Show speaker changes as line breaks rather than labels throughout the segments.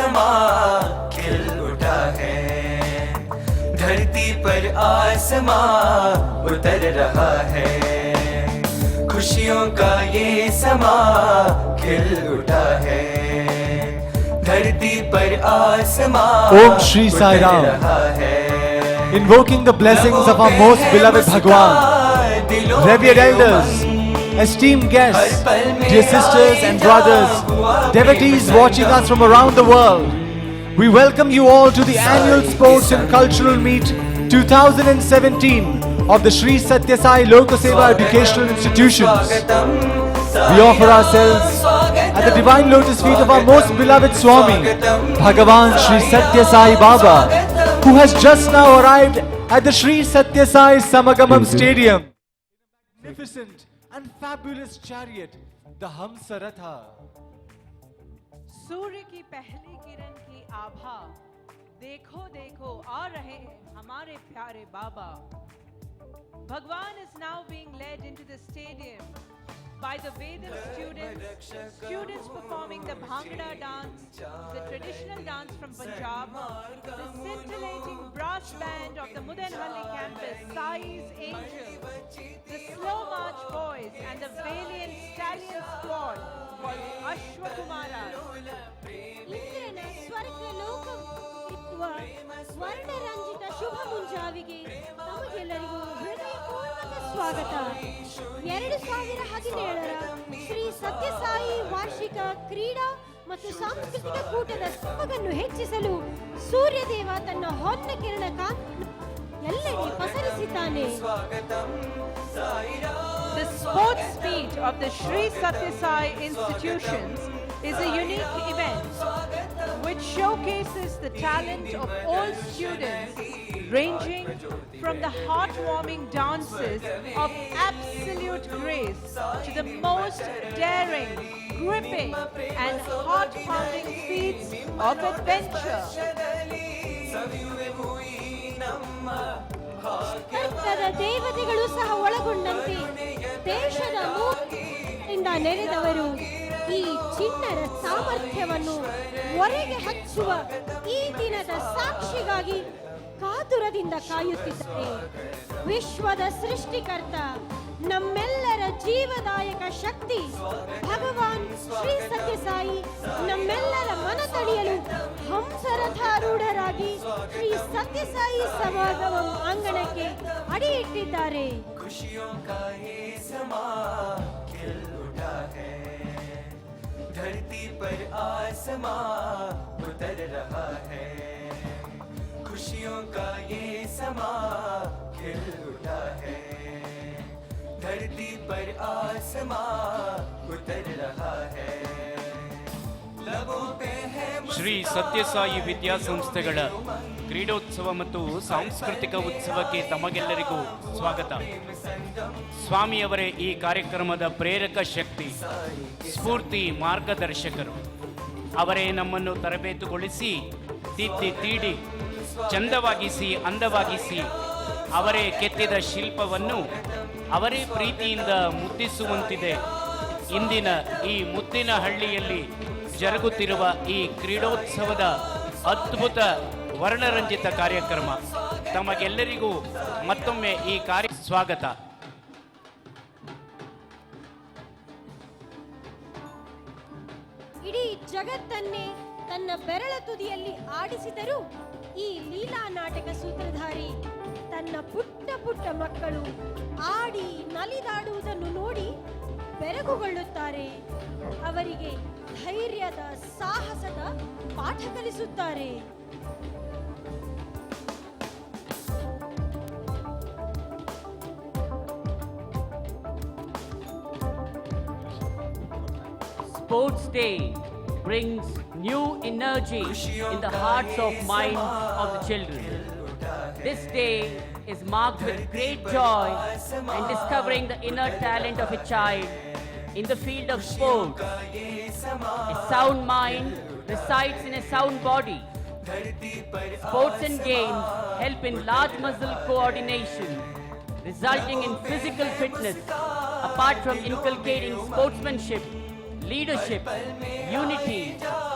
आसमां खिल उठा है, धरती पर आसमां उतर रहा है, खुशियों का ये समा खिल उठा है, धरती पर आसमां
Om Shri Sai Ram. Invoking the blessings of our most beloved Bhagawan, revered elders, esteemed guests, dear sisters and brothers, devotees watching us from around the world, we welcome you all to the annual Sports and Cultural Meet 2017 of the Sri Sathya Sai Lokaseva Educational Institutions. We offer ourselves at the divine lotus feet of our most beloved Swami, Bhagawan Sri Sathya Sai Baba, who has just now arrived at the Sri Sathya Sai Samagamam Stadium. Magnificent and fabulous chariot, the Hamsaratha.
सूर्य की पहली किरण की आभा, देखो देखो आ रहे हैं हमारे प्यारे बाबा. Bhagawan is now being led into the stadium by the Veda students performing the Bhangra dance, the traditional dance from Punjab, the scintillating brass band of the Muddenahalli campus, Sai's Angels, the slow march boys and the valiant stallion squad called Ashwakumara.
ಇಂದ್ರನ ಸ್ವರ್ಗ ಲೋಕವಿರುವ ವರ್ಣರಂಜಿತ ಶುಭ ಮುಂಜಾವಿಗೆ ತಮಗೆಲ್ಲರಿಗೂ ಹೃದಯಪೂರ್ವಕ ಸ್ವಾಗತ. 2017ರ ಶ್ರೀ ಸತ್ಯಸಾಯಿ ವಾರ್ಷಿಕ ಕ್ರೀಡಾ ಮತ್ತು ಸಾಂಸ್ಕೃತಿಕ ಕೂಟದ ಸೊಬಗನ್ನು ಹೆಚ್ಚಿಸಲು ಸೂರ್ಯದೇವ ತನ್ನ ಹೊನ್ನ ಕಿರಣ ಕಾಂತಿಯನ್ನು ಎಲ್ಲೆಡೆ ಪಸರಿಸಿದ್ದಾನೆ.
The sports meet of the Sri Sathya Sai institutions is a unique event which showcases the talent of all students, ranging from the heartwarming dances of absolute grace to the most daring, gripping and heart-pounding feats of adventure.
ಕರ್ತದ ದೇವತೆಗಳು ಸಹ ಒಳಗೊಂಡಂತೆ ದೇಶದ ಮೂಲೆಯಿಂದ ನೆರೆದವರು ಈ ಚಿಣ್ಣರ ಸಾಮರ್ಥ್ಯವನ್ನು ಹೊರಗೆ ಹಚ್ಚುವ ಈ ದಿನದ ಸಾಕ್ಷಿಗಾಗಿ ಕಾತುರದಿಂದ ಕಾಯುತ್ತಿದ್ದಾರೆ. ವಿಶ್ವದ ಸೃಷ್ಟಿಕರ್ತ, ನಮ್ಮೆಲ್ಲರ ಜೀವದಾಯಕ ಶಕ್ತಿ ಭಗವಾನ್ ಶ್ರೀ ಸತ್ಯಸಾಯಿ ನಮ್ಮೆಲ್ಲರ ಮನ ತಣಿಯಲು ಹಂಸರಥಾರೂಢರಾಗಿ ಶ್ರೀ ಸತ್ಯಸಾಯಿ ಸಮಾಗಮಂ ಅಂಗಣಕ್ಕೆ ಅಡಿ ಇಟ್ಟಿದ್ದಾರೆ.
खुशियों का ये समा खिल उठा है, धरती पर आसमां उतर रहा है, खुशियों का ये समा खिल उठा है, धरती पर आसमां उतर रहा है, लबों पे है
ಶ್ರೀ ಸತ್ಯಸಾಯಿ ವಿದ್ಯಾಸಂಸ್ಥೆಗಳ ಕ್ರೀಡೋತ್ಸವ ಮತ್ತು ಸಾಂಸ್ಕೃತಿಕ ಉತ್ಸವಕ್ಕೆ ತಮಗೆಲ್ಲರಿಗೂ ಸ್ವಾಗತ. ಸ್ವಾಮಿಯವರೇ ಈ ಕಾರ್ಯಕ್ರಮದ ಪ್ರೇರಕ ಶಕ್ತಿ, ಸ್ಫೂರ್ತಿ ಮಾರ್ಗದರ್ಶಕರು. ಅವರೇ ನಮ್ಮನ್ನು ತರಬೇತುಗೊಳಿಸಿ, ತಿದ್ದಿ ತೀಡಿ, ಚಂದವಾಗಿಸಿ, ಅಂದವಾಗಿಸಿ, ಅವರೇ ಕೆತ್ತಿದ ಶಿಲ್ಪವನ್ನು ಅವರೇ ಪ್ರೀತಿಯಿಂದ ಮುದ್ದಿಸುವಂತಿದೆ ಇಂದಿನ ಈ ಮುದ್ದಿನಹಳ್ಳಿಯಲ್ಲಿ ಜರುಗುತ್ತಿರುವ ಈ ಕ್ರೀಡೋತ್ಸವದ ಅದ್ಭುತ ವರ್ಣರಂಜಿತ ಕಾರ್ಯಕ್ರಮ. ತಮಗೆಲ್ಲರಿಗೂ ಮತ್ತೊಮ್ಮೆ ಈ ಸ್ವಾಗತ.
ಇಡೀ ಜಗತ್ತನ್ನೇ ತನ್ನ ಬೆರಳ ತುದಿಯಲ್ಲಿ ಆಡಿಸಿದರೂ ಈ ಲೀಲಾ ನಾಟಕ ಸೂತ್ರಧಾರಿ ತನ್ನ ಪುಟ್ಟ ಪುಟ್ಟ ಮಕ್ಕಳು ಆಡಿ ನಲಿದಾಡುವುದನ್ನು ನೋಡಿ ಬೆರಗುಗೊಳ್ಳುತ್ತಾರೆ. ಅವರಿಗೆ ಧೈರ್ಯದ, ಸಾಹಸದ ಪಾಠ ಕಲಿಸುತ್ತಾರೆ.
Sports Day brings new energy in the hearts of mind of the children. This day is marked with great joy and discovering the inner talent of a child in the field of sports. A sound mind resides in a sound body. Sports and games help in large muscle coordination, resulting in physical fitness. Apart from inculcating sportsmanship, leadership, unity,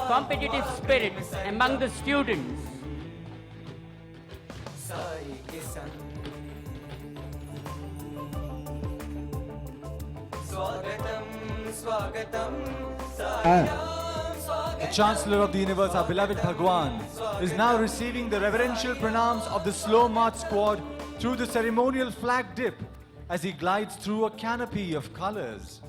competitive spirit among the students.
Sai के संग स्वागतम स्वागतम
The Chancellor of the Universe, our beloved Bhagawan, is now receiving the reverential pranams of the slow march squad through the ceremonial flag dip as he glides through a canopy of colors.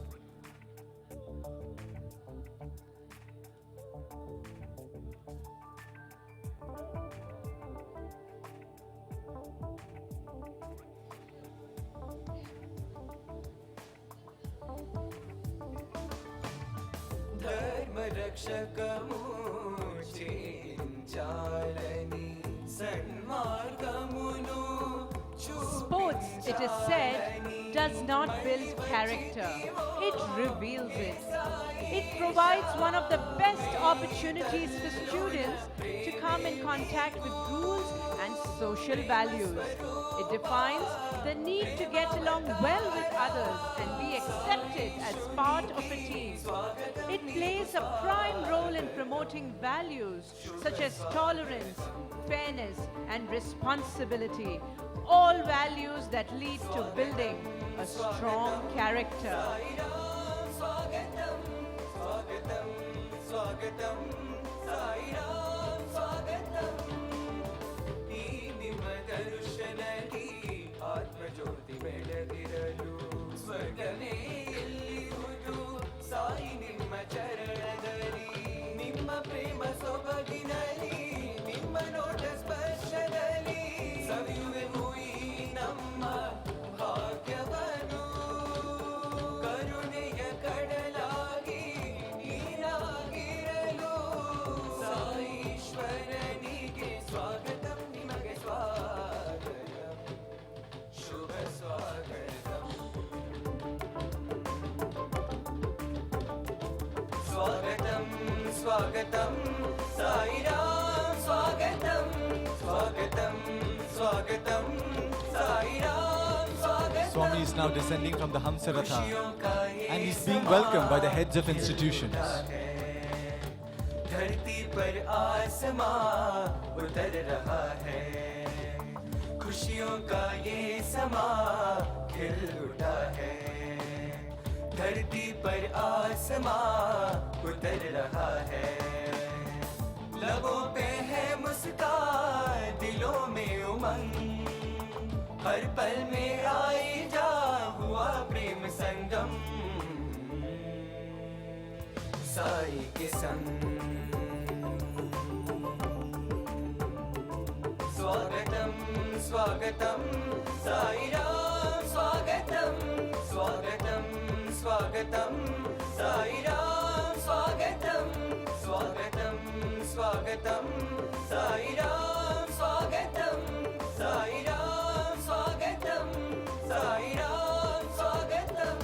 धर्म रक्षकमु चिंचालनी सन्मार्गमुनु
Sports, it is said, does not build character, it reveals it. It provides one of the best opportunities for students to come in contact with rules and social values. It defines the need to get along well with others and be accepted as part of a team. It plays a prime role in promoting values such as tolerance, fairness, and responsibility. All values that lead to building a strong character.
स्वागतम स्वागतम स्वागतम साई राम स्वागतम ಈ ನಿಮ್ಮ ದರ್ಶನದಿ ಆತ್ಮಜ್ಯೋತಿ ಬೆಳಗಿರಲು ಸ್ವರ್ಗವೇ ಇಲ್ಲಿರುವುದು ಸಾಯಿ ನಿಮ್ಮ ಚರಣದಲ್ಲಿ ನಿಮ್ಮ ಪ್ರೇಮ ಸೊಬಗಿನಲ್ಲಿ ನಿಮ್ಮ ನೋಟ ಸ್ಪರ್ಶದಲ್ಲಿ ಸವಿಯುವೆವು ಈ ನಮ್ಮ ಭಾಗ್ಯವನ್ನು ಕರುಣೆಯ ಕಡಲಾಗಿ ನೀರಾಗಿರಲು ಸಾಯೀಶ್ವರನಿಗೆ ಸ್ವಾಗತಂ ನಿಮಗೆ ಸ್ವಾಗತಂ ಶುಭ ಸ್ವಾಗತಂ ಸ್ವಾಗತಂ ಸ್ವಾಗತಂ Sai Ram ಸ್ವಾಗತಂ ಸ್ವಾಗತಂ ಸ್ವಾಗತಂ Sai Ram ಸ್ವಾಗತಂ
Swami is now descending from the Hamsaratha and he's being welcomed by the heads of institutions.
धरती पर आसमां उतर रहा है खुशियों का ये समा खिल उठा है धरती पर आसमां उतर रहा है लबों पे है मुस्कान दिलों में उमंग हर पल में आई जा हुआ प्रेम संगम साई के संग स्वागतम स्वागतम साई राम स्वागतम स्वागतम स्वागतम साई राम स्वागतम स्वागतम स्वागतम साई राम स्वागतम साई राम स्वागतम साई राम स्वागतम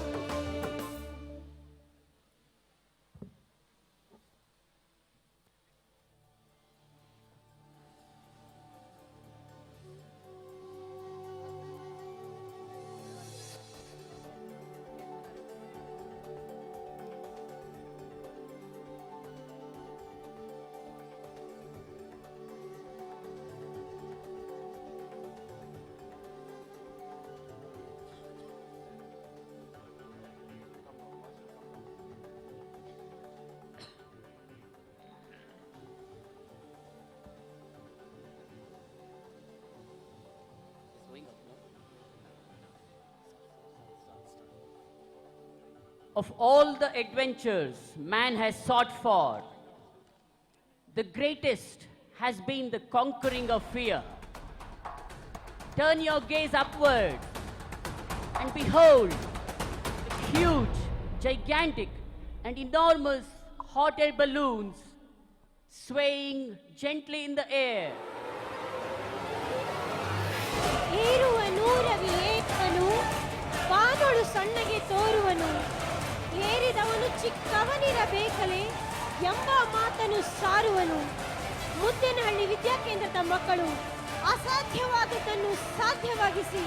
Of all the adventures man has sought for, the greatest has been the conquering of fear. Turn your gaze upward and behold the huge, gigantic and enormous hot air balloons swaying gently in the air.
ಏರುವನು Ravi ಏಕನು ಬಾನೊಳು ಸಣ್ಣಗೆ ತೋರುವನು ಏರಿದವನು ಚಿಕ್ಕವನಿರಬೇಕಲೆ ಎಂಬ ಮಾತನ್ನು ಸಾರುವನು ಮುದ್ದೇನಹಳ್ಳಿ ವಿದ್ಯಾಕೇಂದ್ರದ ಮಕ್ಕಳು ಅಸಾಧ್ಯವಾದದ್ದನ್ನು ಸಾಧ್ಯವಾಗಿಸಿ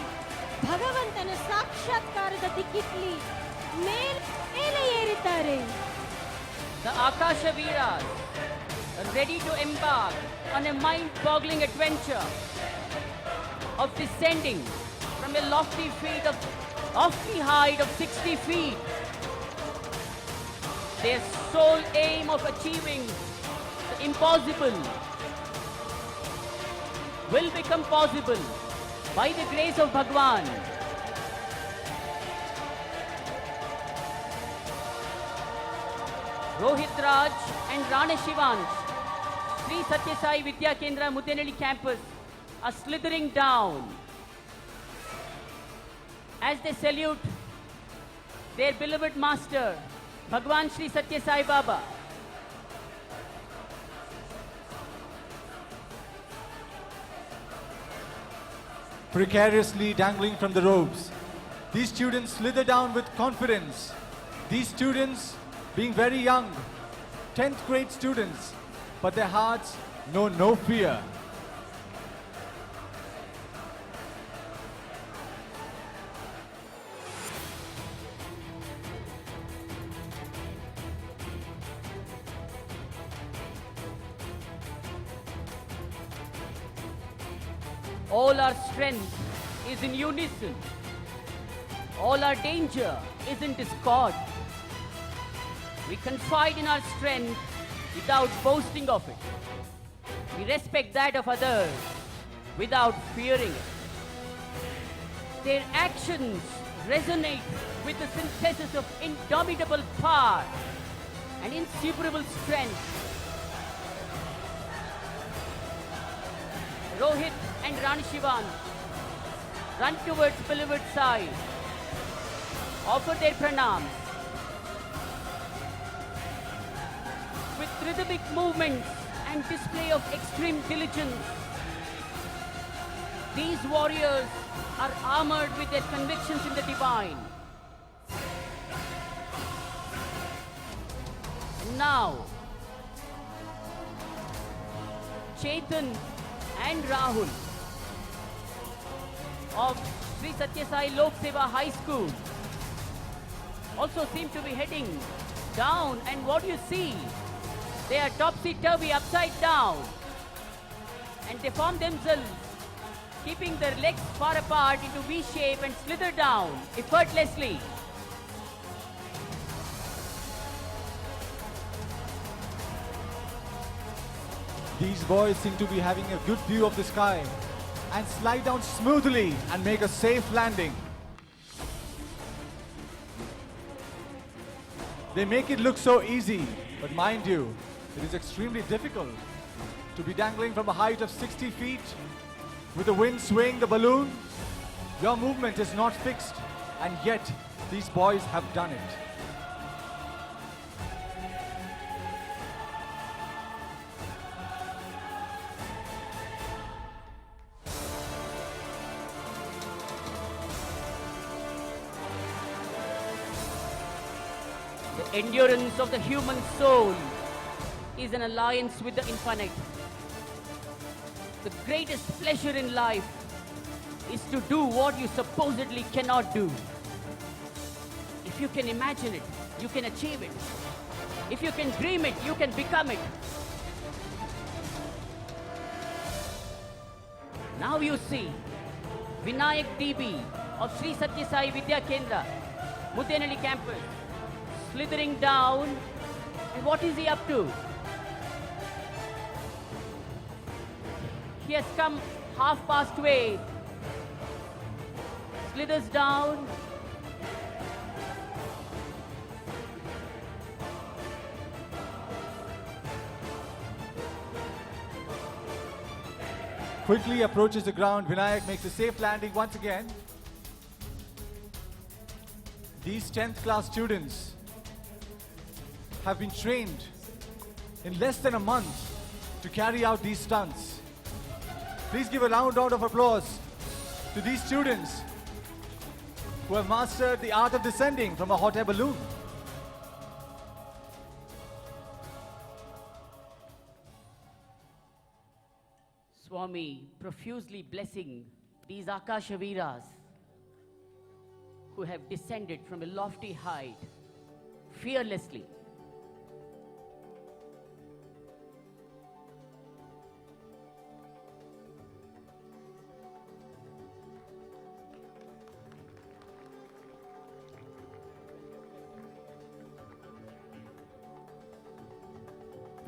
ಭಗವಂತನ ಸಾಕ್ಷಾತ್ಕಾರದ ದಿಕ್ಕಿನಲ್ಲಿ ಮೇಲೆ ಏರಿದ್ದಾರೆ.
The Akasha Veeras ready to embark on a mind-boggling adventure of descending from a lofty height of 60 feet. Their sole aim of achieving the impossible will become possible by the grace of Bhagawan. Rohit Raj and Rana Shivansh, Sri Sathya Sai Vidya Kendra Muddenahalli campus are slithering down as they salute their beloved master, Bhagawan Sri Sathya Sai Baba.
Precariously dangling from the ropes, these students slither down with confidence. These students being very young, 10th grade students, but their hearts know no fear.
All our strength is in unison. All our danger is in discord. We confide in our strength without boasting of it. We respect that of others without fearing it. Their actions resonate with the synthesis of indomitable power and insuperable strength. Rohit and Rani Shivan run towards beloved Sai, offer their pranams. With rhythmic movements and display of extreme diligence, these warriors are armored with their convictions in the divine. Now, Chetan and Rahul of Sri Sathya Sai Lok Seva High School also seem to be heading down, and what you see, they are topsy-turvy, upside down, and they form themselves, keeping their legs far apart into V shape and slither down effortlessly.
These boys seem to be having a good view of the sky and slide down smoothly and make a safe landing. They make it look so easy, but mind you, it is extremely difficult to be dangling from a height of 60 feet with the wind swaying the balloon. Your movement is not fixed, and yet these boys have done it.
The endurance of the human soul is an alliance with the infinite. The greatest pleasure in life is to do what you supposedly cannot do. If you can imagine it, you can achieve it. If you can dream it, you can become it. Now you see Vinayak DB of Sri Sathya Sai Vidya Kendra, Muddenahalli campus, slithering down, and what is he up to? He has come half past way, slithers down,
Quickly approaches the ground. Vinayak makes a safe landing once again. These 10th class students have been trained in less than a month to carry out these stunts. Please give a round of applause to these students who have mastered the art of descending from a hot air balloon.
Swami profusely blessing these Akashaviras who have descended from a lofty height fearlessly.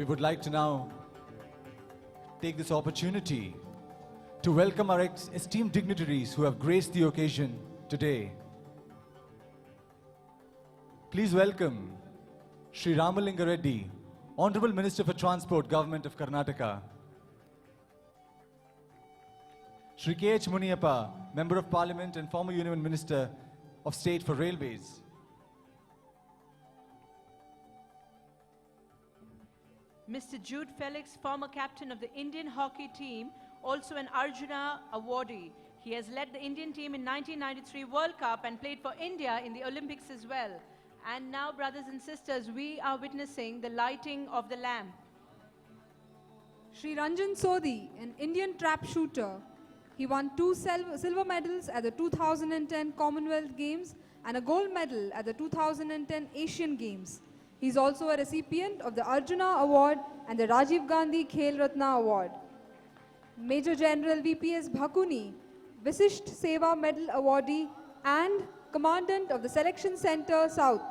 we would like to now take this opportunity to welcome our esteemed dignitaries who have graced the occasion today. Please welcome Sri Ramalinga Reddy, Honorable Minister for Transport, Government of Karnataka. Sri K.H. Muniyappa, Member of Parliament and former Union Minister of State for Railways.
Mr. Jude Felix, former captain of the Indian hockey team, also an Arjuna awardee. He has led the Indian team in 1993 World Cup and played for India in the Olympics as well. And now, brothers and sisters, we are witnessing the lighting of the lamp.
Sri Ranjan Sodhi, an Indian trap shooter. He won 2 silver medals at the 2010 Commonwealth Games and a gold medal at the 2010 Asian Games. He is also a recipient of the Arjuna Award and the Rajiv Gandhi Khel Ratna Award. Major General VPS Bhakuni, Visisht Seva Medal awardee and Commandant of the Selection Center South.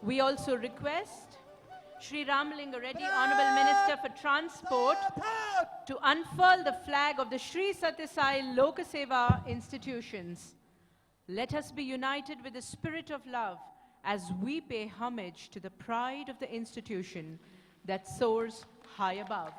We also request Sri Ramalinga Reddy, Honorable Minister for Transport, to unfurl the flag of the Sri Sathya Sai Lokaseva institutions. Let us be united with the spirit of love as we pay homage to the pride of the institution that soars high above.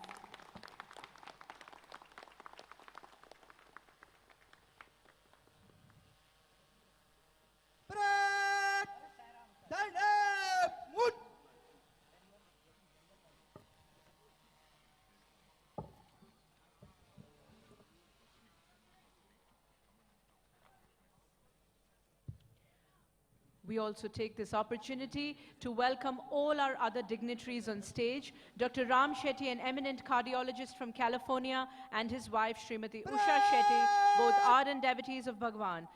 We also take this opportunity to welcome all our other dignitaries on stage. Dr. Ram Shetty, an eminent cardiologist from California, and his wife, Srimati Usha Shetty, both ardent devotees of Bhagawan.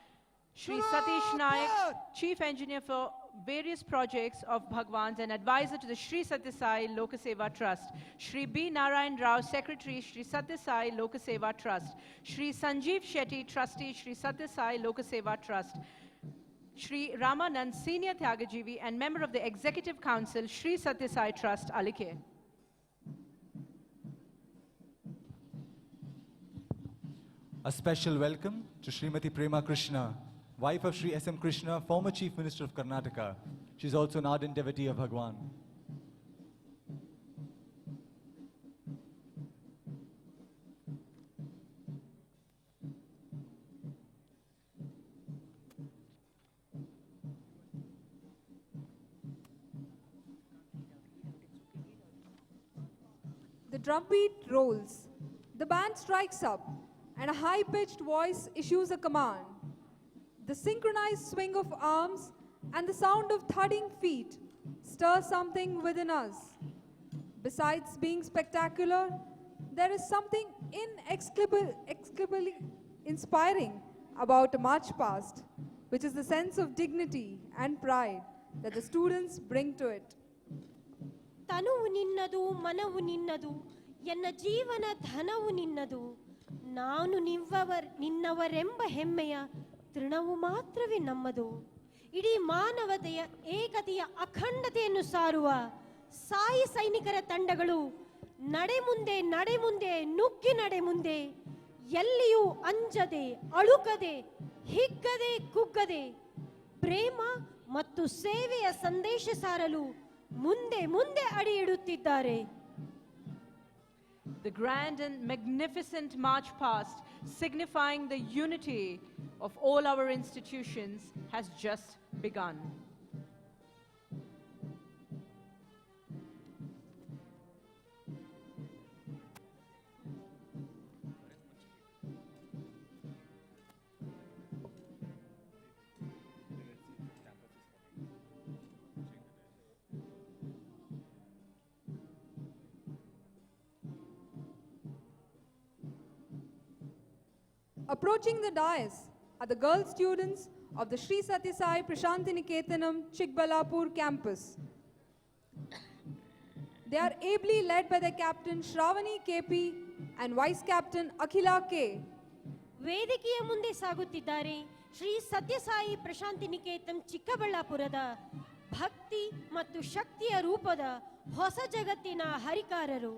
Sri Satish Naik, Chief Engineer for various projects of Bhagwan's and advisor to the Sri Sathya Sai Lokaseva Trust. Sri B. Narayan Rao, Secretary, Sri Sathya Sai Lokaseva Trust. Sri Sanjeev Shetty, Trustee, Sri Sathya Sai Lokaseva Trust. Sri Ramanand, Senior Tyagajivi and member of the Executive Council, Sri Sathya Sai Trust, Alike.
A special welcome to Srimati Prema Krishna, wife of Sri S.M. Krishna, former Chief Minister of Karnataka. She is also an ardent devotee of Bhagwan.
The drumbeat rolls, the band strikes up, and a high-pitched voice issues a command. The synchronized swing of arms and the sound of thudding feet stir something within us. Besides being spectacular, there is something inexplicably inspiring about a march past, which is the sense of dignity and pride that the students bring to it.
ತನುವು ನಿನ್ನದು ಮನವು ನಿನ್ನದು ಎನ್ನ ಜೀವನ ಧನವು ನಿನ್ನದು ನಾನು ನಿನ್ನವರೆಂಬ ಹೆಮ್ಮೆಯ ತೃಣವು ಮಾತ್ರವೇ ನಮ್ಮದು ಇಡೀ ಮಾನವತೆಯ ಏಕತೆಯ ಅಖಂಡತೆಯನ್ನು ಸಾರುವ ಸಾಯಿ ಸೈನಿಕರ ತಂಡಗಳು ನಡೆ ಮುಂದೆ ನುಗ್ಗಿ ನಡೆ ಮುಂದೆ ಎಲ್ಲಿಯೂ ಅಂಜದೆ ಅಳುಕದೆ ಹಿಗ್ಗದೆ ಕುಗ್ಗದೆ ಪ್ರೇಮ ಮತ್ತು ಸೇವೆಯ ಸಂದೇಶ ಸಾರಲು ಮುಂದೆ ಅಡಿ ಇಡುತ್ತಿದ್ದಾರೆ.
The grand and magnificent march past, signifying the unity of all our institutions, has just begun.
Approaching the dais are the girl students of the Sri Sathya Sai Prashanti Niketanam Chikkabalapur campus. They are ably led by the captain Shravani KP and vice captain Akhila K.
ವೇದಿಕೆಯ ಮುಂದೆ ಸಾಗುತ್ತಿದ್ದಾರೆ ಶ್ರೀ ಸತ್ಯಸಾಯಿ ಪ್ರಶಾಂತಿ ನಿಕೇತನ್ ಚಿಕ್ಕಬಳ್ಳಾಪುರದ ಭಕ್ತಿ ಮತ್ತು ಶಕ್ತಿಯ ರೂಪದ ಹೊಸ ಜಗತ್ತಿನ ಹರಿಕಾರರು.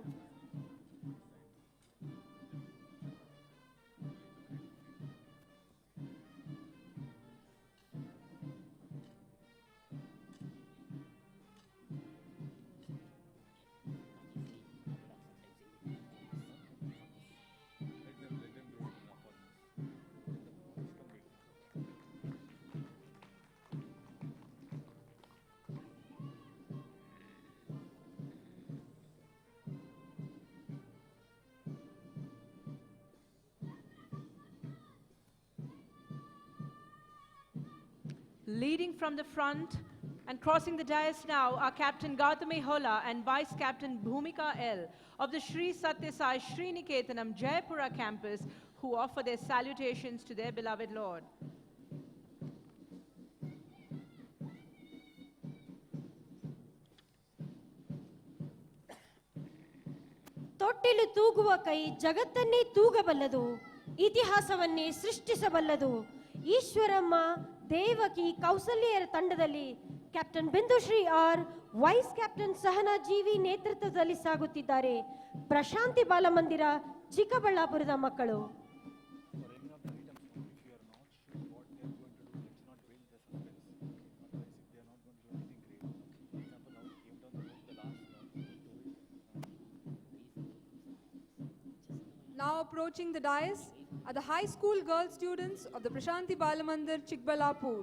Leading from the front and crossing the dais now are Captain Gautami Hola and Vice Captain Bhumika L of the Sri Sathya Sai Sri Niketanam Jayapura campus, who offer their salutations to their beloved Lord.
ತೊಟ್ಟಿಲು ತೂಗುವ ಕೈ ಜಗತ್ತನ್ನೇ ತೂಗಬಲ್ಲದು, ಇತಿಹಾಸವನ್ನೇ ಸೃಷ್ಟಿಸಬಲ್ಲದು. ಈಶ್ವರಮ್ಮ, ದೇವಕಿ, ಕೌಸಲ್ಯರ ತಂಡದಲ್ಲಿ captain Bindushree R, vice captain Sahana G V ನೇತೃತ್ವದಲ್ಲಿ ಸಾಗುತ್ತಿದ್ದಾರೆ ಪ್ರಶಾಂತಿ ಬಾಲಮಂದಿರ ಚಿಕ್ಕಬಳ್ಳಾಪುರದ ಮಕ್ಕಳು.
Now approaching the dais are the high school girl students of the Prashanti Balamandir Chikkabalapur.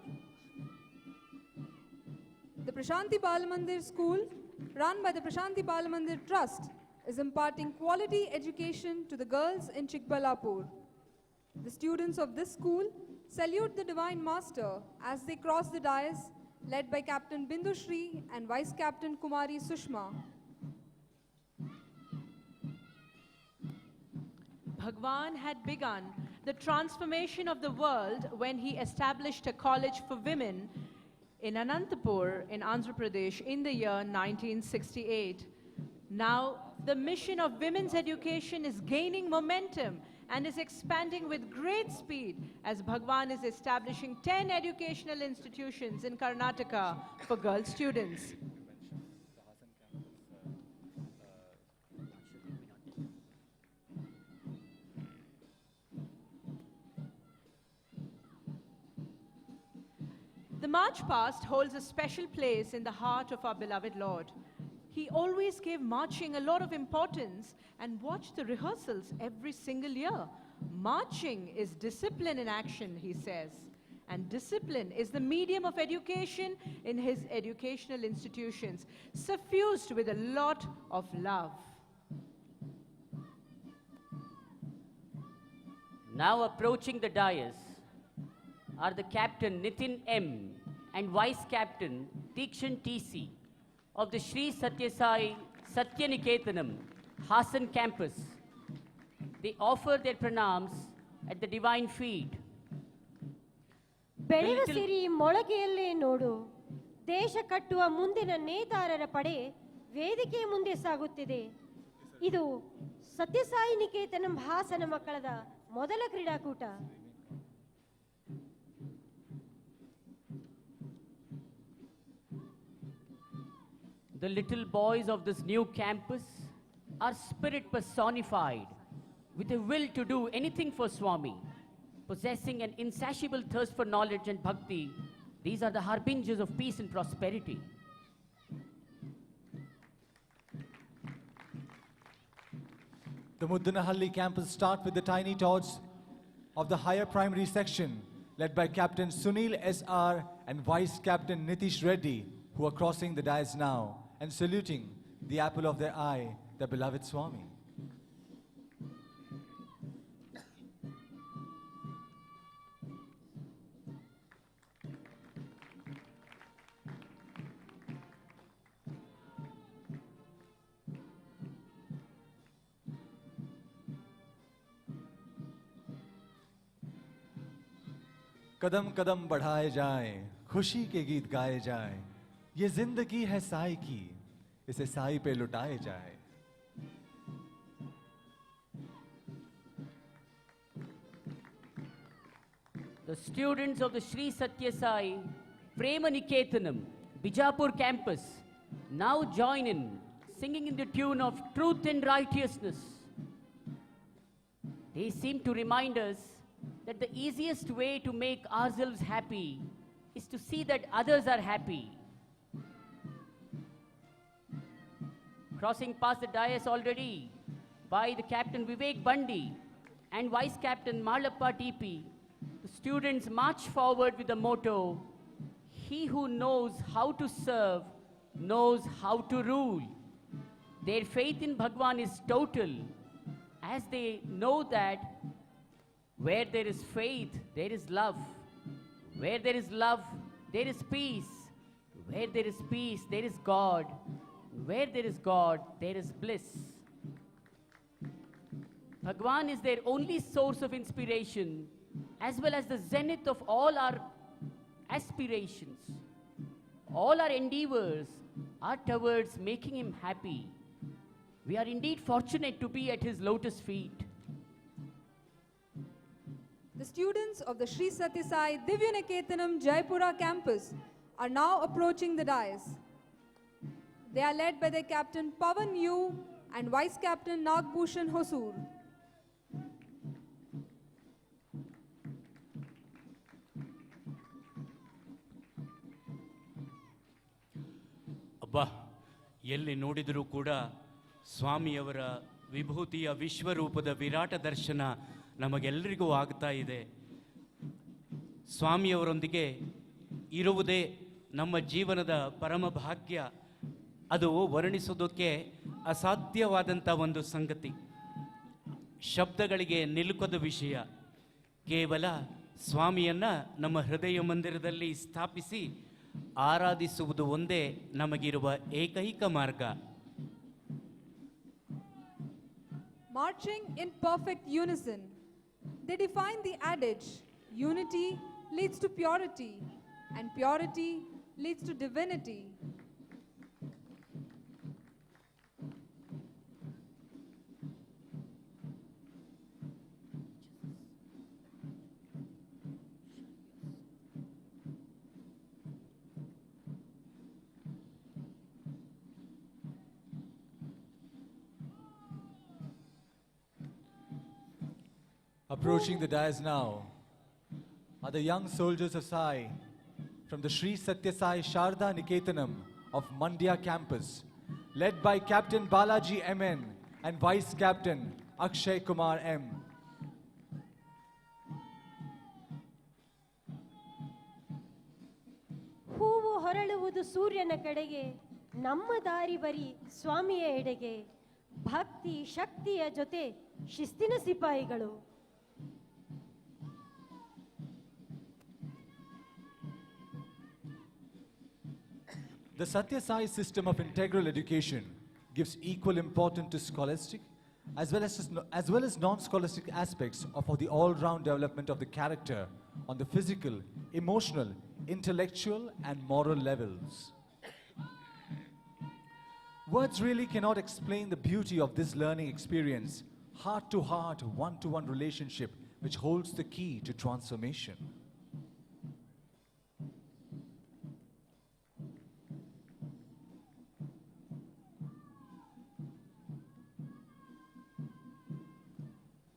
The Prashanti Balamandir school, run by the Prashanti Balamandir Trust, is imparting quality education to the girls in Chikkabalapur. The students of this school salute the Divine Master as they cross the dais, led by Captain Bindu Shri and Vice Captain Kumari Sushma.
Bhagawan had begun the transformation of the world when he established a college for women in Anantapur in Andhra Pradesh in the year 1968. Now, the mission of women's education is gaining momentum and is expanding with great speed as Bhagawan is establishing 10 educational institutions in Karnataka for girl students. The march past holds a special place in the heart of our beloved Lord. He always gave marching a lot of importance and watched the rehearsals every single year. Marching is discipline in action, he says. And discipline is the medium of education in his educational institutions, suffused with a lot of love.
Now approaching the dais are the Captain Nitin M and Vice Captain Dikshan TC of the Sri Sathya Sai Satya Niketanam Hassan campus. They offer their pranams at the divine feet.
ಬೆಳೆವ ಸಿರಿ ಮೊಳಗೆಯಲ್ಲೇ ನೋಡು, ದೇಶ ಕಟ್ಟುವ ಮುಂದಿನ ನೇತಾರರ ಪಡೆ ವೇದಿಕೆಯ ಮುಂದೆ ಸಾಗುತ್ತಿದೆ. ಇದು ಸತ್ಯಸಾಯಿ ನಿಕೇತನಂ ಹಾಸನ ಮಕ್ಕಳದ ಮೊದಲ ಕ್ರೀಡಾಕೂಟ.
The little boys of this new campus are spirit personified with a will to do anything for Swami. Possessing an insatiable thirst for knowledge and bhakti, these are the harbingers of peace and prosperity.
The Muddenahalli campus start with the tiny tots of the higher primary section, led by Captain Sunil SR and Vice Captain Nitish Reddy, who are crossing the dais now and saluting the apple of their eye, the beloved Swami. कदम कदम बढ़ाए जाएं, खुशी के गीत गाए जाएं, ये जिंदगी है साई की, इसे साई पे लुटाए जाए।
The students of the Sri Sathya Sai Prema Niketanam Bijapur campus now join in singing in the tune of Truth and Righteousness. They seem to remind us that the easiest way to make ourselves happy is to see that others are happy. Crossing past the dais already by the Captain Vivek Bandi and Vice Captain Malappa TP, the students march forward with the motto, "He who knows how to serve knows how to rule." Their faith in Bhagawan is total, as they know that where there is faith, there is love. Where there is love, there is peace. Where there is peace, there is God. Where there is God, there is bliss. Bhagawan is their only source of inspiration, as well as the zenith of all our aspirations. All our endeavors are towards making him happy. We are indeed fortunate to be at his lotus feet.
The students of the Sri Sathya Sai Divya Niketanam Jaipura campus are now approaching the dais. They are led by their captain Pavan Yu and vice captain Nagbhushan Hosur.
ಅಬ್ಬಾ, ಎಲ್ಲಿ ನೋಡಿದರೂ ಕೂಡ ಸ್ವಾಮಿಯವರ ವಿಭೂತಿಯ ವಿಶ್ವರೂಪದ ವಿರಾಟ ದರ್ಶನ ನಮಗೆಲ್ಲರಿಗೂ ಆಗ್ತಾ ಇದೆ. ಸ್ವಾಮಿಯವರೊಂದಿಗೆ ಇರುವುದೇ ನಮ್ಮ ಜೀವನದ ಪರಮ ಭಾಗ್ಯ. ಅದು ವರ್ಣಿಸೋದಕ್ಕೆ ಅಸಾಧ್ಯವಾದಂಥ ಒಂದು ಸಂಗತಿ, ಶಬ್ದಗಳಿಗೆ ನಿಲುಕದ ವಿಷಯ. ಕೇವಲ ಸ್ವಾಮಿಯನ್ನು ನಮ್ಮ ಹೃದಯ ಮಂದಿರದಲ್ಲಿ ಸ್ಥಾಪಿಸಿ ಆರಾಧಿಸುವುದು ಒಂದೇ ನಮಗಿರುವ ಏಕೈಕ ಮಾರ್ಗ.
Marching in perfect unison, they define the adage, unity leads to purity, and purity leads to divinity.
Approaching the dais now are the young soldiers of Sai from the Sri Sathya Sai Sharda Niketanam of Mandya campus, led by Captain Balaji MN and Vice Captain Akshay Kumar M.
ಹೂವು ಹೊರಳುವುದು ಸೂರ್ಯನ ಕಡೆಗೆ, ನಮ್ಮ ದಾರಿ ಬರಿ ಸ್ವಾಮಿಯ ಎಡೆಗೆ. ಭಕ್ತಿ ಶಕ್ತಿಯ ಜೊತೆ ಶಿಸ್ತಿನ ಸಿಪಾಯಿಗಳು.
The Sathya Sai system of integral education gives equal importance to scholastic as well as non-scholastic aspects of the all-round development of the character on the physical, emotional, intellectual and moral levels. Words really cannot explain the beauty of this learning experience, heart-to-heart, one-to-one relationship which holds the key to transformation.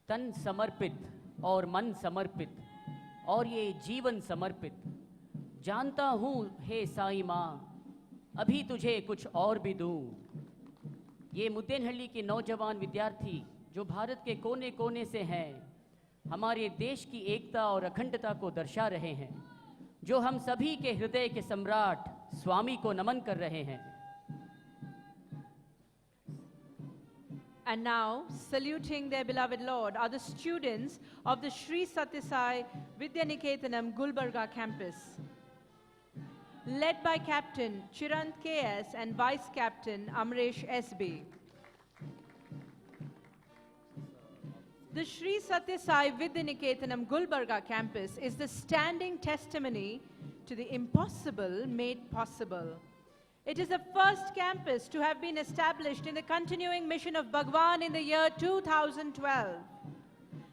तन समर्पित और मन समर्पित और ये जीवन समर्पित, जानता हूँ हे साईं माँ, अभी तुझे कुछ और भी दूँ. ये मुद्देनहल्ली के नौजवान विद्यार्थी जो भारत के कोने कोने से हैं, हमारे देश की एकता और अखंडता को दर्शा रहे हैं, जो हम सभी के हृदय के सम्राट स्वामी को नमन कर रहे हैं.
And now, saluting their beloved Lord are the students of the Sri Sathya Sai Vidya Niketanam Gulbarga campus, led by Captain Chirant KS and Vice Captain Amresh SB. The Sri Sathya Sai Vidyaniketanam Gulbarga campus is the standing testimony to the impossible made possible. It is the first campus to have been established in the continuing mission of Bhagawan in the year 2012.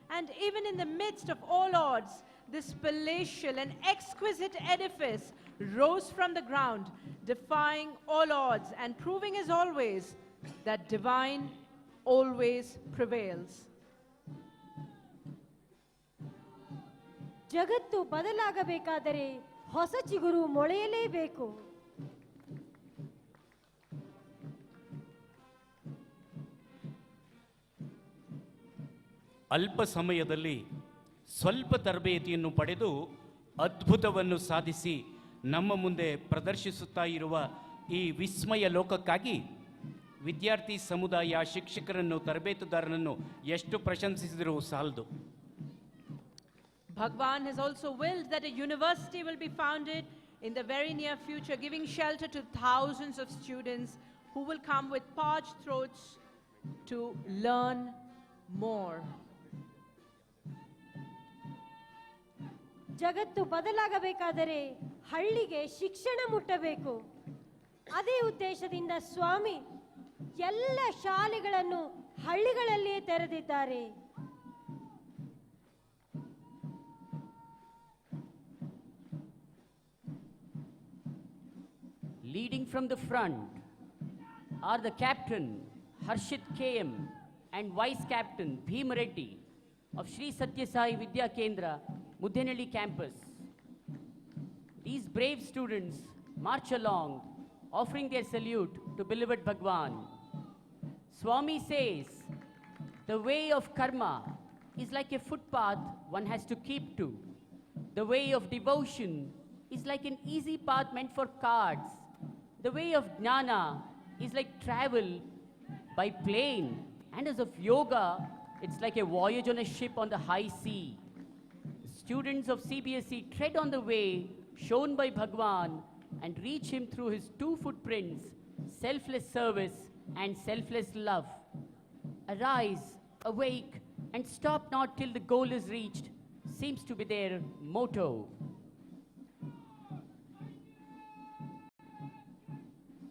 And even in the midst of all odds, this palatial and exquisite edifice rose from the ground, defying all odds and proving as always that divine always prevails.
ಜಗತ್ತು ಬದಲಾಗಬೇಕಾದರೆ ಹೊಸ ಚಿಗುರು ಮೊಳೆಯಲೇಬೇಕು.
ಅಲ್ಪ ಸಮಯದಲ್ಲಿ ಸ್ವಲ್ಪ ತರಬೇತಿಯನ್ನು ಪಡೆದು ಅದ್ಭುತವನ್ನು ಸಾಧಿಸಿ ನಮ್ಮ ಮುಂದೆ ಪ್ರದರ್ಶಿಸುತ್ತಾ ಇರುವ ಈ ವಿಸ್ಮಯ ಲೋಕಕ್ಕಾಗಿ ವಿದ್ಯಾರ್ಥಿ ಸಮುದಾಯ ಶಿಕ್ಷಕರನ್ನು ತರಬೇತುದಾರರನ್ನು ಎಷ್ಟು ಪ್ರಶಂಸಿಸಿದರೂ ಸಾಲದು.
Bhagawan has also willed that a university will be founded in the very near future, giving shelter to thousands of students who will come with parched throats to learn more.
ಜಗತ್ತು ಬದಲಾಗಬೇಕಾದರೆ ಹಳ್ಳಿಗೆ ಶಿಕ್ಷಣ ಮುಟ್ಟಬೇಕು. ಅದೇ ಉದ್ದೇಶದಿಂದ ಸ್ವಾಮಿ ಎಲ್ಲ ಶಾಲೆಗಳನ್ನು ಹಳ್ಳಿಗಳಲ್ಲಿಯೇ ತೆರೆದಿದ್ದಾರೆ.
Leading from the front are the captain Harshit KM and vice captain Bhim Reddy of Sri Sathya Sai Vidya Kendra, Muddenahalli campus. These brave students march along, offering their salute to beloved Bhagawan. Swami says, the way of karma is like a footpath one has to keep to. The way of devotion is like an easy path meant for cards. The way of jnana is like travel by plane, and as of yoga, it's like a voyage on a ship on the high sea. Students of CBSE tread on the way shown by Bhagawan and reach him through his two footprints, selfless service and selfless love. Arise, awake, and stop not till the goal is reached, seems to be their motto.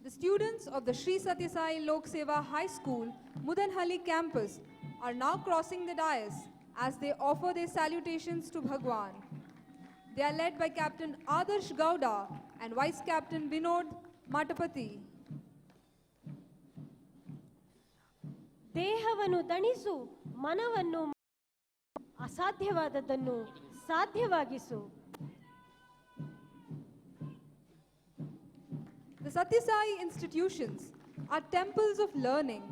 The students of the Sri Sathya Sai Lok Seva High School, Muddenahalli campus are now crossing the dais as they offer their salutations to Bhagawan. They are led by Captain Adarsh Gowda and Vice Captain Vinod Matapati.
ದೇಹವನ್ನು ದಣಿಸು, ಮನವನ್ನು ಅಸಾಧ್ಯವಾದದ್ದನ್ನು ಸಾಧ್ಯವಾಗಿಸು.
The Sathya Sai institutions are temples of learning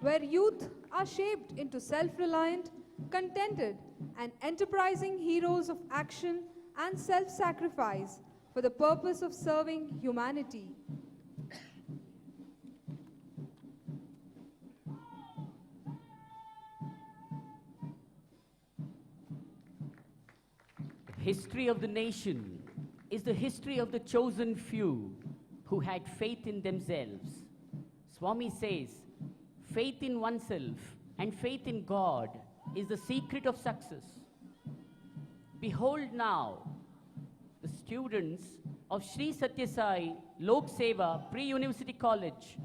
where youth are shaped into self-reliant, contented and enterprising heroes of action and self-sacrifice for the purpose of serving humanity.
The history of the nation is the history of the chosen few who had faith in themselves. Swami says, faith in oneself and faith in God is the secret of success. Behold now, the students of Sri Sathya Sai Lok Seva Pre-University College,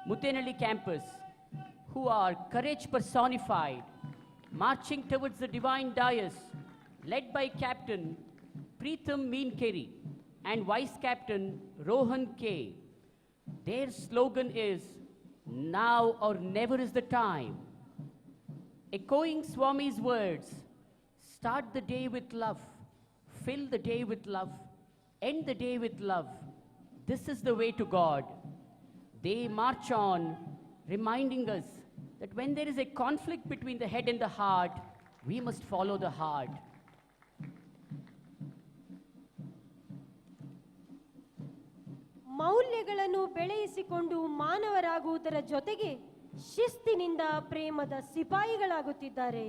Muddenahalli campus, who are courage personified, marching towards the divine dais, led by Captain Preetham Meenkeri and Vice Captain Rohan K. Their slogan is, now or never is the time. Echoing Swami's words, start the day with love, fill the day with love, end the day with love. This is the way to God. They march on, reminding us that when there is a conflict between the head and the heart, we must follow the heart.
ಮೌಲ್ಯಗಳನ್ನು ಬೆಳೆಸಿಕೊಂಡು ಮಾನವರಾಗುವುದರ ಜೊತೆಗೆ ಶಿಸ್ತಿನಿಂದ ಪ್ರೇಮದ ಸಿಪಾಯಿಗಳಾಗುತ್ತಿದ್ದಾರೆ.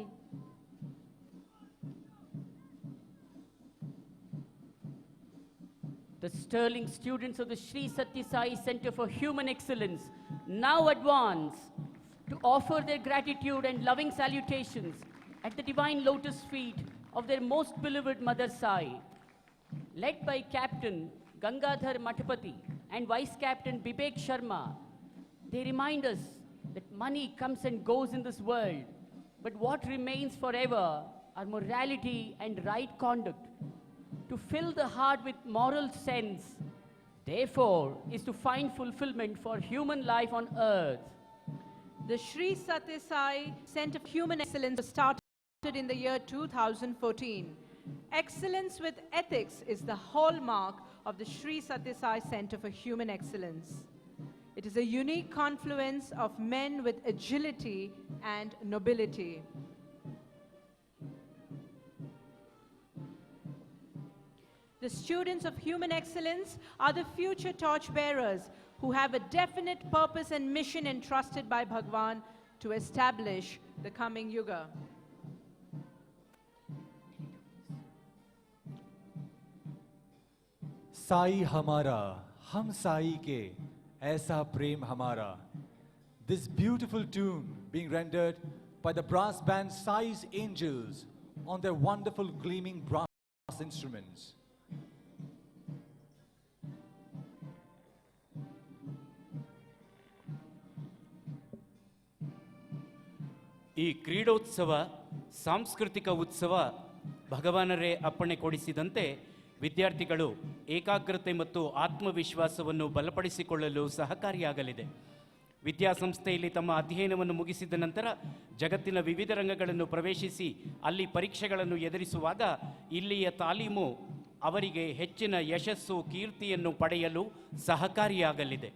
The sterling students of the Sri Sathya Sai Center for Human Excellence now advance to offer their gratitude and loving salutations at the divine lotus feet of their most beloved Mother Sai, led by Captain Gangadhar Matapati and Vice Captain Bibek Sharma. They remind us that money comes and goes in this world, but what remains forever are morality and right conduct. To fill the heart with moral sense, therefore, is to find fulfillment for human life on earth.
The Sri Sathya Sai Center for Human Excellence was started in the year 2014. Excellence with ethics is the hallmark of the Sri Sathya Sai Center for Human Excellence. It is a unique confluence of men with agility and nobility. The students of human excellence are the future torchbearers who have a definite purpose and mission entrusted by Bhagawan to establish the coming Yuga.
Sai हमारा हम साई के ऐसा प्रेम हमारा. This beautiful tune being rendered by the brass band Sai's Angels on their wonderful gleaming brass instruments.
ಈ ಕ್ರೀಡೋತ್ಸವ ಸಾಂಸ್ಕೃತಿಕ ಉತ್ಸವ ಭಗವಾನರೇ ಅಪ್ಪಣೆ ಕೊಡಿಸಿದಂತೆ ವಿದ್ಯಾರ್ಥಿಗಳು ಏಕಾಗ್ರತೆ ಮತ್ತು ಆತ್ಮವಿಶ್ವಾಸವನ್ನು ಬಲಪಡಿಸಿಕೊಳ್ಳಲು ಸಹಕಾರಿಯಾಗಲಿದೆ. ವಿದ್ಯಾಸಂಸ್ಥೆಯಲ್ಲಿ ತಮ್ಮ ಅಧ್ಯಯನವನ್ನು ಮುಗಿಸಿದ ನಂತರ ಜಗತ್ತಿನ ವಿವಿಧ ರಂಗಗಳನ್ನು ಪ್ರವೇಶಿಸಿ ಅಲ್ಲಿ ಪರೀಕ್ಷೆಗಳನ್ನು ಎದುರಿಸುವಾಗ ಇಲ್ಲಿಯ ತಾಲೀಮು ಅವರಿಗೆ ಹೆಚ್ಚಿನ ಯಶಸ್ಸು ಕೀರ್ತಿಯನ್ನು ಪಡೆಯಲು ಸಹಕಾರಿಯಾಗಲಿದೆ.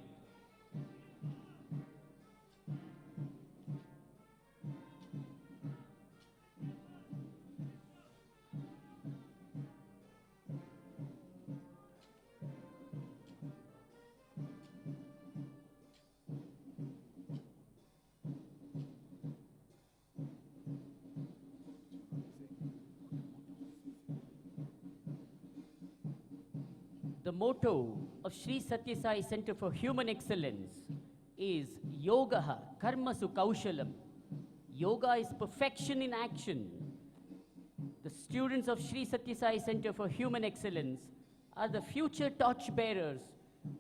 The motto of Sri Sathya Sai Center for Human Excellence is Yogaha Karmasu Kaushalam. Yoga is perfection in action. The students of Sri Sathya Sai Center for Human Excellence are the future torchbearers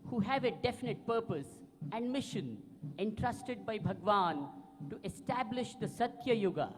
who have a definite purpose and mission entrusted by Bhagawan to establish the Satya Yuga.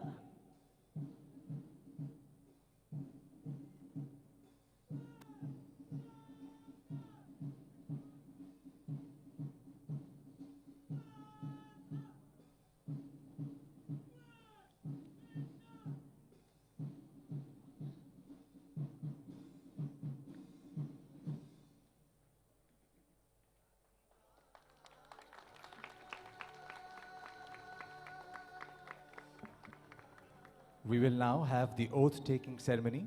We will now have the oath-taking ceremony,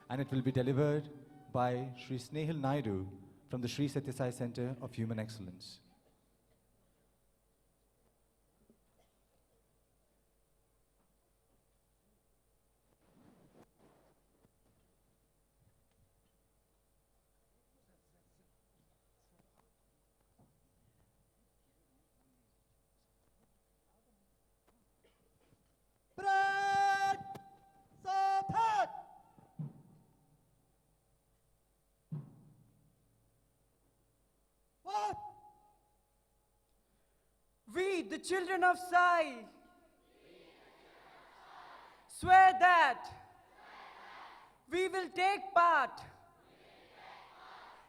and it will be delivered by Sri Snehal Naidu from the Sri Sathya Sai Center of Human Excellence.
We, the children of Sai, swear that we will take part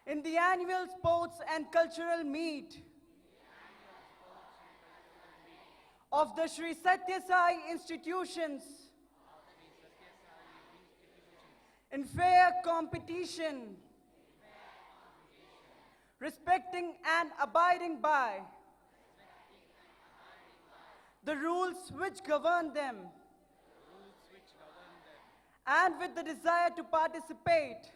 in the annual sports and cultural meet of the Sri Sathya Sai institutions in fair competition, respecting and abiding by the rules which govern them, and with the desire to participate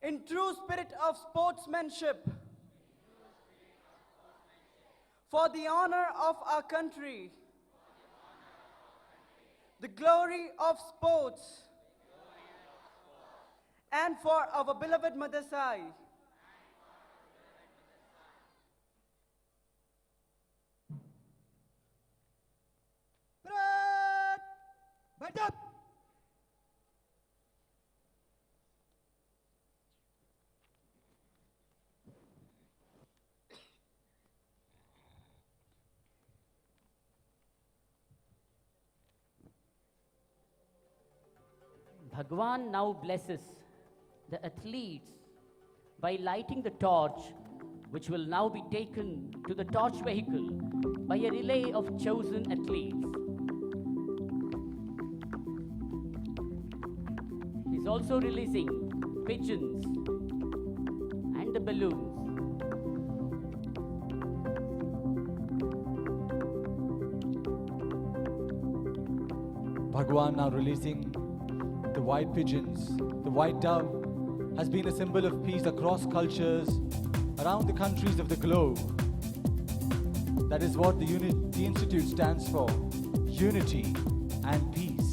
in true spirit of sportsmanship for the honor of our country, the glory of sports, and for our beloved Mother Sai.
Bhagawan now blesses the athletes by lighting the torch, which will now be taken to the torch vehicle by a relay of chosen athletes. He's also releasing pigeons and the balloons.
Bhagawan now releasing the white pigeons. The white dove has been a symbol of peace across cultures around the countries of the globe. That is what the Institute stands for: unity and peace.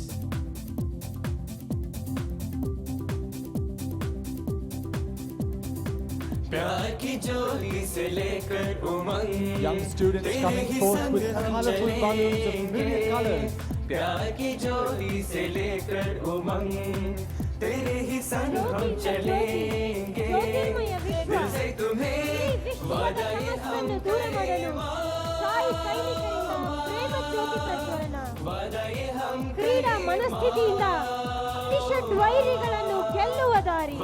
Young students coming forth with colorful balloons of myriad colors.
प्यार की जोड़ी से लेकर उमंग तेरे ही संग हम चलेंगे दिल से तुम्हें वादा ये हम करेंगे
ಸಾಯಿ ಸೈನಿಕರಿಂದ ಪ್ರೇಮ ಜ್ಯೋತಿ ಪ್ರಜ್ವಲನ
वादा ये हम
ಕ್ರೀಡಾ ಮನಸ್ಥಿತಿಯಿಂದ ನಿಷಡ್ ವೈರಿಗಳನ್ನು ಗೆಲ್ಲುವ ದಾರಿ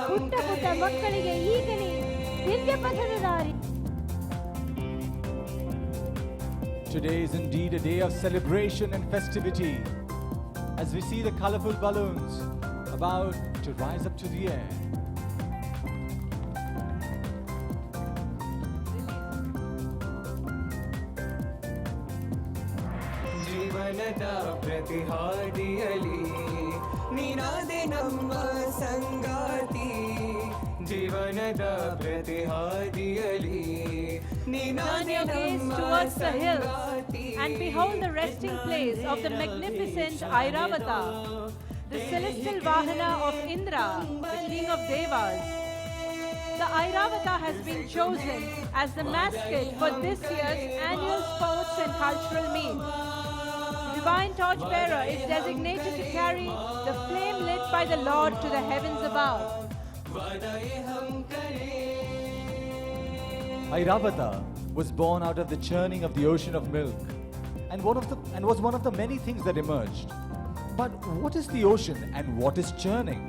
ಪುಟ್ಟ ಪುಟ್ಟ ಮಕ್ಕಳಿಗೆ ಈಗಲೇ ದಿವ್ಯ ಪಥದ ದಾರಿ.
Today is indeed a day of celebration and festivity as we see the colorful balloons about to rise up to the air.
ಜೀವನದ ಪ್ರತಿ ಹಾದಿಯಲಿ ನೀನಾದೆ ನಮ್ಮ ಸಂಗಾತಿ ಜೀವನದ ಪ್ರತಿ ಹಾದಿಯಲಿ
Turn your gaze towards the hills and behold the resting place of the magnificent Airavata, the celestial Vahana of Indra, the king of Devas. The Airavata has been chosen as the mascot for this year's annual sports and cultural meet. The divine torchbearer is designated to carry the flame lit by the Lord to the heavens above.
Airavata was born out of the churning of the ocean of milk and was one of the many things that emerged. But what is the ocean and what is churning?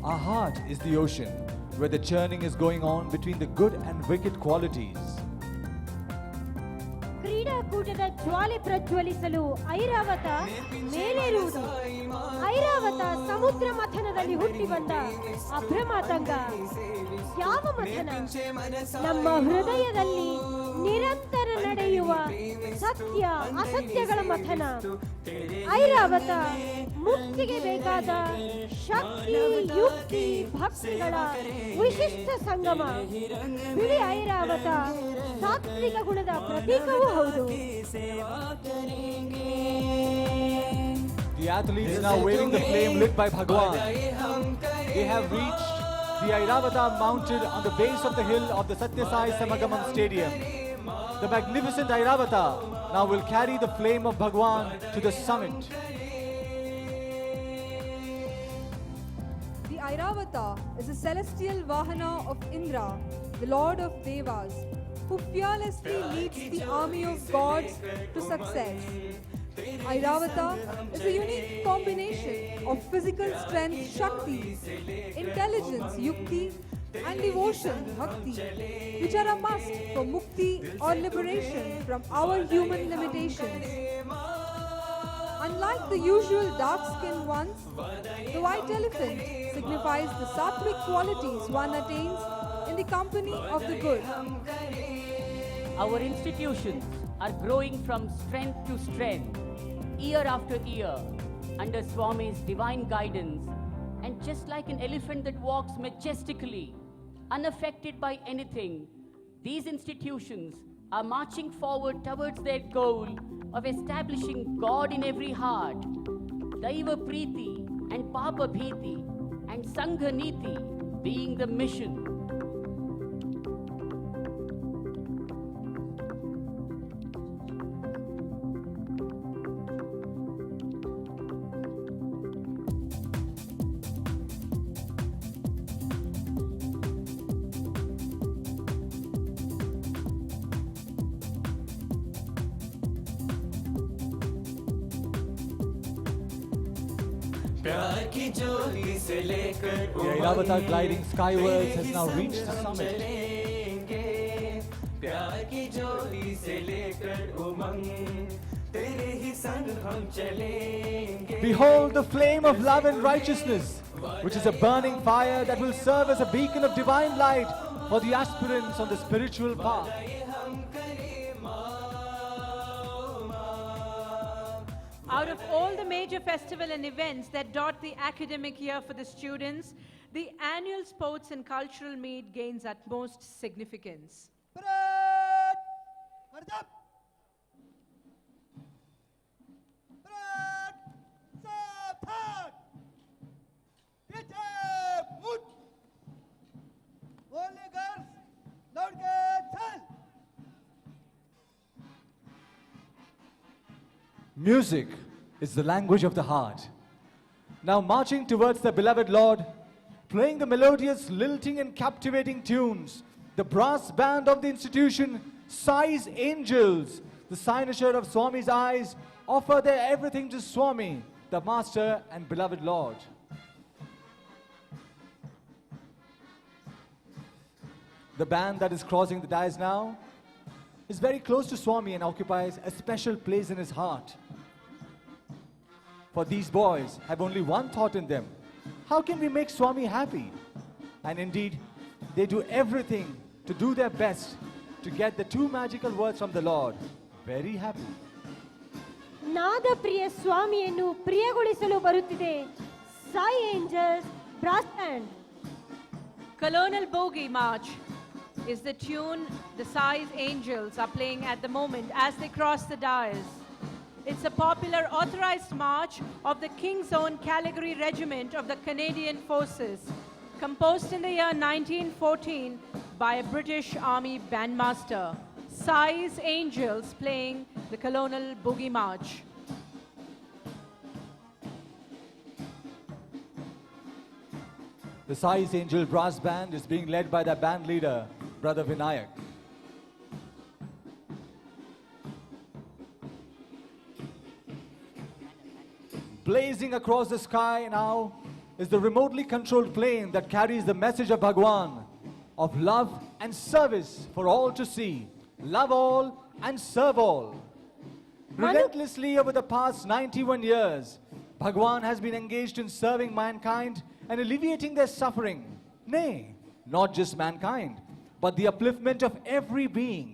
Our heart is the ocean where the churning is going on between the good and wicked qualities.
ಕ್ರೀಡಾಕೂಟದ ಜ್ವಾಲೆ ಪ್ರಜ್ವಲಿಸಲು ಐರಾವತ ಮೇಲೇರುವುದು. ಐರಾವತ ಸಮುದ್ರ ಮಥನದಲ್ಲಿ ಹುಟ್ಟಿ ಬಂದ ಅಭ್ರಮಾತಂಗ. ಯಾವ ಮಥನ? ನಮ್ಮ ಹೃದಯದಲ್ಲಿ ನಿರಂತರ ನಡೆಯುವ ಸತ್ಯ ಅಸತ್ಯಗಳ ಮಥನ. ಐರಾವತ ಮುಕ್ತಿಗೆ ಬೇಕಾದ ಶಕ್ತಿ, ಯುಕ್ತಿ, ಭಕ್ತಿಗಳ ವಿಶಿಷ್ಟ ಸಂಗಮ. ಬಿಳಿ ಐರಾವತ ಸಾತ್ವಿಕ ಗುಣದ ಪ್ರತೀಕವೂ ಹೌದು.
The athletes now waving the flame lit by Bhagawan. They have reached the Airavata mounted on the base of the hill of the Sathya Sai Samagamam stadium. The magnificent Airavata now will carry the flame of Bhagawan to the summit.
The Airavata is a celestial Vahana of Indra, the lord of Devas, who fearlessly leads the army of gods to success. Airavata is a unique combination of physical strength, Shakti, intelligence, Yukti, and devotion, Bhakti, which are a must for Mukti or liberation from our human limitations. Unlike the usual dark-skinned ones, the white elephant signifies the sattvic qualities one attains in the company of the good.
Our institutions are growing from strength to strength, year after year, under Swami's divine guidance. And just like an elephant that walks majestically, unaffected by anything, these institutions are marching forward towards their goal of establishing God in every heart, Daiva Preeti and Papa Bhiti and Sangha Niti being the mission.
प्यार की ज्योति से लेकर
The Airavata gliding skywards has now reached the summit.
चलेंगे प्यार की ज्योति से लेकर उमंग तेरे ही संग हम चलेंगे.
Behold the flame of love and righteousness, which is a burning fire that will serve as a beacon of divine light for the aspirants on the spiritual path.
Out of all the major festival and events that dot the academic year for the students, the annual sports and cultural meet gains utmost significance.
Music is the language of the heart. Now marching towards the beloved Lord, playing the melodious, lilting and captivating tunes, the brass band of the institution, Sai's angels, the cynosure of Swami's eyes, offer their everything to Swami, the Master and beloved Lord. The band that is crossing the dais now is very close to Swami and occupies a special place in his heart. For these boys have only one thought in them: how can we make Swami happy? And indeed, they do everything to do their best to get the two magical words from the Lord: very happy.
ನಾದ ಪ್ರಿಯ ಸ್ವಾಮಿಯನ್ನು ಪ್ರಿಯಗೊಳಿಸಲು ಬರುತ್ತಿದೆ Sai angels brass band.
Colonel Bogie March is the tune the Sai's angels are playing at the moment as they cross the dais. It's a popular authorized march of the King's Own Cavalry Regiment of the Canadian Forces, composed in the year 1914 by a British Army bandmaster. Sai's angels playing the Colonel Boogie March.
The Sai's Angel Brass Band is being led by their band leader, Brother Vinayak. Blazing across the sky now is the remotely controlled plane that carries the message of Bhagawan, of love and service for all to see. Love all and serve all. Relentlessly over the past 91 years, Bhagawan has been engaged in serving mankind and alleviating their suffering. Nay, not just mankind, but the upliftment of every being.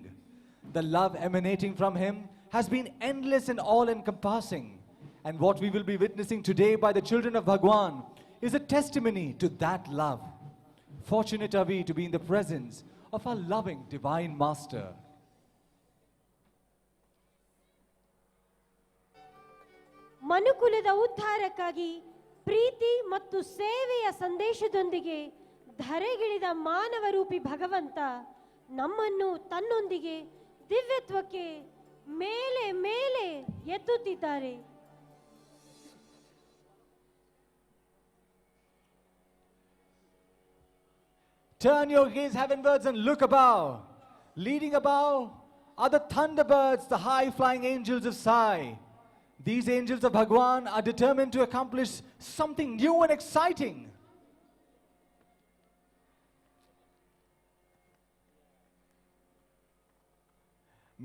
The love emanating from him has been endless and all-encompassing. And what we will be witnessing today by the children of Bhagawan is a testimony to that love. Fortunate are we to be in the presence of our loving Divine Master.
ಮನುಕುಲದ ಉದ್ಧಾರಕ್ಕಾಗಿ ಪ್ರೀತಿ ಮತ್ತು ಸೇವೆಯ ಸಂದೇಶದೊಂದಿಗೆ ಧರೆಗಿಳಿದ ಮಾನವರೂಪಿ ಭಗವಂತ ನಮ್ಮನ್ನು ತನ್ನೊಂದಿಗೆ ದಿವ್ಯತ್ವಕ್ಕೆ ಮೇಲೆ ಮೇಲೆ ಎತ್ತುತ್ತಿದ್ದಾರೆ.
Turn your gaze heavenwards and look above. Leading above are the thunderbirds, the high-flying angels of Sai. These angels of Bhagawan are determined to accomplish something new and exciting.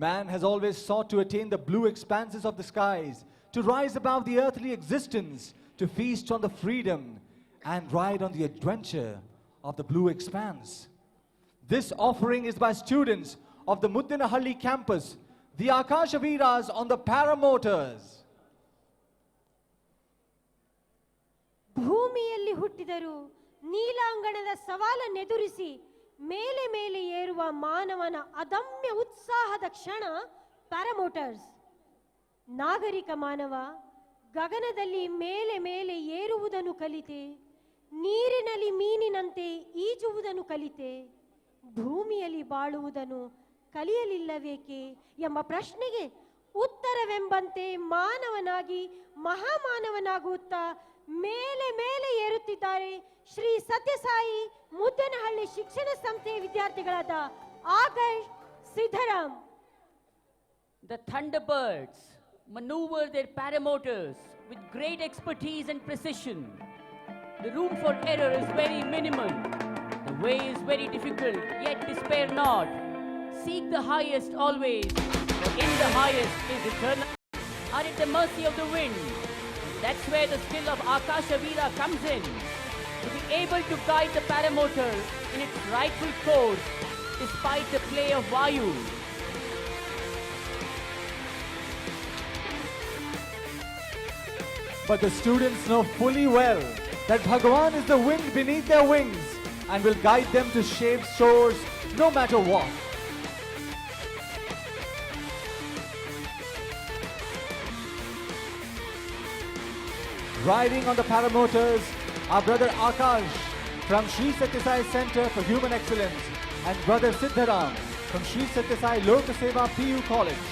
Man has always sought to attain the blue expanses of the skies, to rise above the earthly existence, to feast on the freedom and ride on the adventure of the blue expanse. This offering is by students of the Muddenahalli campus, the Akashaviras on the paramotors.
ಭೂಮಿಯಲ್ಲಿ ಹುಟ್ಟಿದರೂ ನೀಲಾಂಗಣದ ಸವಾಲನ್ನೆದುರಿಸಿ ಮೇಲೆ ಮೇಲೆ ಏರುವ ಮಾನವನ ಅದಮ್ಯ ಉತ್ಸಾಹದ ಕ್ಷಣ ಪ್ಯಾರಾಮೋಟರ್ಸ್. ನಾಗರಿಕ ಮಾನವ ಗಗನದಲ್ಲಿ ಮೇಲೆ ಮೇಲೆ ಏರುವುದನ್ನು ಕಲಿತೆ, ನೀರಿನಲ್ಲಿ ಮೀನಿನಂತೆ ಈಜುವುದನ್ನು ಕಲಿತೆ, ಭೂಮಿಯಲ್ಲಿ ಬಾಳುವುದನ್ನು ಕಲಿಯಲಿಲ್ಲವೇಕೆ ಎಂಬ ಪ್ರಶ್ನೆಗೆ ಉತ್ತರವೆಂಬಂತೆ ಮಾನವನಾಗಿ ಮಹಾಮಾನವನಾಗುತ್ತಾ ಮೇಲೆ ಮೇಲೆ ಏರುತ್ತಿದ್ದಾರೆ ಶ್ರೀ ಸತ್ಯಸಾಯಿ ಮುದ್ದೇನಹಳ್ಳಿ ಶಿಕ್ಷಣ ಸಂಸ್ಥೆಯ ವಿದ್ಯಾರ್ಥಿಗಳಾದ Akash ಸಿದ್ಧರಾಮ್.
The thunderbirds maneuver their paramotors with great expertise and precision. The room for error is very minimal. The way is very difficult, yet despair not. Seek the highest always, for in the highest is eternal. Are at the mercy of the wind. That's where the skill of Akasha Veera comes in. To be able to guide the paramotor in its rightful course, despite the play of Vayu.
But the students know fully well that Bhagawan is the wind beneath their wings and will guide them to safe shores no matter what. Riding on the paramotors are Brother Akash from Sri Sathya Sai Center for Human Excellence and Brother Siddharam from Sri Sathya Sai Lokaseva PU College.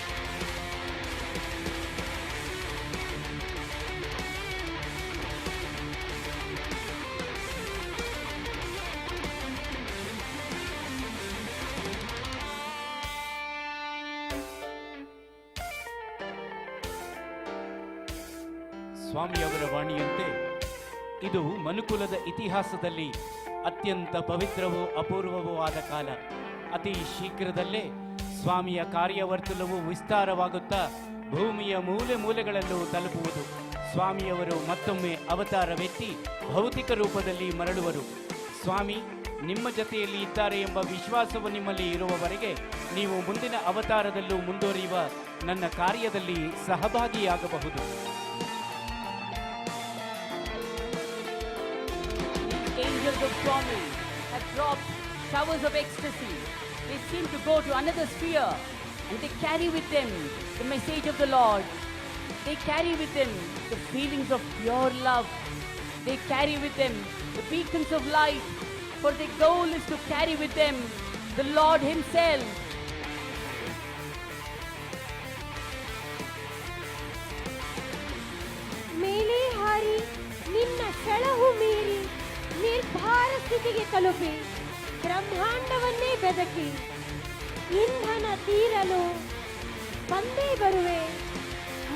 ಸ್ವಾಮಿಯವರ ವಾಣಿಯಂತೆ ಇದು ಮನುಕುಲದ ಇತಿಹಾಸದಲ್ಲಿ ಅತ್ಯಂತ ಪವಿತ್ರವೂ ಅಪೂರ್ವವೂ ಆದ ಕಾಲ. ಅತಿ ಶೀಘ್ರದಲ್ಲೇ ಸ್ವಾಮಿಯ ಕಾರ್ಯವರ್ತುಲವು ವಿಸ್ತಾರವಾಗುತ್ತಾ ಭೂಮಿಯ ಮೂಲೆ ಮೂಲೆಗಳಲ್ಲೂ ತಲುಪುವುದು. ಸ್ವಾಮಿಯವರು ಮತ್ತೊಮ್ಮೆ ಅವತಾರವೆತ್ತಿ ಭೌತಿಕ ರೂಪದಲ್ಲಿ ಮರಳುವರು. ಸ್ವಾಮಿ ನಿಮ್ಮ ಜೊತೆಯಲ್ಲಿ ಇದ್ದಾರೆ ಎಂಬ ವಿಶ್ವಾಸವು ನಿಮ್ಮಲ್ಲಿ ಇರುವವರೆಗೆ ನೀವು ಮುಂದಿನ ಅವತಾರದಲ್ಲೂ ಮುಂದುವರಿಯುವ ನನ್ನ ಕಾರ್ಯದಲ್ಲಿ ಸಹಭಾಗಿಯಾಗಬಹುದು.
Angels of Swami have dropped showers of ecstasy. They seem to go to another sphere and they carry with them the message of the Lord. They carry with them the feelings of pure love. They carry with them the beacons of light, for their goal is to carry with them the Lord Himself.
ಮೇಲೆ ಹಾರಿ ನಿನ್ನ ಸೆಳಹು ಮೀರಿ ನಿರ್ಭಾರ ಸ್ಥಿತಿಗೆ ತಲುಪಿ ಬ್ರಹ್ಮಾಂಡವನ್ನೇ ಬೆದಕಿ ಇಂಧನ ತೀರಲು ಬಂದೇ ಬರುವೆ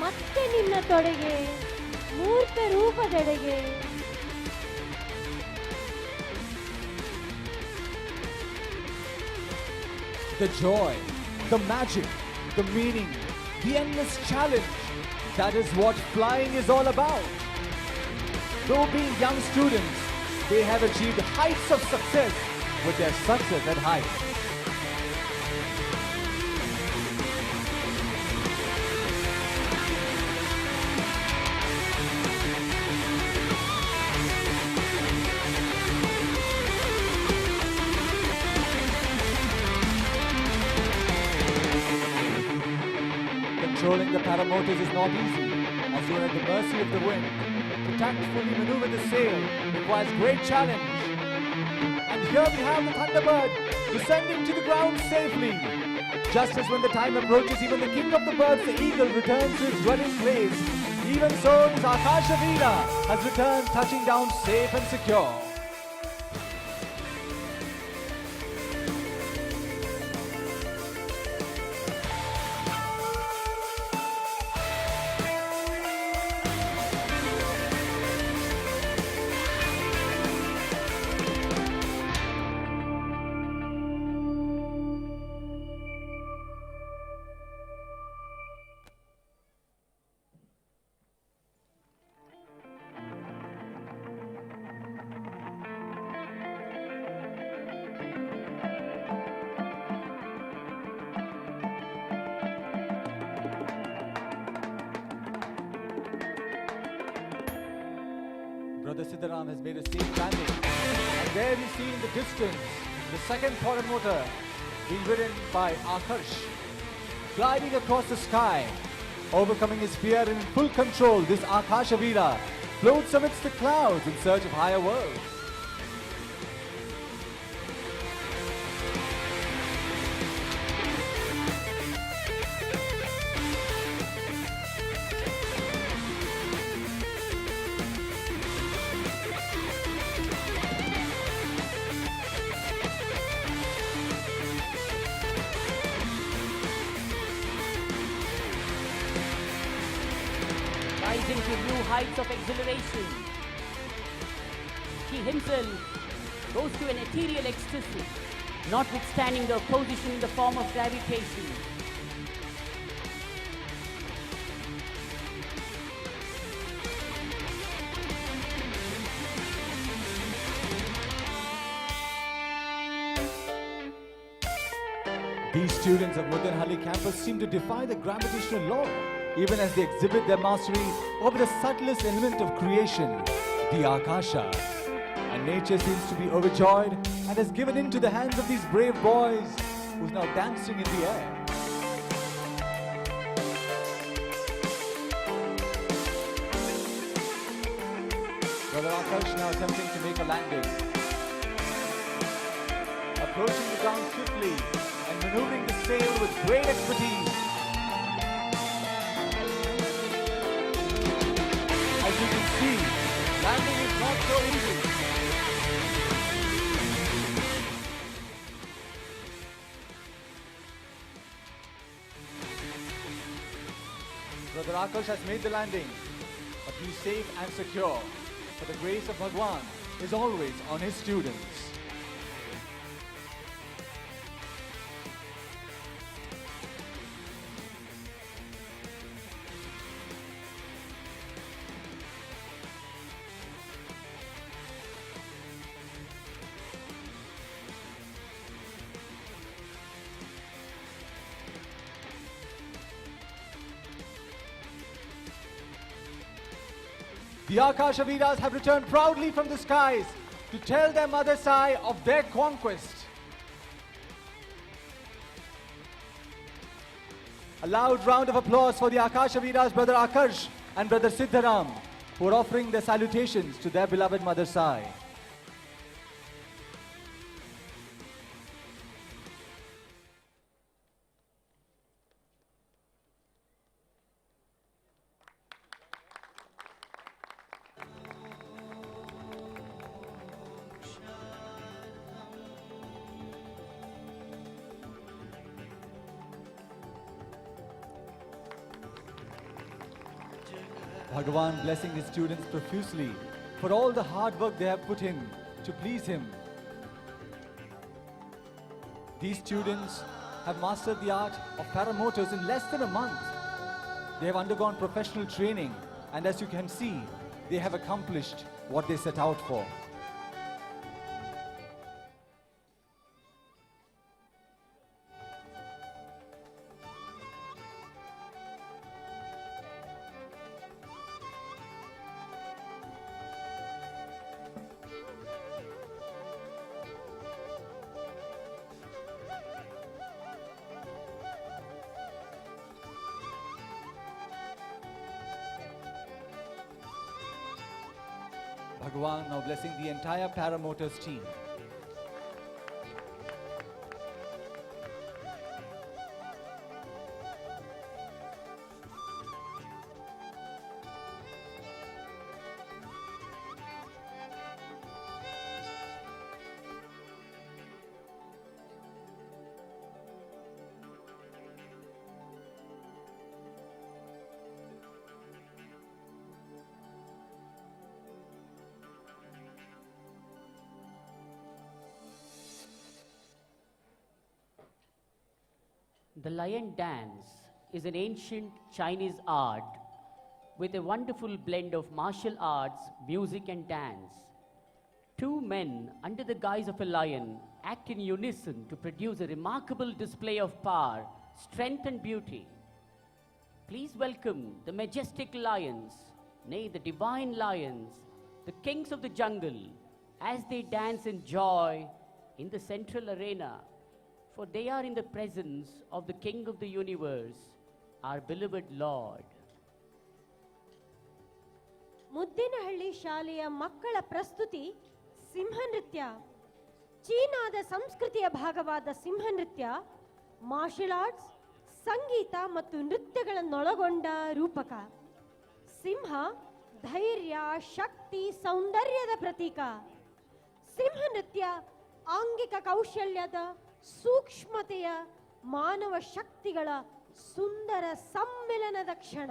ಮತ್ತೆ ನಿನ್ನ ತೊಡೆಗೆ ಮೂರ್ತ ರೂಪದೆಡೆಗೆ.
The joy, the magic, the meaning, the endless challenge. That is what flying is all about. Though being young students, they have achieved heights of success with their success at height. Controlling the paramotors is not easy, as you are at the mercy of the wind. To tactfully maneuver the sail requires great challenge. And here we have the Thunderbird descending to the ground safely. Just as when the time approaches, even the king of the birds, the eagle, returns to his dwelling place. Even so, this Akasha Veera has returned, touching down safe and secure. Brother Siddharam has made a safe landing. And there we see in the distance the second paramotor being ridden by Akash, gliding across the sky. Overcoming his fear and in full control, this Akasha Veera floats amidst the clouds in search of higher worlds.
Rising to to new heights of exhilaration. He himself goes to an ethereal ecstasy, notwithstanding the opposition in the form of gravitation.
These students of Muddenahalli campus seem to defy the gravitational law, even as they exhibit their mastery over the subtlest element of creation, the Akasha. And nature seems to be overjoyed and has given into the hands of these brave boys, who's now dancing in the air. Brother Akash now attempting to make a landing. Approaching the ground swiftly and maneuvering the sail with great expertise. As you can see, landing is not so easy. Brother Akash has made the landing, but he's safe and secure, for the grace of Bhagawan is always on his students. The Akasha Veeras have returned proudly from the skies to tell their mother Sai of their conquest. A loud round of applause for the Akasha Veeras, Brother Akash and Brother Siddharam, who are offering their salutations to their beloved mother Sai. Bhagawan blessing his students profusely for all the hard work they have put in to please him. These students have mastered the art of paramotors in less than a month. They have undergone professional training, and as you can see, they have accomplished what they set out for. Bhagawan now blessing the entire paramotors team.
The lion dance is an ancient Chinese art with a wonderful blend of martial arts, music and dance. Two men under the guise of a lion act in unison to produce a remarkable display of power, strength and beauty. Please welcome the majestic lions, nay the divine lions, the kings of the jungle, as they dance in joy in the central arena. For they are in the presence of the King of the universe, our beloved Lord.
Muddenahalli ಶಾಲೆಯ ಮಕ್ಕಳ ಪ್ರಸ್ತುತಿ ಸಿಂಹ ನೃತ್ಯ. ಚೀನಾದ ಸಂಸ್ಕೃತಿಯ ಭಾಗವಾದ ಸಿಂಹ ನೃತ್ಯ martial arts, ಸಂಗೀತ ಮತ್ತು ನೃತ್ಯಗಳನ್ನೊಳಗೊಂಡ ರೂಪಕ. ಸಿಂಹ ಧೈರ್ಯ, ಶಕ್ತಿ, ಸೌಂದರ್ಯದ ಪ್ರತೀಕ. ಸಿಂಹ ನೃತ್ಯ ಆಂಗಿಕ ಕೌಶಲ್ಯದ, ಸೂಕ್ಷ್ಮತೆಯ, ಮಾನವ ಶಕ್ತಿಗಳ ಸುಂದರ ಸಮ್ಮಿಲನದ ಕ್ಷಣ.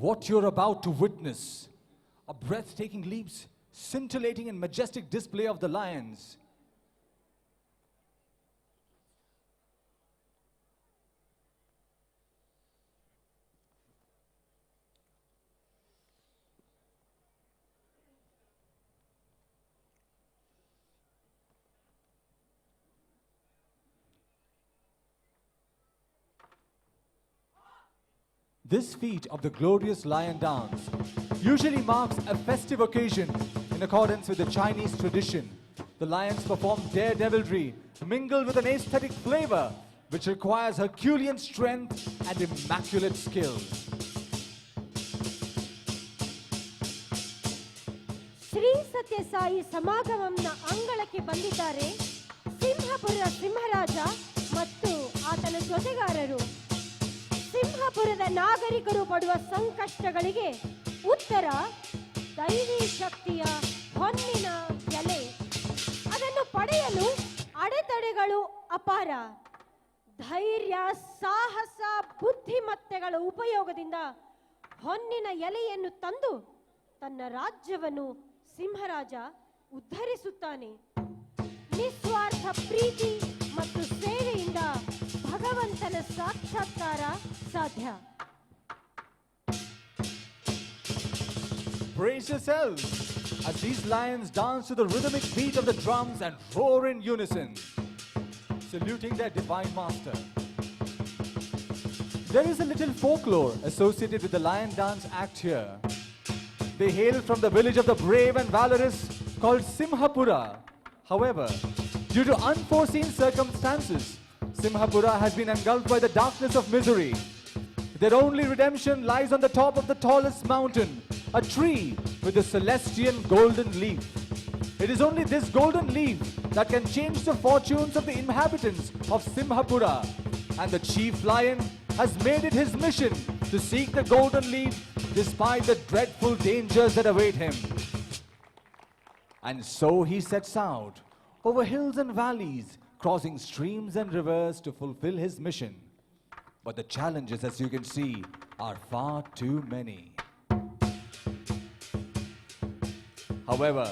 What you're about to witness are breathtaking leaps, scintillating and majestic display of the lions. This feat of the glorious lion dance usually marks a festive occasion in accordance with the Chinese tradition. The lions perform daredevilry mingled with an aesthetic flavor which requires Herculean strength and immaculate skill.
Shri ಸತ್ಯ ಸಾಯಿ ಸಮಾಗಮಂನ ಅಂಗಳಕ್ಕೆ ಬಂದಿದ್ದಾರೆ ಸಿಂಹಪುರ ಸಿಂಹರಾಜ ಮತ್ತು ಆತನ ಜೊತೆಗಾರರು. ಸಿಂಹಪುರದ ನಾಗರಿಕರು ಪಡುವ ಸಂಕಷ್ಟಗಳಿಗೆ ಉತ್ತರ ದೈವಿ ಶಕ್ತಿಯ ಹೊನ್ನಿನ ಎಲೆ. ಅದನ್ನು ಪಡೆಯಲು ಅಡೆತಡೆಗಳು ಅಪಾರ. ಧೈರ್ಯ, ಸಾಹಸ, ಬುದ್ಧಿಮತ್ತೆಗಳ ಉಪಯೋಗದಿಂದ ಹೊನ್ನಿನ ಎಲೆಯನ್ನು ತಂದು ತನ್ನ ರಾಜ್ಯವನ್ನು ಸಿಂಹರಾಜ ಉದ್ಧರಿಸುತ್ತಾನೆ. ನಿಸ್ವಾರ್ಥ ಪ್ರೀತಿ ಮತ್ತು ಸೇವೆಯಿಂದ ಭಗವಂತನ ಸಾಕ್ಷಾತ್ಕಾರ ಸಾಧ್ಯ.
Brace yourselves as these lions dance to the rhythmic beat of the drums and roar in unison, saluting their divine master. There is a little folklore associated with the lion dance act here. They hail from the village of the brave and valorous called Simhapura. However, due to unforeseen circumstances, Simhapura has been engulfed by the darkness of misery. Their only redemption lies on the top of the tallest mountain, a tree with a celestial golden leaf. It is only this golden leaf that can change the fortunes of the inhabitants of Simhapura, and the chief lion has made it his mission to seek the golden leaf despite the dreadful dangers that await him. And so he sets out over hills and valleys, crossing streams and rivers to fulfill his mission. But the challenges, as you can see, are far too many. However,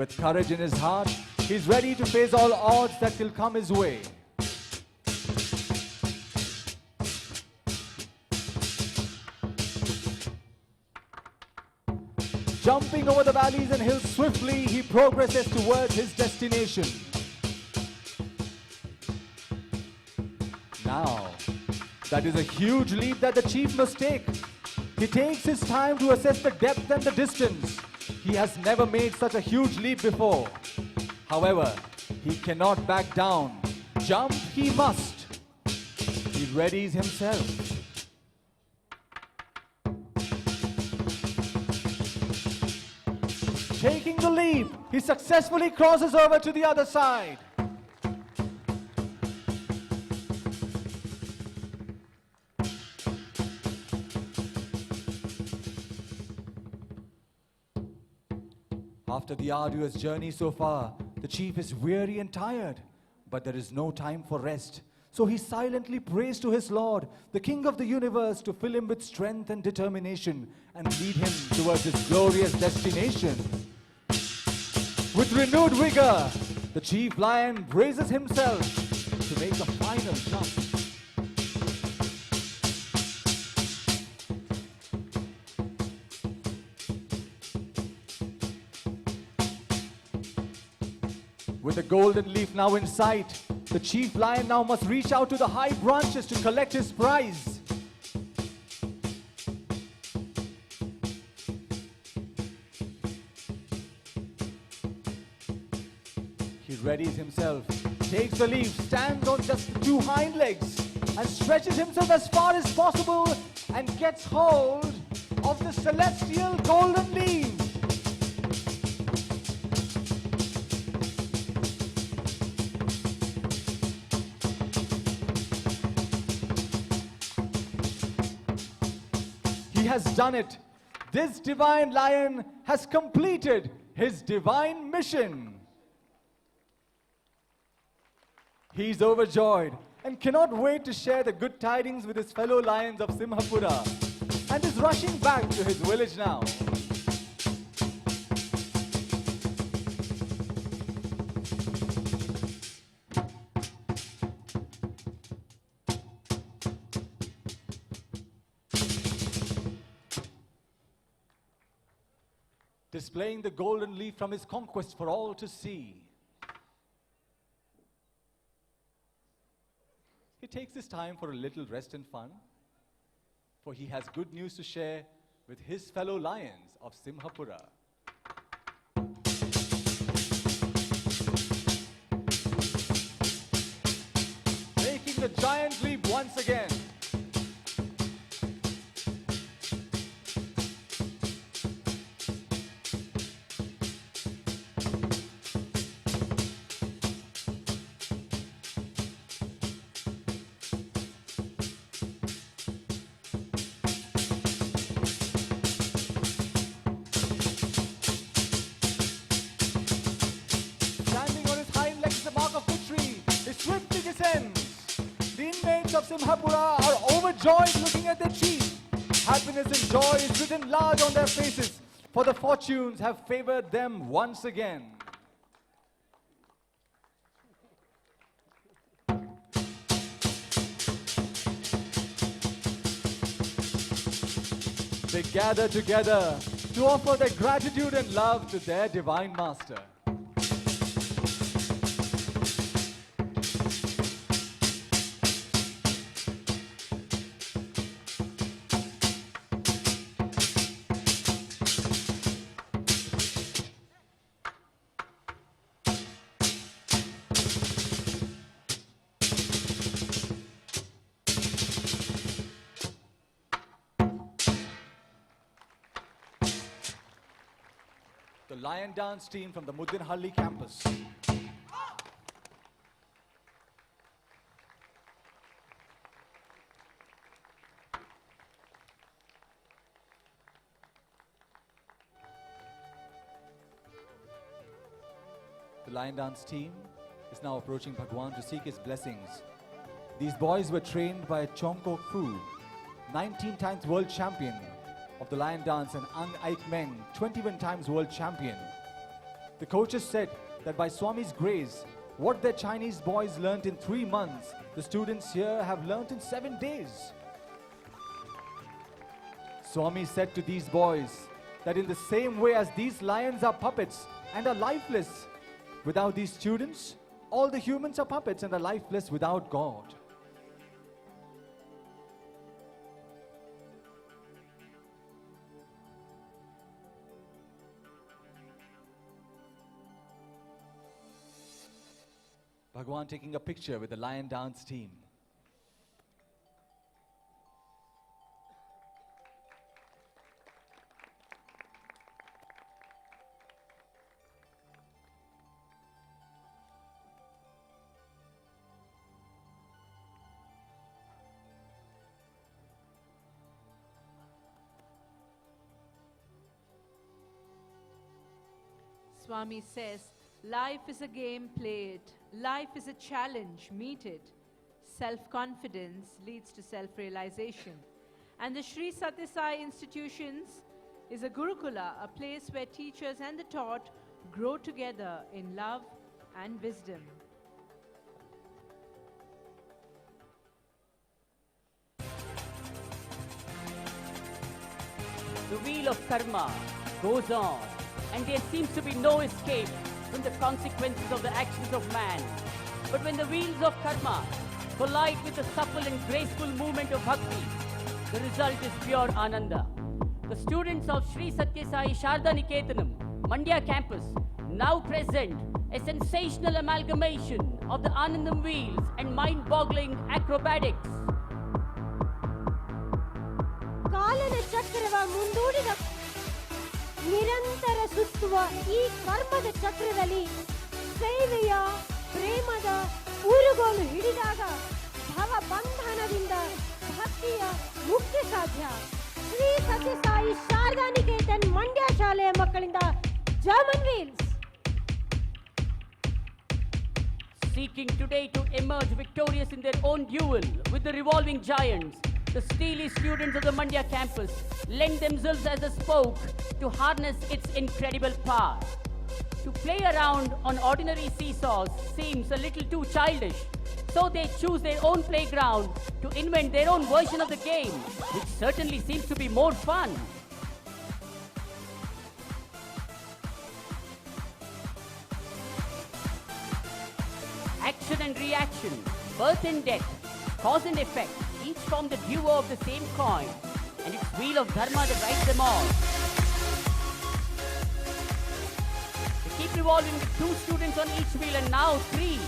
with courage in his heart, he's ready to face all odds that will come his way. Jumping over the valleys and hills swiftly, he progresses towards his destination. Now, that is a huge leap that the chief must take. He takes his time to assess the depth and the distance. He has never made such a huge leap before. However, he cannot back down. Jump he must. He readies himself. Taking the leap, he successfully crosses over to the other side. After the arduous journey so far, the chief is weary and tired, but there is no time for rest. So he silently prays to his Lord, the King of the universe, to fill him with strength and determination and lead him towards his glorious destination. With renewed vigor, the chief lion braces himself to make the final jump. With the golden leaf now in sight, the chief lion now must reach out to the high branches to collect his prize. He readies himself, takes the leaf, stands on just the two hind legs, and stretches himself as far as possible and gets hold of the celestial golden leaf. He has done it. This divine lion has completed his divine mission. He's overjoyed and cannot wait to share the good tidings with his fellow lions of Simhapura. and is rushing back to his village now. Displaying the golden leaf from his conquest for all to see. He takes his time for a little rest and fun, for he has good news to share with his fellow lions of Simhapura. Making the giant leap once again. Simhapura are overjoyed looking at their chief. Happiness and joy is written large on their faces, for the fortunes have favored them once again. They gather together to offer their gratitude and love to their divine master. The lion dance team from the Muddenahalli campus. The lion dance team is now approaching Bhagawan to seek his blessings. These boys were trained by Chongkok Fu, 19 times world champion of the lion dance, and Ang Aik Men, 21 times world champion. The coaches said that by Swami's grace, what their Chinese boys learnt in 3 months, the students here have learnt in 7 days. Swami said to these boys that in the same way as these lions are puppets and are lifeless, without these students, all the humans are puppets and are lifeless without God. Bhagawan taking a picture with the lion dance team.
Swami says, life is a game, play it. Life is a challenge, meet it. Self-confidence leads to self-realization. And the Sri Sathya Sai institutions is a Gurukula, a place where teachers and the taught grow together in love and wisdom.
The wheel of karma goes on, and there seems to be no escape from the consequences of the actions of man. But when the wheels of karma collide with the supple and graceful movement of bhakti, the result is pure ananda. The students of Sri Sathya Sai Sharda Niketanam, Mandya campus, now present a sensational amalgamation of the Anandam wheels and mind-boggling acrobatics.
ಕಾಲನ ಚಕ್ರವ ಮುಂದೂಡಿದ ನಿರಂತರ ಸುತ್ತುವ ಈ ಕರ್ಮದ ಚಕ್ರದಲ್ಲಿ ಸೇವೆಯ ಪ್ರೇಮದ ಊರುಗೋಲು ಹಿಡಿದಾಗ ಭವ ಬಂಧನದಿಂದ ಭಕ್ತಿಯ ಮುಕ್ತಿ ಸಾಧ್ಯ. ಶ್ರೀ ಸತ್ಯ ಸಾಯಿ ಶಾರದಾ ನಿಕೇತನ್ ಮಂಡ್ಯ ಶಾಲೆಯ ಮಕ್ಕಳಿಂದ German wheels.
Seeking today to emerge victorious in their own duel with the revolving giants, the steely students of the Mandya campus lend themselves as a spoke to harness its incredible power. To play around on ordinary seesaws seems a little too childish, so they choose their own playground to invent their own version of the game, which certainly seems to be more fun. Action and reaction, birth and death, cause and effect, each form the duo of the same coin, and it's wheel of dharma that rides them all. They keep revolving with 2 students on each wheel and now 3.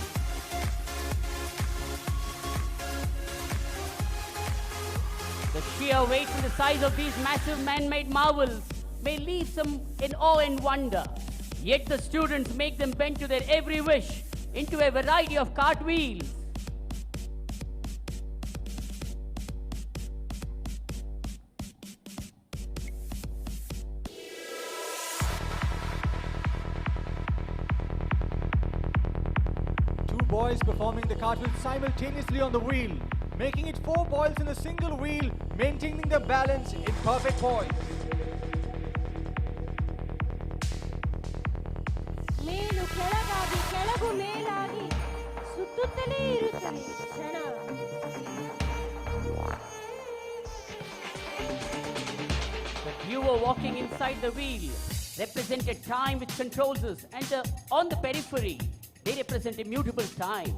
The sheer weight and the size of these massive man-made marvels may leave some in awe and wonder. Yet the students make them bend to their every wish into a variety of cartwheels.
Two boys performing the cartwheel simultaneously on the wheel, making it 4 boys in a single wheel, maintaining their balance in perfect poise.
ಮೇಲು ಕೆಳಗಾಗಿ ಕೆಳಗು ಮೇಲಾಗಿ ಸುತ್ತುತ್ತಲೇ ಇರುತ್ತದೆ ಕ್ಷಣ.
The duo walking inside the wheel represented time which controls us, and on the periphery, they represent immutable time.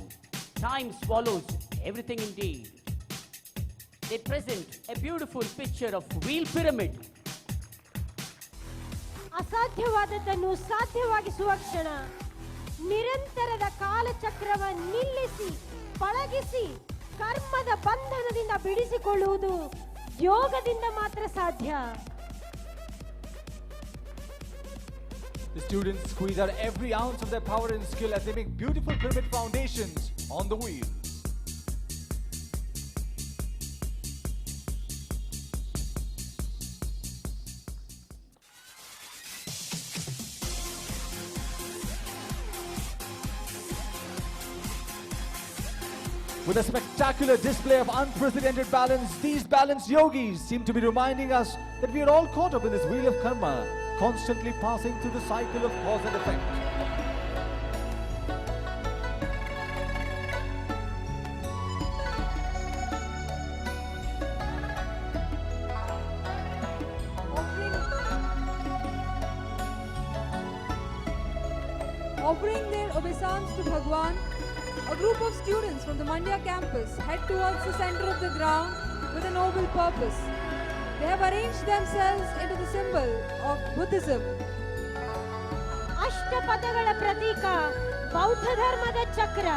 Time swallows everything indeed. They present a beautiful picture of wheel pyramid.
ಅಸಾಧ್ಯವಾದದ್ದನ್ನು ಸಾಧ್ಯವಾಗಿಸುವ ಕ್ಷಣ. ನಿರಂತರದ ಕಾಲಚಕ್ರವ ನಿಲ್ಲಿಸಿ ಪಳಗಿಸಿ ಕರ್ಮದ ಬಂಧನದಿಂದ ಬಿಡಿಸಿಕೊಳ್ಳುವುದು ಯೋಗದಿಂದ ಮಾತ್ರ ಸಾಧ್ಯ.
The students squeeze out every ounce of their power and skill as they make beautiful pyramid foundations on the wheel. With a spectacular display of unprecedented balance, these balanced yogis seem to be reminding us that we are all caught up in this wheel of karma, constantly passing through the cycle of cause and effect.
Offering their obeisance to Bhagawan, a group of students from the Mandya campus head towards the center of the ground with a noble purpose. They have arranged themselves into the symbol of Buddhism.
ಅಷ್ಟಪದಗಳ ಪ್ರತೀಕ ಬೌದ್ಧ ಧರ್ಮದ ಚಕ್ರ.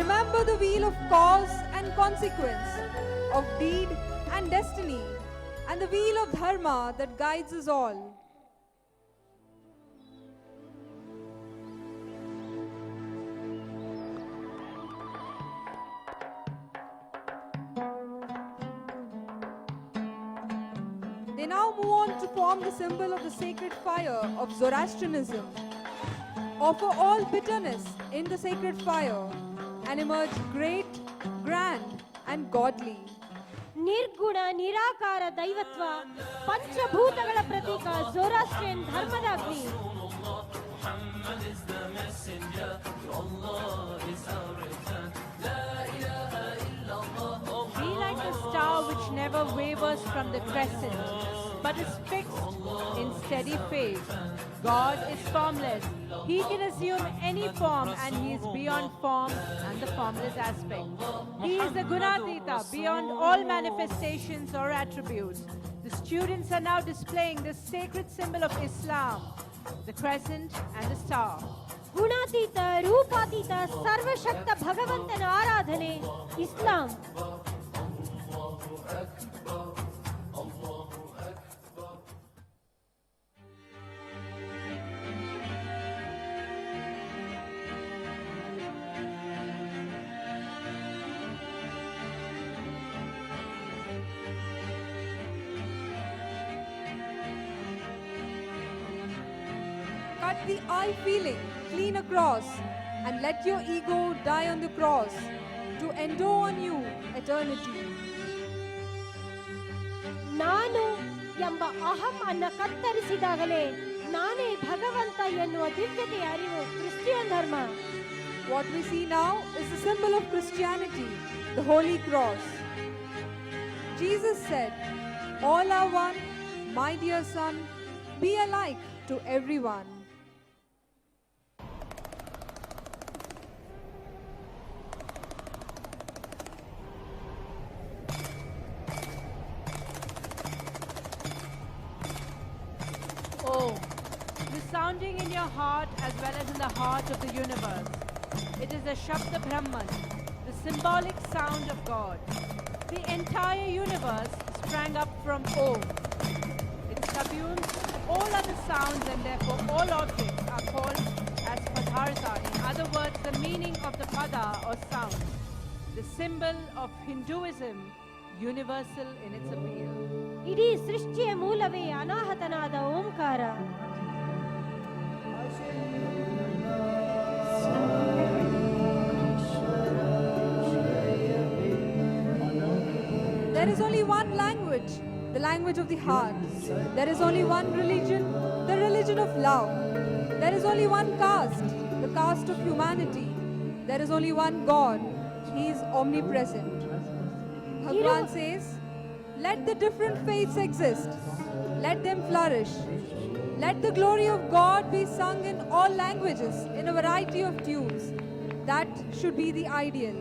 Remember the wheel of cause and consequence, of deed and destiny, and the wheel of dharma that guides us all. They now move on to form the symbol of the sacred fire of Zoroastrianism. Offer all bitterness in the sacred fire and emerge great, grand, and godly.
ನಿರ್ಗುಣ ನಿರಾಕಾರ ದೈವತ್ವ ಪಂಚಭೂತಗಳ ಪ್ರತೀಕ Zoroastrian ಧರ್ಮದ ಅಗ್ನಿ.
Be like a star which never wavers from the crescent, but is fixed in steady faith. God is formless. He can assume any form, and He is beyond form and the formless aspect. He is the Gunatita, beyond all manifestations or attributes. The students are now displaying the sacred symbol of Islam, the crescent and the star.
ಗುಣಾತೀತ ರೂಪಾತೀತ ಸರ್ವಶಕ್ತ ಭಗವಂತನ ಆರಾಧನೆ ಇಸ್ಲಾಂ.
Cut the I feeling clean across and let your ego die on the cross to endow on you eternity.
ನಾನು ಎಂಬ ಅಹಂ ಅನ್ನ ಕತ್ತರಿಸಿದಾಗಲೇ ನಾನೇ ಭಗವಂತ ಎನ್ನುವ ದಿವ್ಯತೆಯ ಅರಿವು ಕ್ರಿಶ್ಚಿಯನ್ ಧರ್ಮ.
What we see now is the symbol of Christianity, the Holy Cross. Jesus said, "All are one, my dear son, be alike to everyone."
Oh, resounding in your heart as well as in the heart of the universe. It is the Shabda Brahman, the symbolic sound of God. The entire universe sprang up from Om. It subsumes all other sounds and therefore all objects are called as Padartha. In other words, the meaning of the Pada or sound. The symbol of Hinduism, universal in its appeal.
ಇಡೀ ಸೃಷ್ಟಿಯ ಮೂಲವೇ ಅನಾಹತನಾದ ಓಂಕಾರ.
There is only one language, the language of the heart. There is only one religion, the religion of love. There is only one caste, the caste of humanity. There is only one God. He is omnipresent. Bhagawan says, "Let the different faiths exist. Let them flourish. Let the glory of God be sung in all languages in a variety of tunes." That should be the ideal.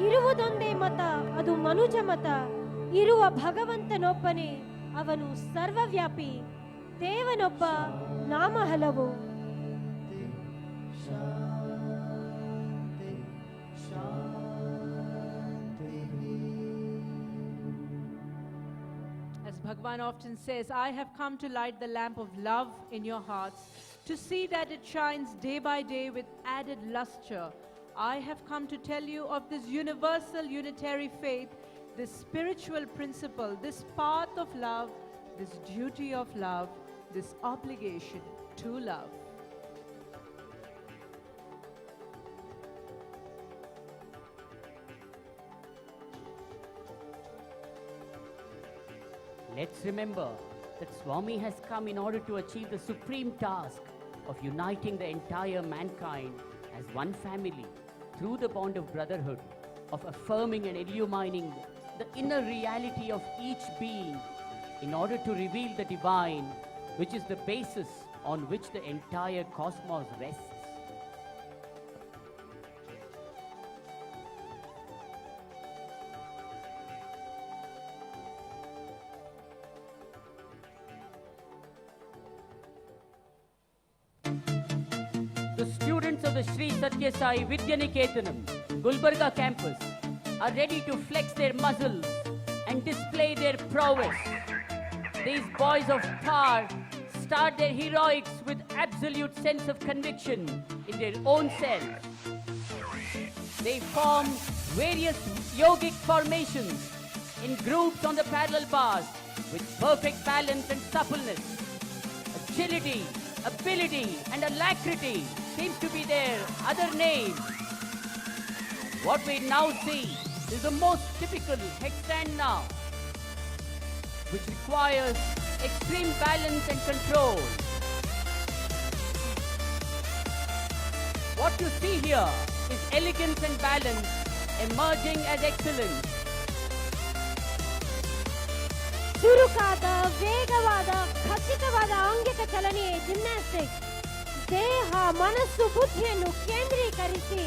ಇರುವುದೊಂದೇ ಮತ, ಅದು ಮನುಜ ಮತ. ಇರುವ ಭಗವಂತನೊಬ್ಬನೇ, ಅವನು ಸರ್ವವ್ಯಾಪಿ. ದೇವನೊಬ್ಬ, ನಾಮ ಹಲವು.
As Bhagawan often says, I have come to light the lamp of love in your hearts, to see that it shines day by day with added luster. I have come to tell you of this universal unitary faith, this spiritual principle, this path of love, this duty of love, this obligation to love.
Let's remember that Swami has come in order to achieve the supreme task of uniting the entire mankind as one family through the bond of brotherhood, of affirming and illumining the inner reality of each being in order to reveal the divine, which is the basis on which the entire cosmos rests. The students of the Sri Sathya Sai Vidyaniketanam, Gulbarga campus are ready to flex their muscles and display their prowess. These boys of power start their heroics with absolute sense of conviction in their own selves. They form various yogic formations in groups on the parallel bars with perfect balance and suppleness. Agility, ability and alacrity seems to be their other name. What we now see is the most typical headstand now, which requires extreme balance and control. What you see here is elegance and balance emerging as excellence.
ಚುರುಕಾದ, ವೇಗವಾದ, ಖಚಿತವಾದ ಆಂಗಿಕ ಚಲನೆಯೇ gymnastics. ದೇಹ, ಮನಸ್ಸು, ಬುದ್ಧಿಯನ್ನು ಕೇಂದ್ರೀಕರಿಸಿ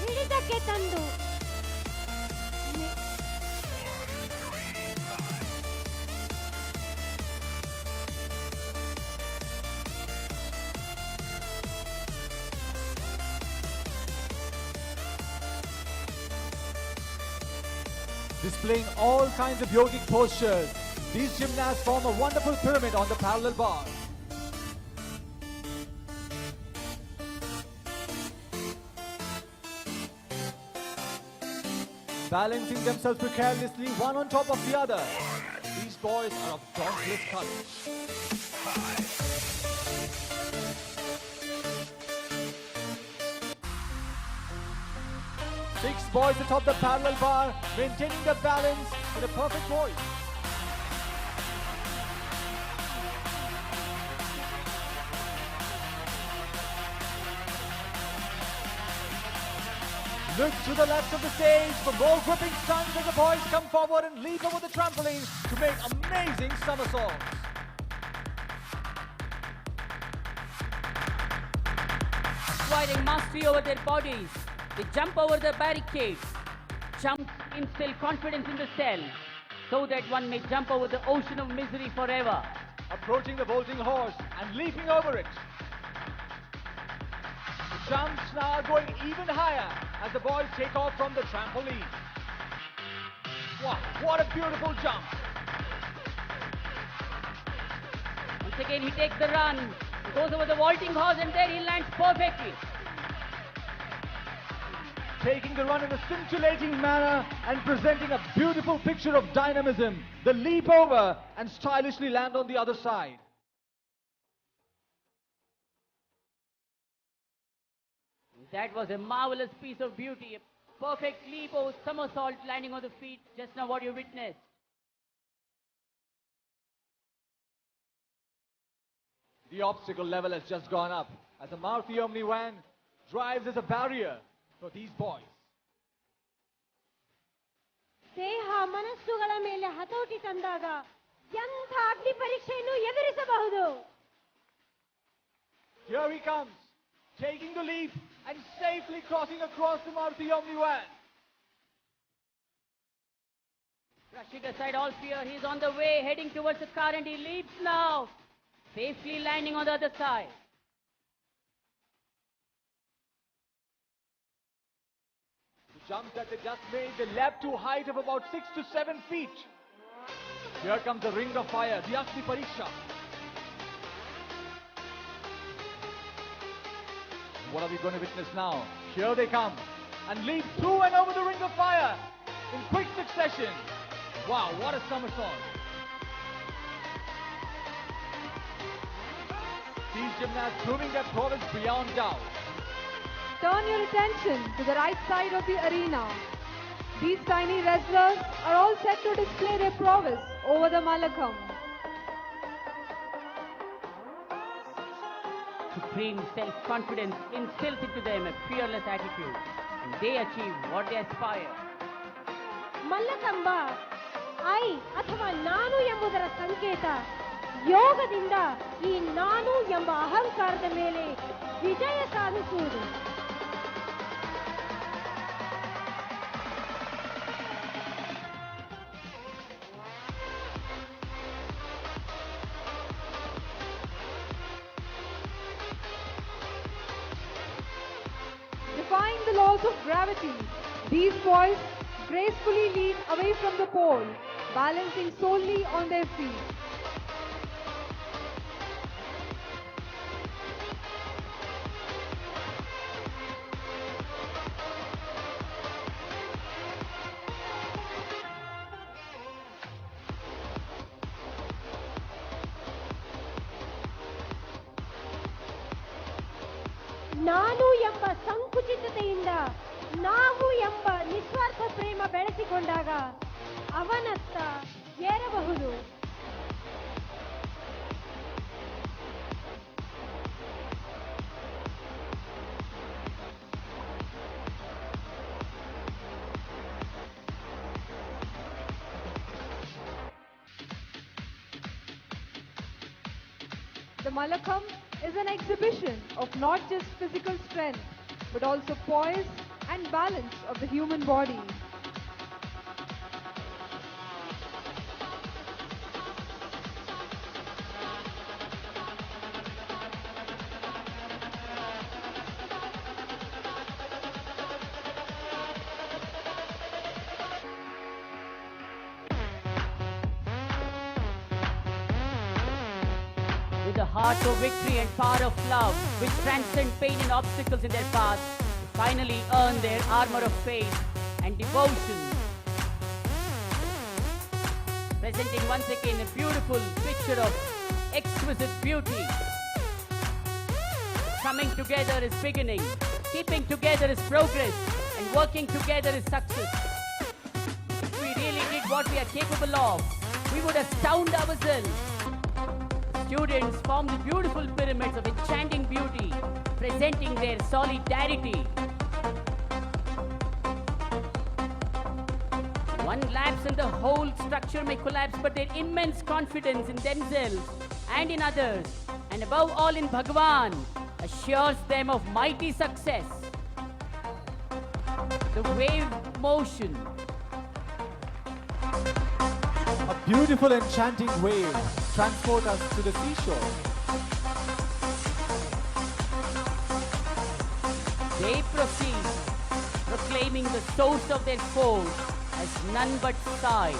ಹಿಡಿತಕ್ಕೆ ತಂದು
Displaying all kinds of yogic postures, these gymnasts form a wonderful pyramid on the parallel bar. Balancing themselves precariously one on top of the other. These boys are of dauntless courage. 6 boys atop the parallel bar, maintaining the balance in a perfect poise. Look to the left of the stage for more gripping stunts as the boys come forward and leap over the trampoline to make amazing somersaults.
Acquiring mastery over their bodies, they jump over the barricades, jump, instill confidence in the cell, so that one may jump over the ocean of misery forever.
Approaching the vaulting horse and leaping over it. The jumps now are going even higher as the boys take off from the trampoline. Wow, what a beautiful jump!
Once again he takes the run, he goes over the vaulting horse and there he lands perfectly.
Taking the run in a scintillating manner and presenting a beautiful picture of dynamism. The leap over and stylishly land on the other side.
That was a marvelous piece of beauty, a perfect leap over somersault landing on the feet, just now what you witnessed.
The obstacle level has just gone up as the Maruti Omni van drives as a barrier for these boys.
ದೇಹ ಮನಸ್ಸುಗಳ ಮೇಲೆ ಹತೋಟಿ ತಂದಾಗ ಎಂಥ ಅಗ್ನಿ ಪರೀಕ್ಷೆಯನ್ನು ಎದುರಿಸಬಹುದು.
Here he comes, taking the leap and safely crossing across the Maruti Omni van.
Brushing aside all fear, he's on the way, heading towards the car and he leaps now, safely landing on the other side.
The jump that they just made, they leapt to a height of about 6 to 7 feet. Here comes the ring of fire, the Agni Pariksha. What are we going to witness now? Here they come and leap through and over the ring of fire in quick succession. Wow, what a somersault. These gymnasts proving their prowess beyond doubt.
Turn your attention to the right side of the arena. These tiny wrestlers are all set to display their prowess over the Malakam.
Supreme self-confidence instills into them a fearless attitude, and they achieve what they aspire.
Mallakhamb I ಅಥವಾ ನಾನು ಎಂಬುದರ ಸಂಕೇತ. ಯೋಗದಿಂದ ಈ ನಾನು ಎಂಬ ಅಹಂಕಾರದ ಮೇಲೆ ವಿಜಯ ಸಾಧಿಸುವುದು.
Defying the laws of gravity, these boys gracefully lean away from the pole, balancing solely on their feet.
ನಾನು ಎಂಬ ಸಂಕುಚಿತತೆಯಿಂದ ನಾವು ಎಂಬ ನಿಸ್ವಾರ್ಥ ಪ್ರೇಮ ಬೆಳೆಸಿಕೊಂಡಾಗ ಅವನತ್ತ ಏರಬಹುದು.
The Malakam is an exhibition of not just physical strength, but also poise and balance of the human body.
With a heart of victory and power of love, which transcend pain and obstacles in their path, finally earn their armor of faith and devotion. Presenting once again a beautiful picture of exquisite beauty. Coming together is beginning, keeping together is progress, and working together is success. If we really did what we are capable of, we would astound ourselves. Students form the beautiful pyramids of enchanting beauty, presenting their solidarity. One lapse and the whole structure may collapse, but their immense confidence in themselves and in others, and above all in Bhagawan, assures them of mighty success. The wave motion.
A beautiful enchanting wave transport us to the seashore.
They proceed, proclaiming the source of their force as none but Sai.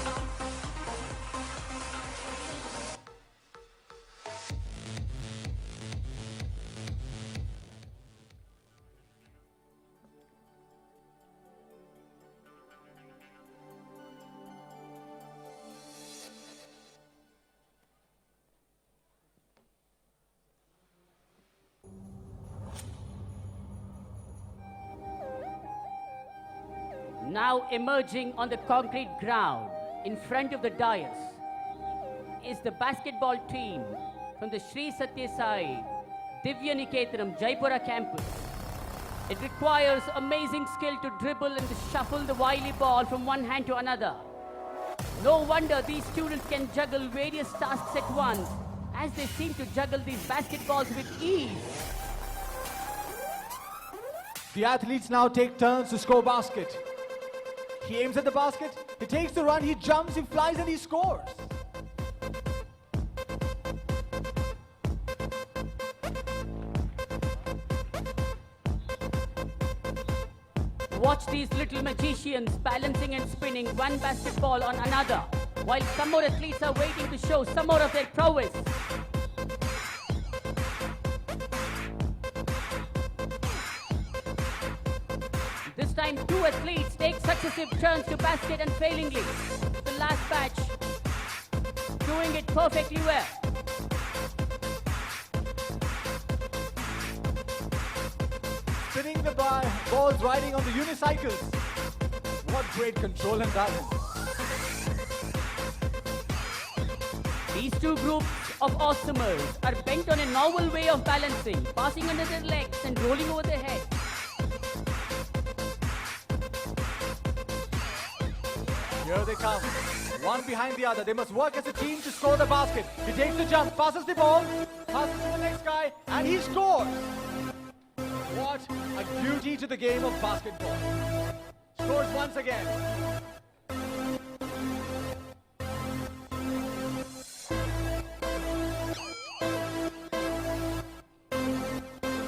Now emerging on the concrete ground in front of the dais is the basketball team from the Sri Sathya Sai Divya Niketanam Jaipura campus. It requires amazing skill to dribble and to shuffle the wily ball from one hand to another. No wonder these students can juggle various tasks at once, as they seem to juggle these basketballs with ease.
The athletes now take turns to score basket. He aims at the basket, he takes the run, he jumps, he flies and he scores.
Watch these little magicians balancing and spinning one basketball on another, while some more athletes are waiting to show some more of their prowess. This time, two athletes take successive turns to basket unfailingly. The last batch doing it perfectly well.
Spinning the balls riding on the unicycles. What great control and balance.
These two groups of awesomers are bent on a novel way of balancing, passing under their legs and rolling over their heads.
Here they come, one behind the other. They must work as a team to score the basket. He takes the jump, passes the ball, passes to the next guy, and he scores. What a beauty to the game of basketball. Scores once again.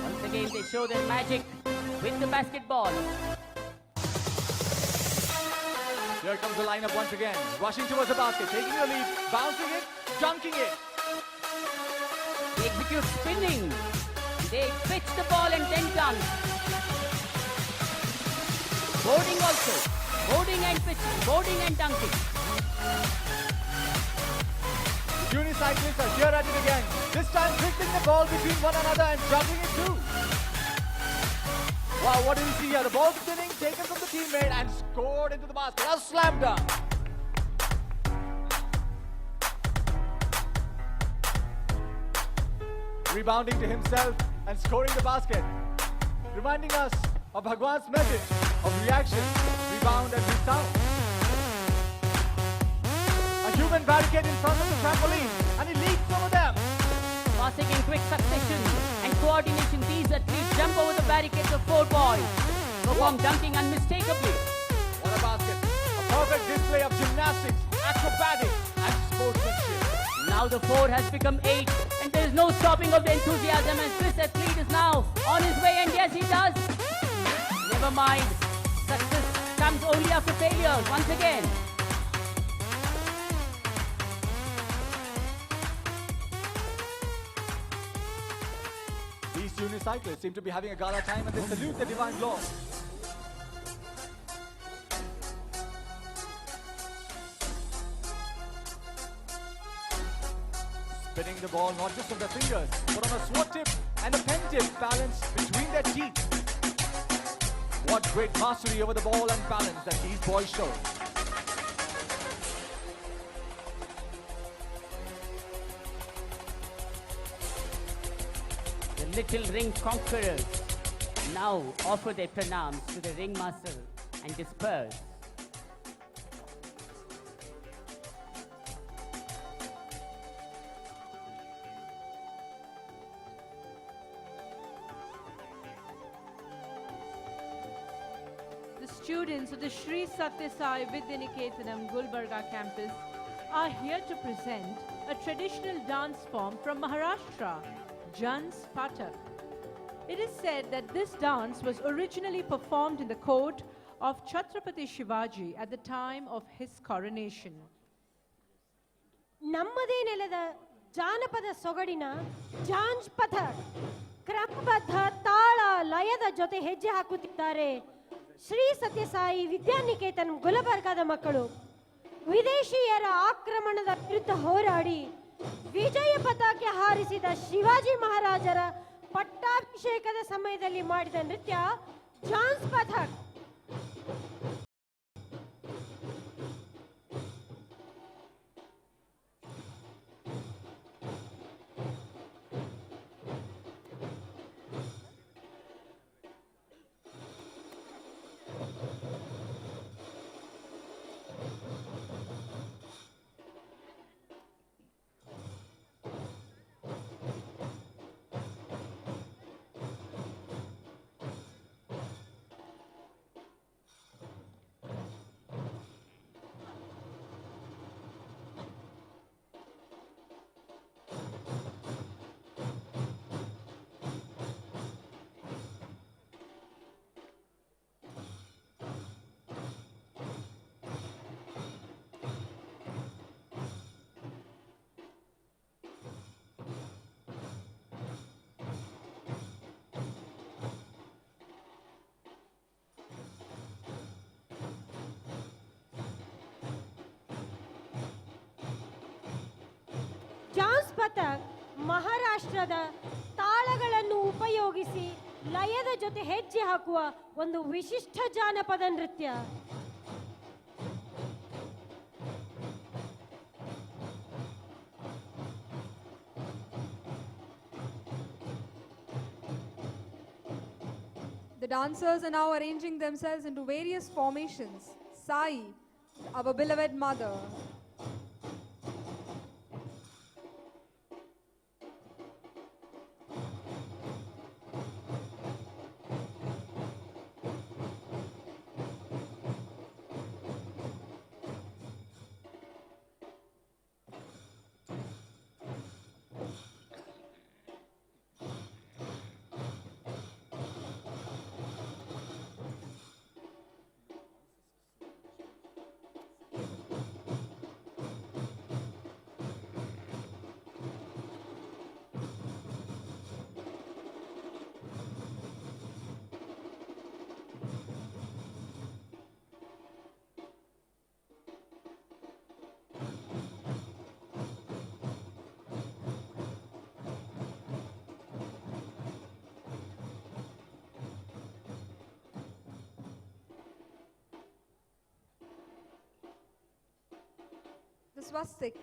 Once again, they show their magic with the basketball.
Here comes the lineup once again, rushing towards the basket, taking the lead, bouncing it, dunking it.
They execute spinning. They pitch the ball and then dunk. Boarding also. Boarding and pitching. Boarding and dunking.
The unicyclists are here at it again. This time dribbling the ball between one another and juggling it too. Wow, what do we see here? The ball spinning, taken from the teammate and scored into the basket. A slam dunk. Rebounding to himself and scoring the basket. Reminding us of Bhagwan's message of reaction, rebound and resound. A human barricade in front of the trampoline and he leaps over them.
Passing in quick succession and coordination, these athletes jump over the barricades of four boys. Perform dunking unmistakably.
What a basket. A perfect display of gymnastics, acrobatics and sportsmanship.
Now the 4 has become 8 and there is no stopping of the enthusiasm as this athlete is now on his way, and yes he does. Never mind, success comes only after failures once again.
These unicyclists seem to be having a gala time and they salute the divine law. Spinning the ball not just on their fingers, but on a sword tip and a pen tip balanced between their teeth. What great mastery over the ball and balance that these boys show.
The little ring conquerors now offer their pranams to the ringmaster and disperse.
The students of the Sri Sathya Sai Vidyaniketanam Gulbarga campus are here to present a traditional dance form from Maharashtra, Jans Patak. It is said that this dance was originally performed in the court of Chhatrapati Shivaji at the time of his coronation.
ನಮ್ಮದೇ ನೆಲದ ಜಾನಪದ ಸೊಗಡಿನ ಜಾಂಜ್ ಪಥಕ್ ಕ್ರಮಬದ್ಧ ತಾಳ ಲಯದ ಜೊತೆ ಹೆಜ್ಜೆ ಹಾಕುತ್ತಿದ್ದಾರೆ ಶ್ರೀ ಸತ್ಯಸಾಯಿ ವಿದ್ಯಾನಿಕೇತನ್ ಗುಲಬರ್ಗಾದ ಮಕ್ಕಳು. ವಿದೇಶಿಯರ ಆಕ್ರಮಣದ ವಿರುದ್ಧ ಹೋರಾಡಿ ವಿಜಯ ಪತಾಕೆ ಹಾರಿಸಿದ ಶಿವಾಜಿ ಮಹಾರಾಜರ ಪಟ್ಟಾಭಿಷೇಕದ ಸಮಯದಲ್ಲಿ ಮಾಡಿದ ನೃತ್ಯ ಜಾನ್ಸ್ ಪಥಕ್. ಜಾನ್ಸ್ ಪಥಕ್ ಮಹಾರಾಷ್ಟ್ರದ ತಾಳಗಳನ್ನು ಉಪಯೋಗಿಸಿ ಲಯದ ಜೊತೆ ಹೆಜ್ಜೆ ಹಾಕುವ ಒಂದು ವಿಶಿಷ್ಟ ಜಾನಪದ ನೃತ್ಯ.
The dancers are now arranging themselves into various formations. Sai, our beloved mother. The swastik.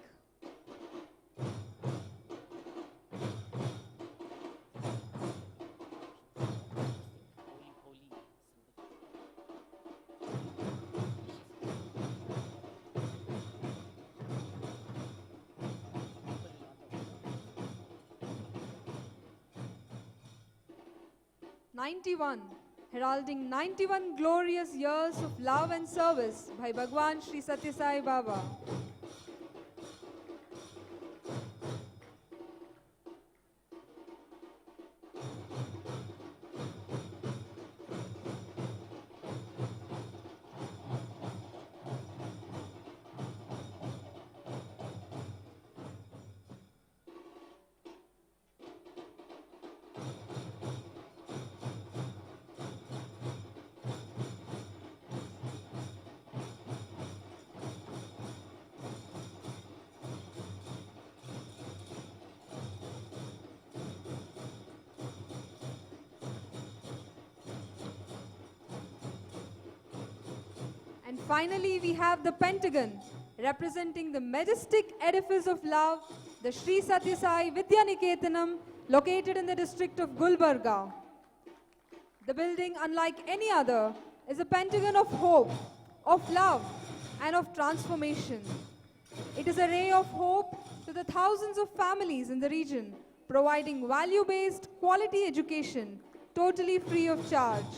"91, heralding 91 glorious years of love and service by Bhagawan Sri Sathya Sai Baba." finally, we have the Pentagon, representing the majestic edifice of love, the Sri Sathya Sai Vidya Niketanam, located in the district of Gulbarga. The building, unlike any other, is a pentagon of hope, of love, and of transformation. It is a ray of hope to the thousands of families in the region, providing value-based quality education, totally free of charge.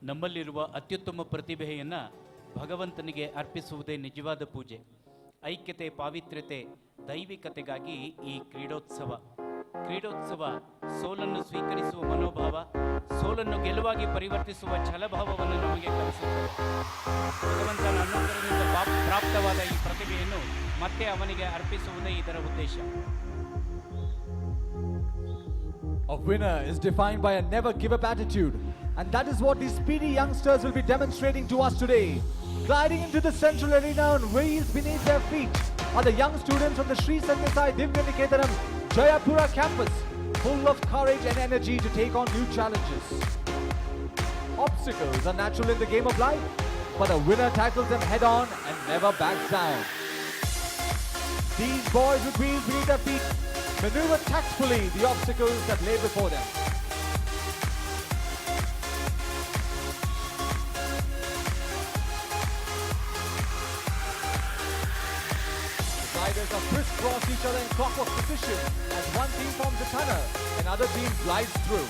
ನಮ್ಮಲ್ಲಿರುವ ಅತ್ಯುತ್ತಮ ಪ್ರತಿಭೆಯನ್ನು ಭಗವಂತನಿಗೆ ಅರ್ಪಿಸುವುದೇ ನಿಜವಾದ ಪೂಜೆ. ಐಕ್ಯತೆ, ಪಾವಿತ್ರ್ಯತೆ, ದೈವಿಕತೆಗಾಗಿ ಈ ಕ್ರೀಡೋತ್ಸವ ಸೋಲನ್ನು ಸ್ವೀಕರಿಸುವ ಮನೋಭಾವ, ಸೋಲನ್ನು ಗೆಲುವಾಗಿ ಪರಿವರ್ತಿಸುವ ಛಲಭಾವವನ್ನು ನಮಗೆ ಕಲಿಸುತ್ತದೆ. ಭಗವಂತನ ಅನುಗ್ರಹದಿಂದ ಪ್ರಾಪ್ತವಾದ ಈ ಪ್ರತಿಭೆಯನ್ನು ಮತ್ತೆ ಅವನಿಗೆ ಅರ್ಪಿಸುವುದೇ ಇದರ ಉದ್ದೇಶ.
A winner is defined by a never give up attitude, and that is what these speedy youngsters will be demonstrating to us today. Gliding into the central arena on wheels beneath their feet are the young students from the Sri Sathya Sai Divya Niketanam Jayapura campus, full of courage and energy to take on new challenges. Obstacles are natural in the game of life, but a winner tackles them head on and never backs down. These boys with wheels beneath their feet maneuver tactfully the obstacles that lay before them. The gliders are crisscross each other in clockwork position as one team forms a tunnel and other team glides through.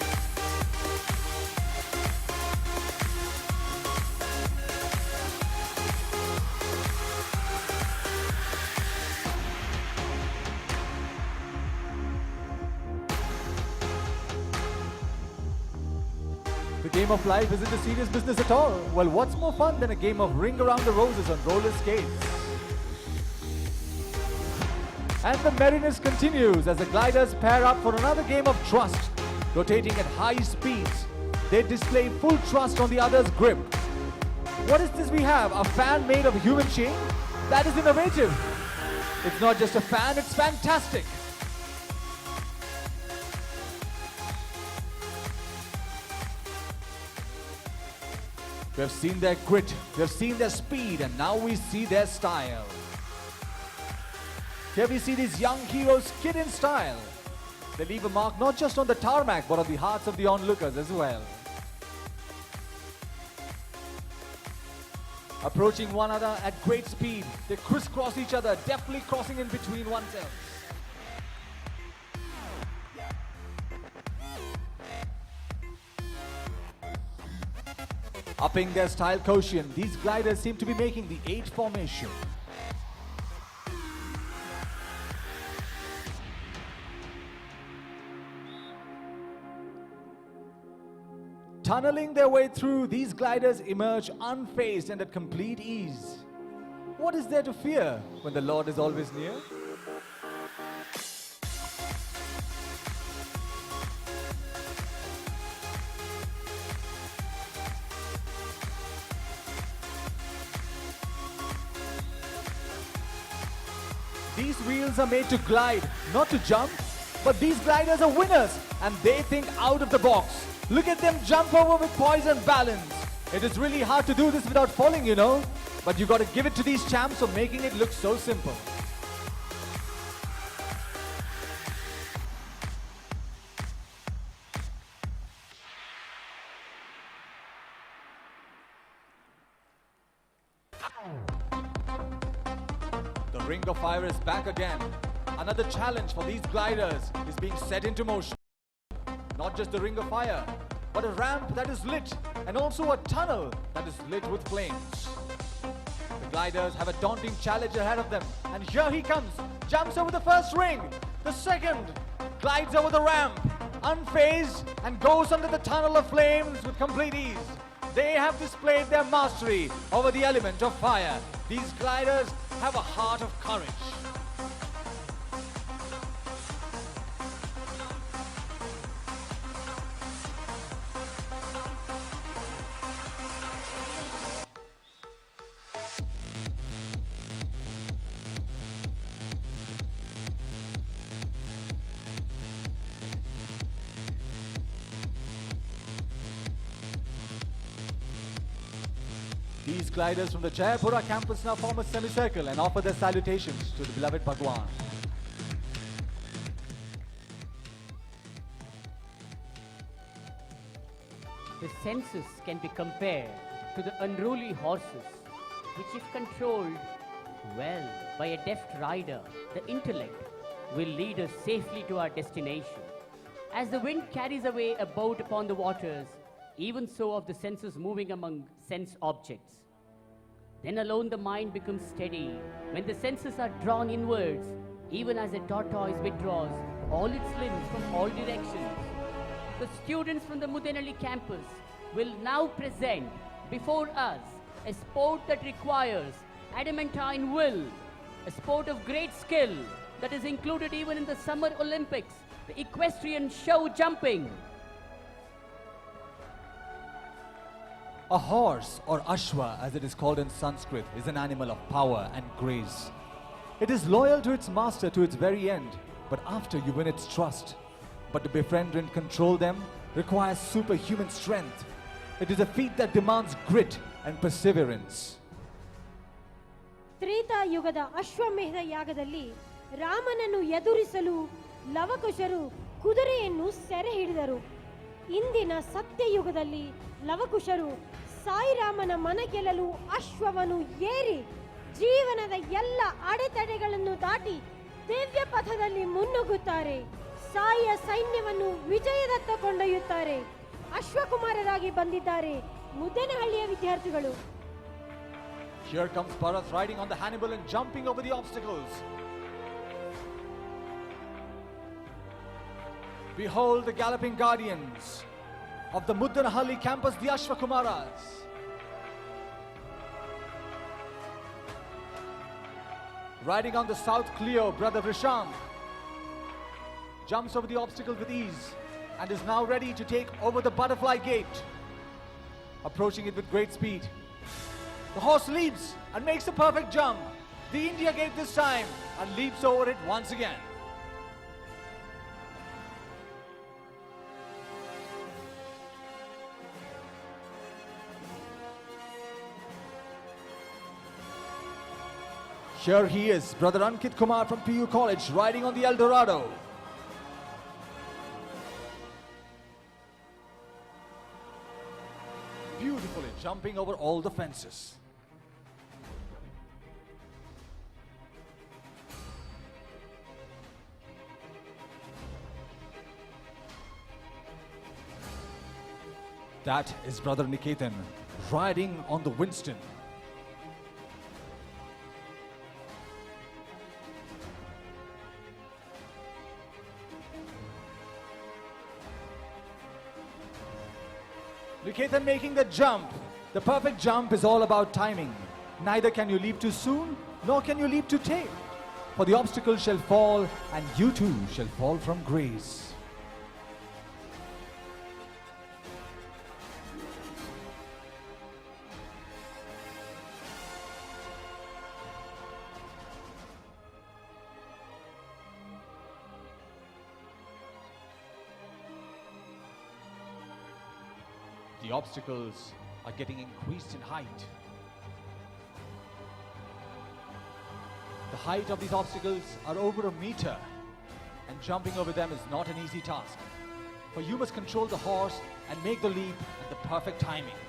The game of life isn't a serious business at all. Well, what's more fun than a game of ring around the roses on roller skates? And the merriness continues as the gliders pair up for another game of trust. Rotating at high speeds, they display full trust on the other's grip. What is this we have? A fan made of a human chain? That is innovative. It's not just a fan, it's fantastic. We have seen their grit, we have seen their speed, and now we see their style. Here we see these young heroes skid in style. They leave a mark not just on the tarmac, but on the hearts of the onlookers as well. Approaching one another at great speed, they crisscross each other, deftly crossing in between oneself. Upping their style quotient, these gliders seem to be making the 8 formation. Tunneling their way through, these gliders emerge unfazed and at complete ease. What is there to fear when the Lord is always near? These wheels are made to glide, not to jump. But these gliders are winners and they think out of the box. Look at them jump over with poise and balance. It is really hard to do this without falling, you know. But you got to give it to these champs for making it look so simple. The ring of fire is back again. Another challenge for these gliders is being set into motion. Not just the ring of fire, but a ramp that is lit and also a tunnel that is lit with flames. The gliders have a daunting challenge ahead of them, and here he comes, jumps over the first ring, the second, glides over the ramp, unfazed, and goes under the tunnel of flames with complete ease. They have displayed their mastery over the element of fire. These gliders have a heart of courage. These gliders from the Jayapura campus now form a semicircle and offer their salutations to the beloved Bhagawan.
The senses can be compared to the unruly horses, which if controlled well by a deft rider, the intellect will lead us safely to our destination. As the wind carries away a boat upon the waters, even so of the senses moving among sense objects. Then alone the mind becomes steady. When the senses are drawn inwards, even as a tortoise withdraws all its limbs from all directions. The students from the Muddenahalli campus will now present before us a sport that requires adamantine will, a sport of great skill that is included even in the Summer Olympics, the equestrian show jumping.
A horse, or ashwa as it is called in Sanskrit, is an animal of power and grace. It is loyal to its master to its very end, but after you win its trust. But to befriend and control them requires superhuman strength. It is a feat that demands grit and perseverance.
ತ್ರೇತಾಯುಗದ ಅಶ್ವಮೇಧ ಯಾಗದಲ್ಲಿ ರಾಮನನ್ನು ಎದುರಿಸಲು ಲವಕುಶರು ಕುದುರೆಯನ್ನು ಸೆರೆ ಹಿಡಿದರು. ಇಂದಿನ ಸತ್ಯಯುಗದಲ್ಲಿ ಲವಕುಶರು ಸಾಯಿರಾಮನ ಮನ ಗೆಲ್ಲಲು ಅಶ್ವವನ್ನು ಏರಿ ಜೀವನದ ಎಲ್ಲ ಅಡೆತಡೆಗಳನ್ನು ದಾಟಿ ದಿವ್ಯ ಪಥದಲ್ಲಿ ಮುನ್ನುಗ್ಗುತ್ತಾರೆ. ಸಾಯಿಯ ಸೈನ್ಯವನ್ನು ವಿಜಯದತ್ತ ಕೊಂಡೊಯ್ಯುತ್ತಾರೆ. ಅಶ್ವಕುಮಾರರಾಗಿ ಬಂದಿದ್ದಾರೆ ಮುದ್ದೇನಹಳ್ಳಿಯ ವಿದ್ಯಾರ್ಥಿಗಳು.
Here comes Bharat riding on the Hannibal and jumping over the obstacles. Behold the galloping guardians of the Muddenahalli campus, the Ashwakumaras. Riding on the South Clio, brother Vrishank jumps over the obstacle with ease and is now ready to take over the butterfly gate, approaching it with great speed. The horse leaps and makes a perfect jump. The India gate this time and leaps over it once again. Here he is, brother Ankit Kumar from PU College, riding on the El Dorado. Beautifully jumping over all the fences. That is brother Niketan, riding on the Winston. Niketan making the jump. The perfect jump is all about timing. Neither can you leap too soon, nor can you leap too late. For the obstacle shall fall, and you too shall fall from grace. The obstacles are getting increased in height. The height of these obstacles are over a meter, and jumping over them is not an easy task. For you must control the horse and make the leap at the perfect timing.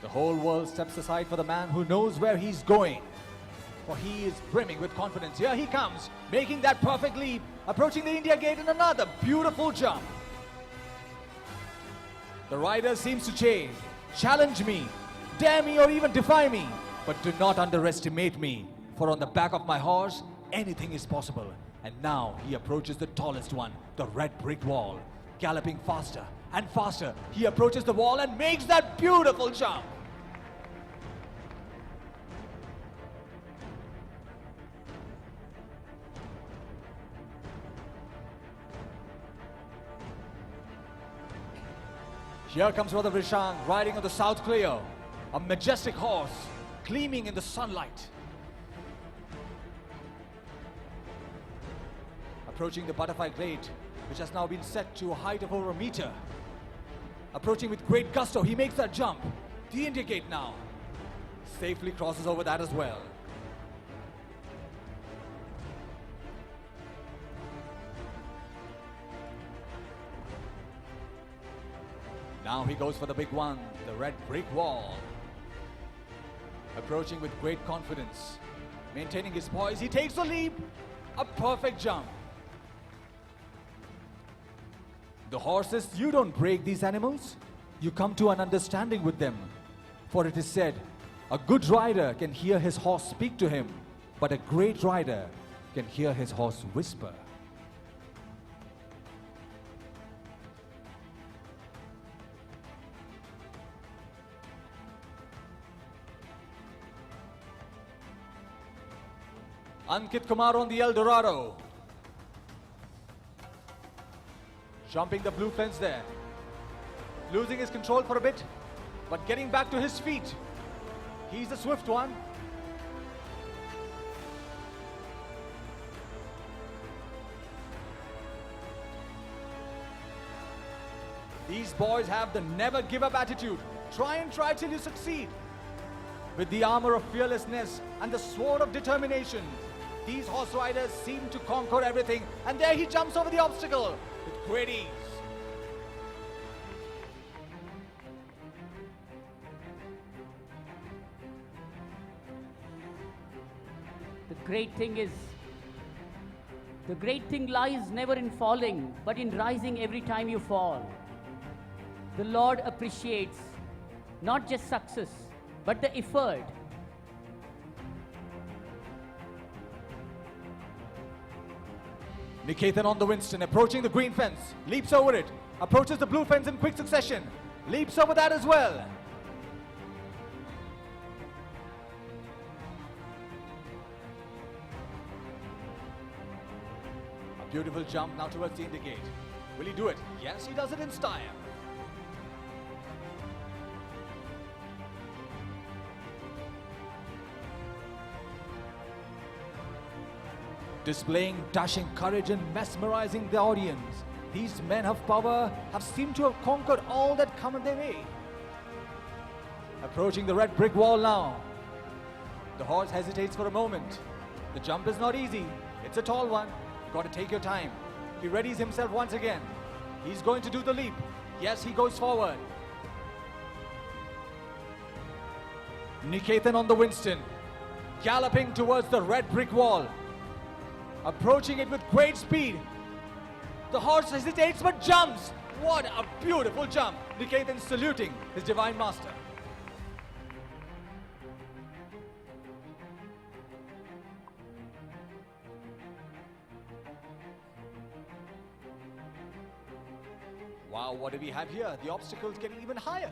The whole world steps aside for the man who knows where he's going. for he is brimming with confidence. Here he comes, making that perfect leap, approaching the India gate in another beautiful jump. The rider seems to challenge me, dare me or even defy me, but do not underestimate me, for on the back of my horse, anything is possible. And now he approaches the tallest one, the red brick wall. Galloping faster and faster, he approaches the wall and makes that beautiful jump. Here comes Brother Vrishang riding on the South Cleo, a majestic horse gleaming in the sunlight. Approaching the butterfly gate, which has now been set to a height of over a meter. Approaching with great gusto, he makes that jump. The India gate now safely crosses over that as well. Now he goes for the big one, the red brick wall. Approaching with great confidence. Maintaining his poise, he takes the leap. A perfect jump. The horses, you don't break these animals. You come to an understanding with them. For it is said, a good rider can hear his horse speak to him, but a great rider can hear his horse whisper. Ankit Kumar on the El Dorado. Jumping the blue fence there. Losing his control for a bit, but getting back to his feet. He's the swift one. These boys have the never give up attitude. Try till you succeed. With the armor of fearlessness and the sword of determination, these horse riders seem to conquer everything, and there he jumps over the obstacle with great ease.
The great thing lies never in falling, but in rising every time you fall. The Lord appreciates not just success, but the effort.
Niketan on the Winston, approaching the green fence, leaps over it, approaches the blue fence in quick succession, leaps over that as well. A beautiful jump now towards the India gate. Will he do it? Yes, he does it in style. Displaying dashing courage and mesmerizing the audience, these men of power have seemed to have conquered all that come in their way. Approaching the red brick wall now. The horse hesitates for a moment. The jump is not easy. It's a tall one. You've got to take your time. He readies himself once again. He's going to do the leap. Yes, he goes forward. Niketan on the Winston, galloping towards the red brick wall. Approaching it with great speed. The horse hesitates but jumps. What a beautiful jump. Niketan saluting his divine master. Wow, what do we have here? The obstacle's getting even higher.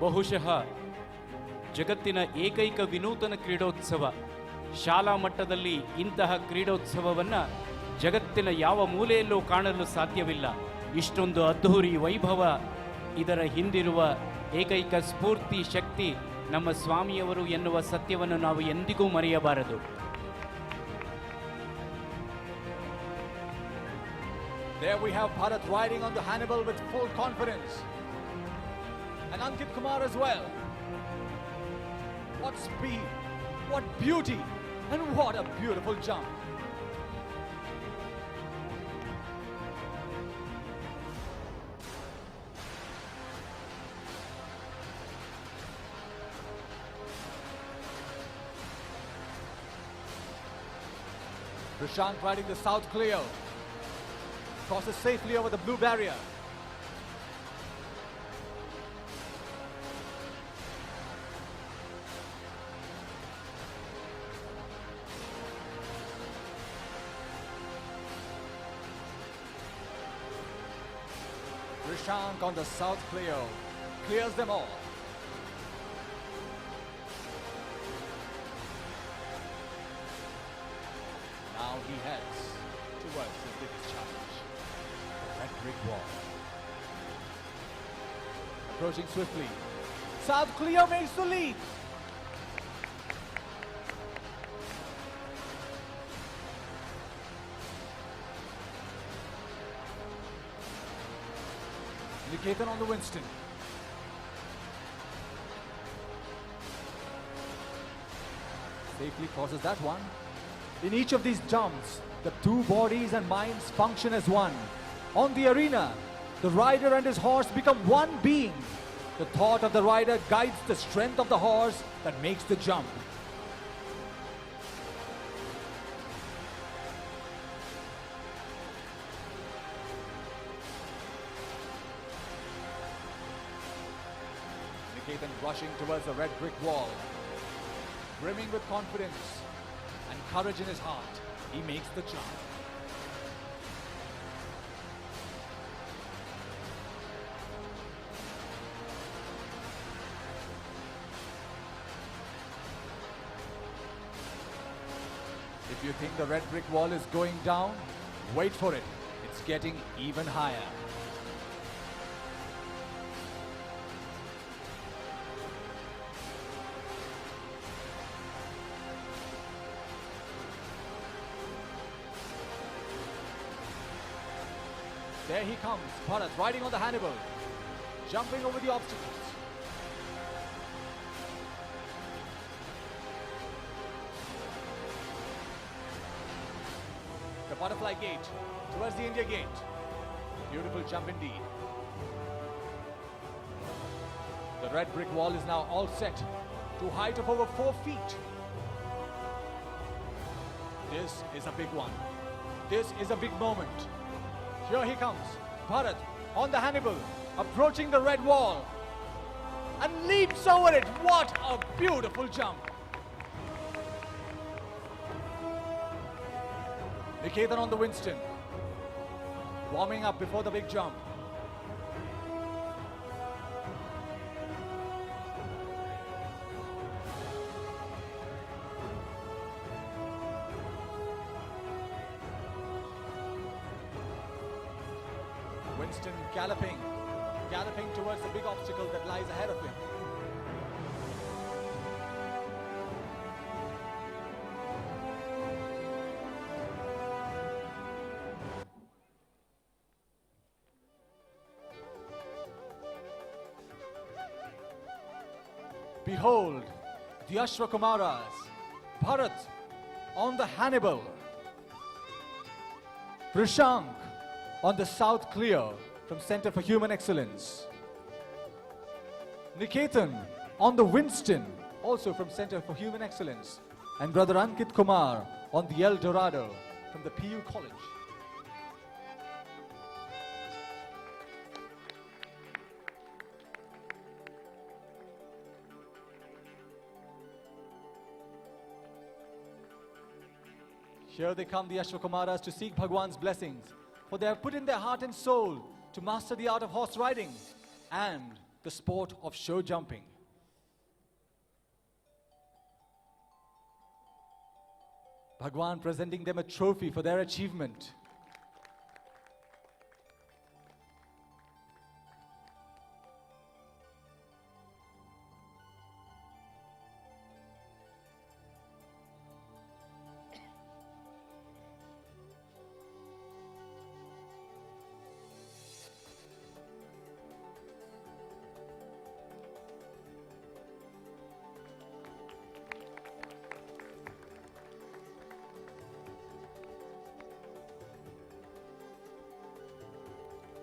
ಬಹುಶಃ ಜಗತ್ತಿನ ಏಕೈಕ ವಿನೂತನ ಕ್ರೀಡೋತ್ಸವ. ಶಾಲಾ ಮಟ್ಟದಲ್ಲಿ ಇಂತಹ ಕ್ರೀಡೋತ್ಸವವನ್ನು ಜಗತ್ತಿನ ಯಾವ ಮೂಲೆಯಲ್ಲೂ ಕಾಣಲು ಸಾಧ್ಯವಿಲ್ಲ. ಇಷ್ಟೊಂದು ಅದ್ಧೂರಿ ವೈಭವ, ಇದರ ಹಿಂದಿರುವ ಏಕೈಕ ಸ್ಫೂರ್ತಿ ಶಕ್ತಿ ನಮ್ಮ ಸ್ವಾಮಿಯವರು ಎನ್ನುವ ಸತ್ಯವನ್ನು ನಾವು ಎಂದಿಗೂ ಮರೆಯಬಾರದು.
There we have Bharat riding on the Hannibal with full confidence. And Ankit Kumar as well. What speed, what beauty, and what a beautiful jump. Prashant riding the South Cleo. Crosses safely over the blue barrier. Prashant on the South Cleo clears them all. Now he heads towards his biggest challenge, the red brick wall. Approaching swiftly. South Cleo makes the lead. Niketan on the Winston. Safely crosses that one. In each of these jumps, the two bodies and minds function as one. On the arena, the rider and his horse become one being. The thought of the rider guides the strength of the horse that makes the jump. Niketan rushing towards the red brick wall, brimming with confidence and courage in his heart, he makes the jump. If you think the red brick wall is going down, wait for it. It's getting even higher. There he comes, Bharat riding on the Hannibal, jumping over the obstacles. The butterfly gate towards the India gate. Beautiful jump indeed. The red brick wall is now all set to a height of over 4 feet. This is a big one. This is a big moment. Here he comes, Bharat on the Hannibal, approaching the red wall and leaps over it. What a beautiful jump. Niketan on the Winston, warming up before the big jump. Winston galloping towards the big obstacle that lies ahead of him. Behold, the Ashwakumaras, Bharat on the Hannibal, Prashant on the South Cleo from Center for Human Excellence, Niketan on the Winston, also from Center for Human Excellence, and Brother Ankit Kumar on the El Dorado from the PU College. Here they come, the Ashwakumaras, to seek Bhagwan's blessings, for they have put in their heart and soul to master the art of horse riding and the sport of show jumping. Bhagwan presenting them a trophy for their achievement.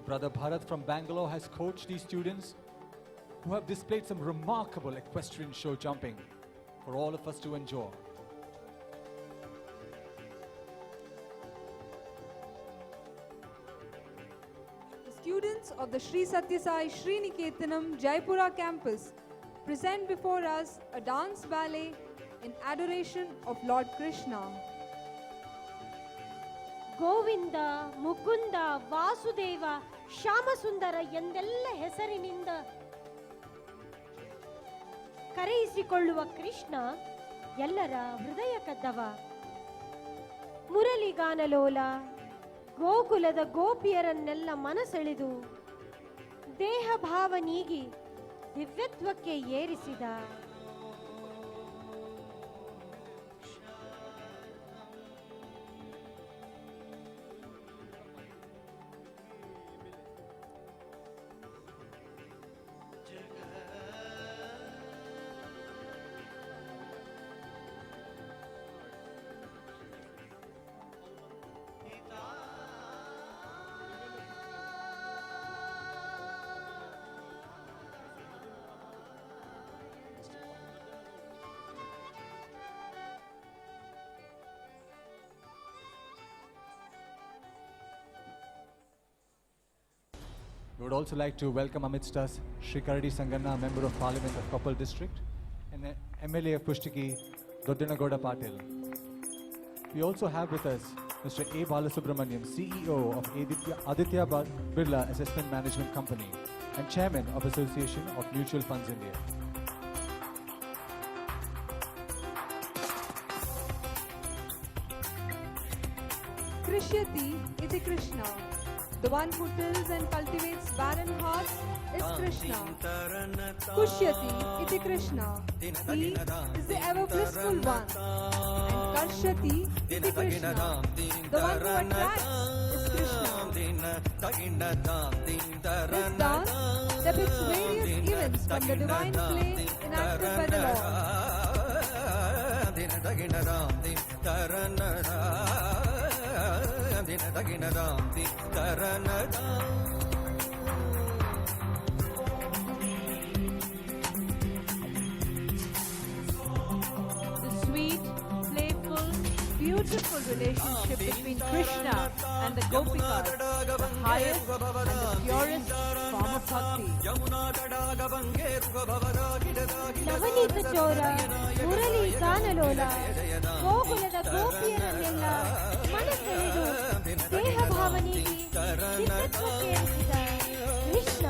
Brother Bharat from Bangalore has coached these students who have displayed some remarkable equestrian show jumping for all of us to enjoy.
students of the Sri Sathya Sai Sri Niketanam Jaipura campus present before us a dance ballet in adoration of Lord Krishna.
Govinda Mukunda Vasudeva Shyamsundar ಎಂದೆಲ್ಲ ಹೆಸರಿನಿಂದ ಕರೆಯಿಸಿಕೊಳ್ಳುವ ಕೃಷ್ಣ ಎಲ್ಲರ ಹೃದಯ ಕದ್ದವ. ಮುರಳಿಗಾನಲೋಲ ಗೋಕುಲದ ಗೋಪಿಯರನ್ನೆಲ್ಲ ಮನಸೆಳೆದು ದೇಹ ಭಾವ ನೀಗಿ ದಿವ್ಯತ್ವಕ್ಕೆ ಏರಿಸಿದ.
We would also like to welcome amidst us Shri Karadi Sanganna, Member of Parliament of Koppal District, and the MLA of Pushtiki, Doddanagoda Patil. We also have with us Mr. A. Balasubramaniam, CEO of Aditya Birla Assessment Management Company and Chairman of Association of Mutual Funds India.
Krishyati iti Krishna. The one who tills and cultivates barren hearts is Krishna. Kushyati iti Krishna. He is the ever blissful one. And Karshati iti Krishna. The one who attracts is Krishna. This dance depicts various events from the divine play enacted by the Lord.
The sweet, playful, beautiful relationship between Krishna and the Gopikas, the highest and the purest form of bhakti.
ನವನೀತ ಚೋರ ಮುರಳಿ ಗಾನಲೋಲ ಗೋಕುಲದ ಗೋಪಿಯರನ್ನೆಲ್ಲ ಮನಸೆಳೆದು ದೇಹ ಭಾವ ನೀಗಿ ದಿವ್ಯತ್ವಕ್ಕೆ ಏರಿಸಿದ Krishna.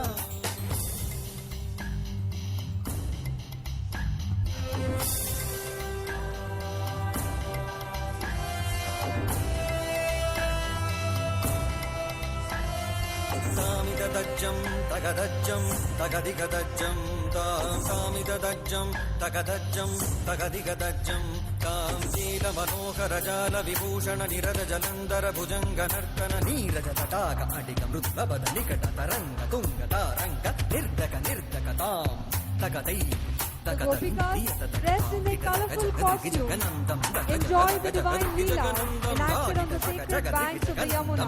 Samidadajjam tagadajjam tagadigadajjam samidadajjam tagadajjam tagadigadajjam kam sheela manohara jala vibhushana nirada jalandhara bhujanga nartana neeraja tataka adiga mrudlabada nikata taranga tunga taranga nirdaka tam tagadai.
The Gopikas, dressed in their colorful costumes, enjoy the divine Leela enacted on the sacred banks of the Yamuna.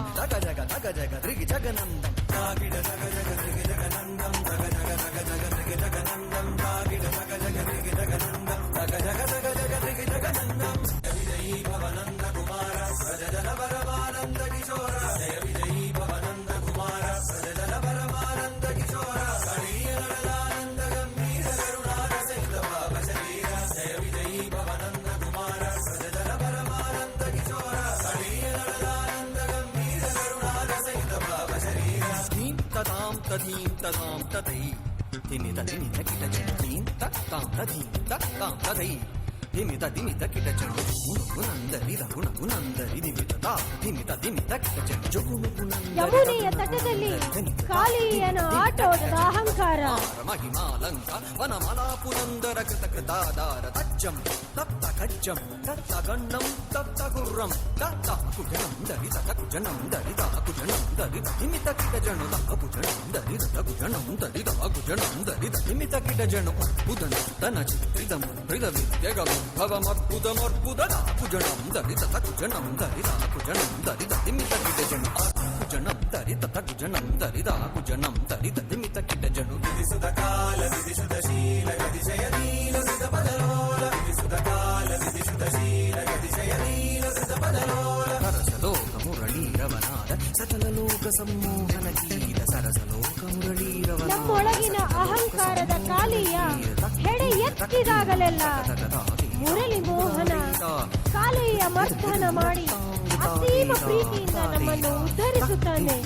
Tadhim tadam tadai Dinita dinita kita janadim Tattam tadhim tattam tadai Dinita dinita kita janadim Gunandari da gunandari dinita ta Dinita dinita kita janadim
ಯಮುನೆಯ ತಟದಲ್ಲಿ ಕಾಳಿಯನ ಆಟೋಟದ ಅಹಂಕಾರ.
ಮಹಿಮಾಲಂಕ ವನಮಲಾ ಪುರಂದರ ಕೃತ ಕೃತಾದಾರ ತಜ್ಜಂ ತಪ್ತ ಕಜ್ಜಂ ತತ್ತ ಗಣ್ಣಂ ತಪ್ತ ಗುರ್ರಂ ತತ್ತ ಕುಜನಂ ದರಿತ ಕುಜನಂ ದರಿತ ಕುಜನಂ ದರಿತ ನಿಮಿತ ಕಿಟ ಜನು ಕುಜನಂ ದರಿತ ಕುಜನಂ ದರಿತ ಕುಜನಂ ದರಿತ ನಿಮಿತ ಕಿಟ ಜನು ಬುಧನ ತನ ಚಿತ್ರಿದಂ ಮೃದ ವಿದ್ಯಗಂ ಭವಮರ್ಬುದಮರ್ಬುದ ಕುಜನಂ ದರಿತ ಕುಜನಂ ದರಿತ ಕುಜನಂ ದರಿತ ನಿಮಿತ ಕಿಟ ಜನು ಕುಜನಂ ದರಿತ ಕುಜನಂ ದರಿತ ಕುಜನಂ ದರಿತ ನಿಮಿತ ಕಿಟ ಜನು ವಿಧಿಸುದ ಕಾಲ ವಿಧಿಸುದ ಶೀಲ ಗತಿಶಯ ನೀಲ ಸುತ ಪದಲೋಲ ವಿಧಿಸುದ ಕಾಲ ವಿಧಿಸುದ ಶೀಲ ಗತಿಶಯ ನೀಲ ಸುತ ಪದಲೋಲ ಸರಸ ಲೋಕ ಮುರಳೀರವನಾದ ಸಕಲ ಲೋಕ ಸಮ್ಮೋಹನ ಗೀತ ಸರಸ
ಮುಟ್ಟಿದಾಗಲೆಲ್ಲ ಮುರಳಿ ಮೋಹನ ಕಾಲೆಯ ಮರ್ದನ ಮಾಡಿ ಅಸೀಮ ಪ್ರೀತಿಯಿಂದ ನಮ್ಮನ್ನು ಉದ್ಧರಿಸುತ್ತಾನೆ.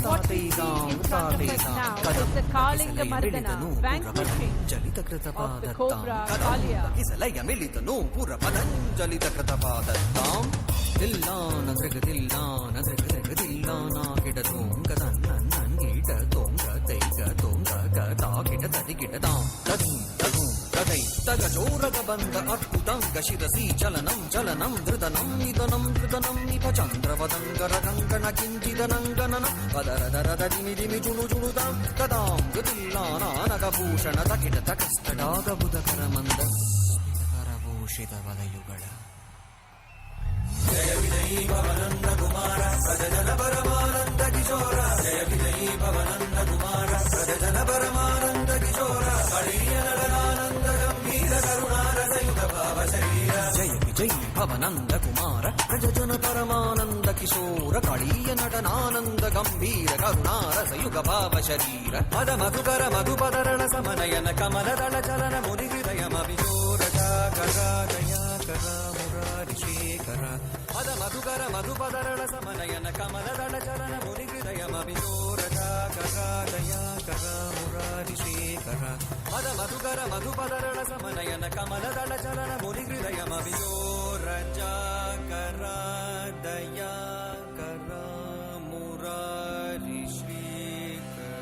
What we see in front of us now is the Kalinga Mardana, vanquishing of the cobra Kalia.
தில்லான தில்லான தில்லான கிட தோங்க தன்னன் கிட தோங்க தைக தோங்க கதா கிட தடி கிட தாம் ததும் ததும் கதை தக சோரக பந்த அற்புதங்க சிரசி சலனம் சலனம் திருதனம் நிதனம் திருதனம் நிப சந்திரவதங்கர கங்கண கிஞ்சிதனங்கணன பதரதரத திமி திமி ஜுணு ஜுணுதாம் கதாம் தில்லான நகಭೂಷಣ தகிட தகஸ்தடாக புதகர மந்த கரಭೂಷಿತ ವಲಯುಗಳ जय विजयी भवनंद कुमार प्रजन परमानंद किशोर जय विजयी भवनंद कुमार प्रजन परमानंद किशोर कळीय नडनानंद गंभीर करुणारसयुत भाव शरीर जय विजयी भवनंद कुमार प्रजन परमानंद किशोर कळीय नडनानंद गंभीर करुणारसयुग भाव शरीर मद मधुकर मधुपदरण समनयन कमल दल चलन मुनि हृदयमभिशोर करा दया करा शेखर मद मधुकर मधुपदरण समनयन कमल दल चलन मुनि हृदयमभिशोर करा दया कर मुरारि शेखर मद मधुकर मधुपदरण समनयन कमल दल चलन मुनि हृदयमभिशोर कर दया कर Murari Shekhar.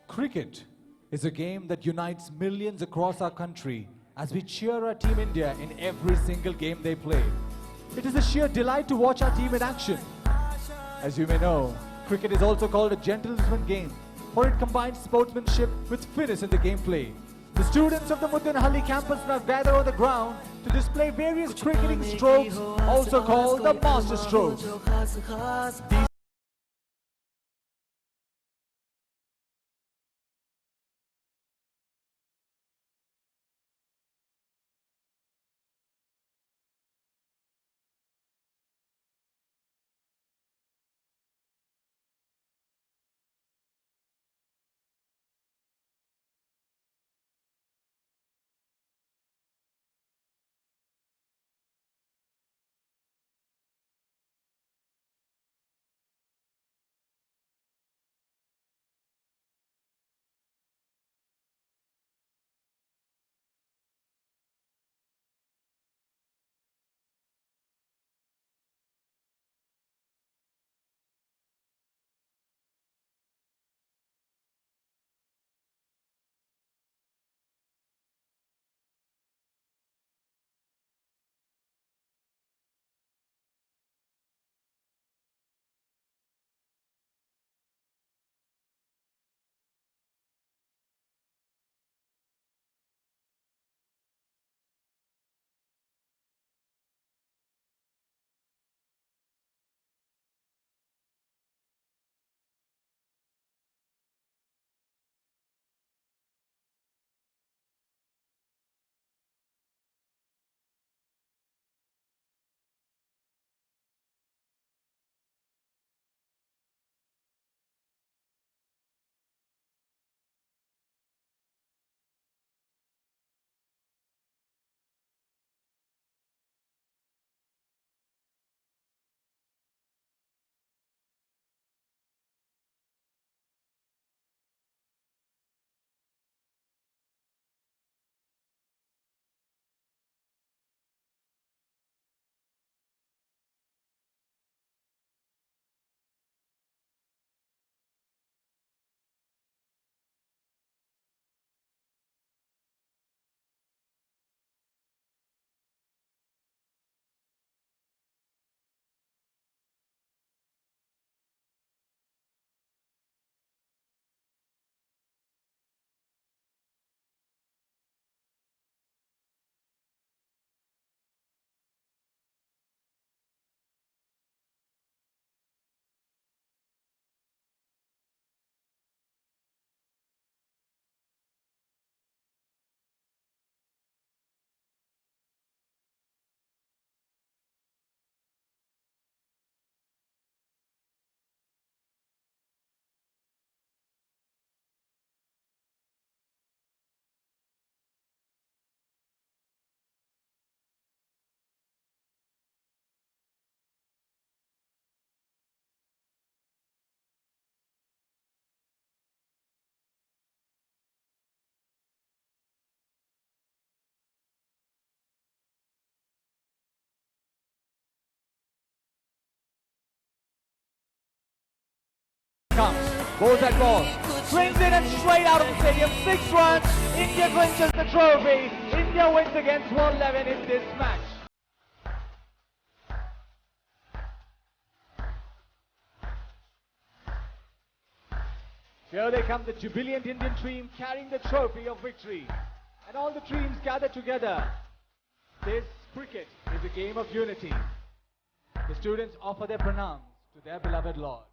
Cricket is a game that unites millions across our country as we cheer our Team India in every single game they play. It is a sheer delight to watch our team in action. As you may know, cricket is also called a gentleman's game, for it combines sportsmanship with fitness in the gameplay. The students of the Muddenahalli campus now gather on the ground to display various cricketing strokes, also called the master strokes. Goes that ball. Swings in and straight out of the stadium. 6 runs. India clinches the trophy. India wins against World 11 in this match. Here they come, the jubilant Indian team carrying the trophy of victory. And all the teams gather together. This cricket is a game of unity. The students offer their pranams to their beloved Lord.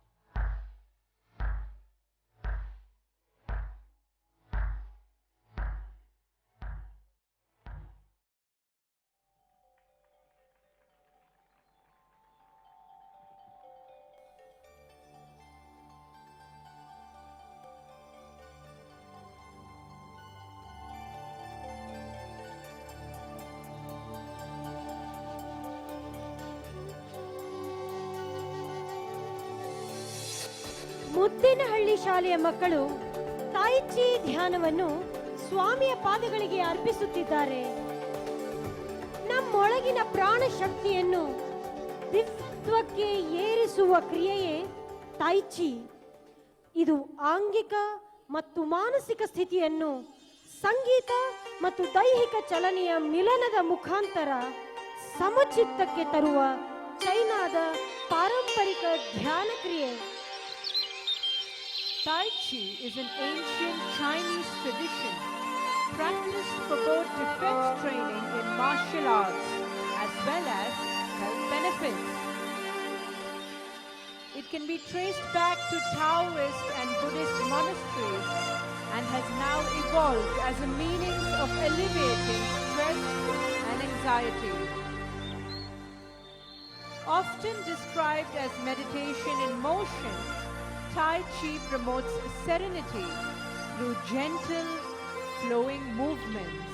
Muddenahalli ಶಾಲೆಯ ಮಕ್ಕಳು ತಾಯಿಚಿ ಧ್ಯಾನವನ್ನು ಸ್ವಾಮಿಯ ಪಾದಗಳಿಗೆ ಅರ್ಪಿಸುತ್ತಿದ್ದಾರೆ. ನಮ್ಮೊಳಗಿನ ಪ್ರಾಣ ಶಕ್ತಿಯನ್ನು ದಿವ್ಯತ್ವಕ್ಕೆ ಏರಿಸುವ ಕ್ರಿಯೆಯೇ ತಾಯಿಚಿ. ಇದು ಆಂಗಿಕ ಮತ್ತು ಮಾನಸಿಕ ಸ್ಥಿತಿಯನ್ನು ಸಂಗೀತ ಮತ್ತು ದೈಹಿಕ ಚಲನೆಯ ಮಿಲನದ ಮುಖಾಂತರ ಸಮಚಿತ್ತಕ್ಕೆ ತರುವ ಚೈನಾದ ಪಾರಂಪರಿಕ ಧ್ಯಾನ ಕ್ರಿಯೆ.
Tai Chi is an ancient Chinese tradition practiced for both defense training in martial arts as well as health benefits. It can be traced back to Taoist and Buddhist monasteries and has now evolved as a means of alleviating stress and anxiety. Often described as meditation in motion, Tai Chi promotes serenity through gentle, flowing movements.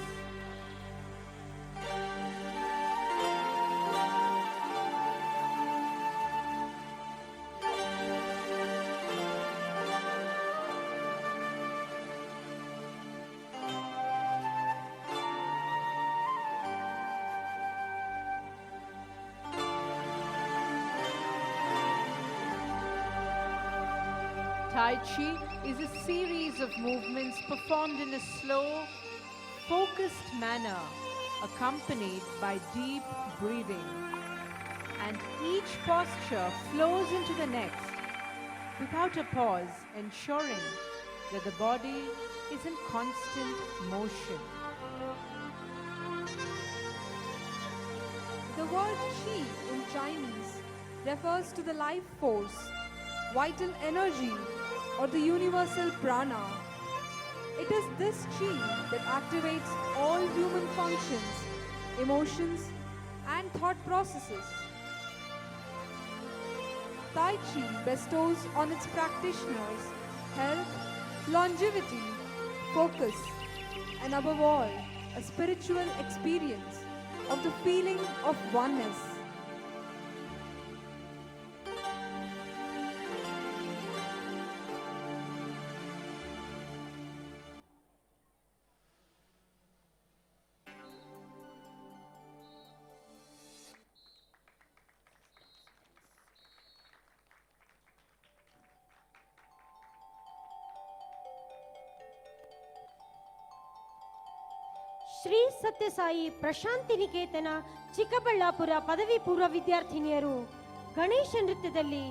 Tai Chi is a series of movements performed in a slow, focused manner, accompanied by deep breathing. And each posture flows into the next without a pause, ensuring that the body is in constant motion.
The word Qi in Chinese refers to the life force, vital energy, or the universal prana. It is this Qi that activates all human functions, emotions, and thought processes. Tai Chi bestows on its practitioners health, longevity, focus, and above all, a spiritual experience of the feeling of oneness.
Shri ಸತ್ಯ ಸಾಯಿ ಪ್ರಶಾಂತಿ ನಿಕೇತನ ಚಿಕ್ಕಬಳ್ಳಾಪುರ ಪದವಿ ಪೂರ್ವ ವಿದ್ಯಾರ್ಥಿನಿಯರು ಗಣೇಶ ನೃತ್ಯದಲ್ಲಿ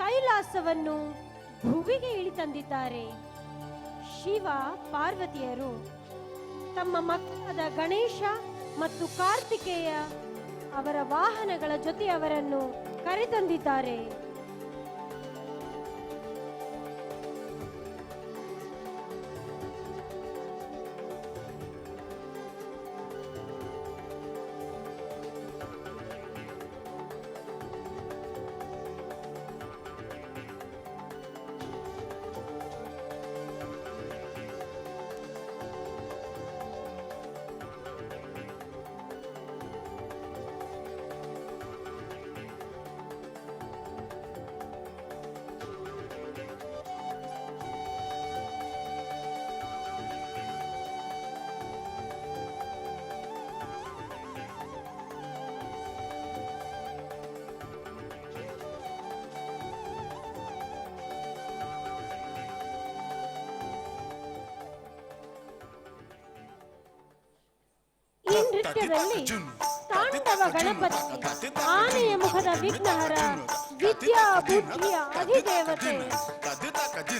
ಕೈಲಾಸವನ್ನು ಭುವಿಗೆ ಇಳಿತಂದಿದ್ದಾರೆ. ಶಿವ ಪಾರ್ವತಿಯರು ತಮ್ಮ ಮಕ್ಕಳಾದ ಗಣೇಶ ಮತ್ತು ಕಾರ್ತಿಕೇಯ ಅವರ ವಾಹನಗಳ ಜೊತೆ ಅವರನ್ನು ಕರೆತಂದಿದ್ದಾರೆ. ನೃತ್ಯದಲ್ಲಿ ತಾಂಡವ ಗಣಪತಿ, ಆನೆಯ ಮುಖದ ವಿಘ್ನಹರ, ವಿದ್ಯಾ ಬುದ್ಧಿಯ ಅಧಿದೇವತೆ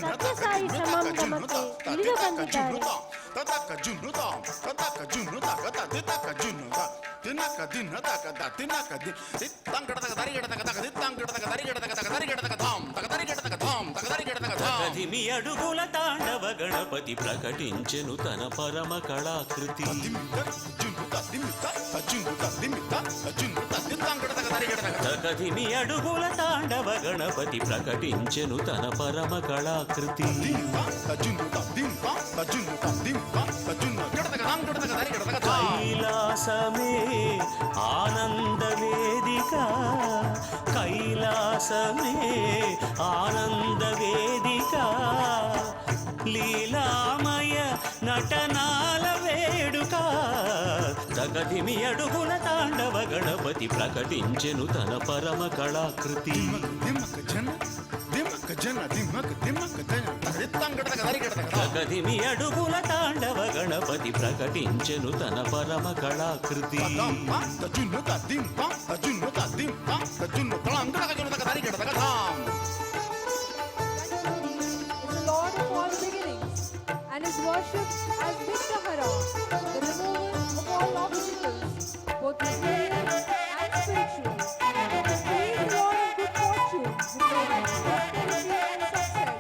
ಸತ್ಯಸಾಯಿ ಸಮಾಗಮಕ್ಕೆ ಇಳಿದು ಬಂದಿದ್ದಾರೆ.
కదిమి అడుగుల తాండవ గణపతి ప్రకటించెను తన పరమ కళాకృతి. కదిమి అడుగుల తాండవ గణపతి ప్రకటించెను తన పరమ కళాకృతి. కైలాసమే ఆనంద వేదిక, కైలాసమే ఆనంద వేదిక, లీలామయ నటనాల వేడుక. జగదిమి అడుగుల తాండవ గణపతి ప్రకటించెను తన పరమ కళాకృతి. జగదిమి అడుగుల తాండవ గణపతి ప్రకటించెను తన పరమ కళాకృతి.
Lord of all beginnings, and is worshipped as Vignahara, the remover of all obstacles, both material and spiritual. He is the Lord of good fortune, who provides prosperity and success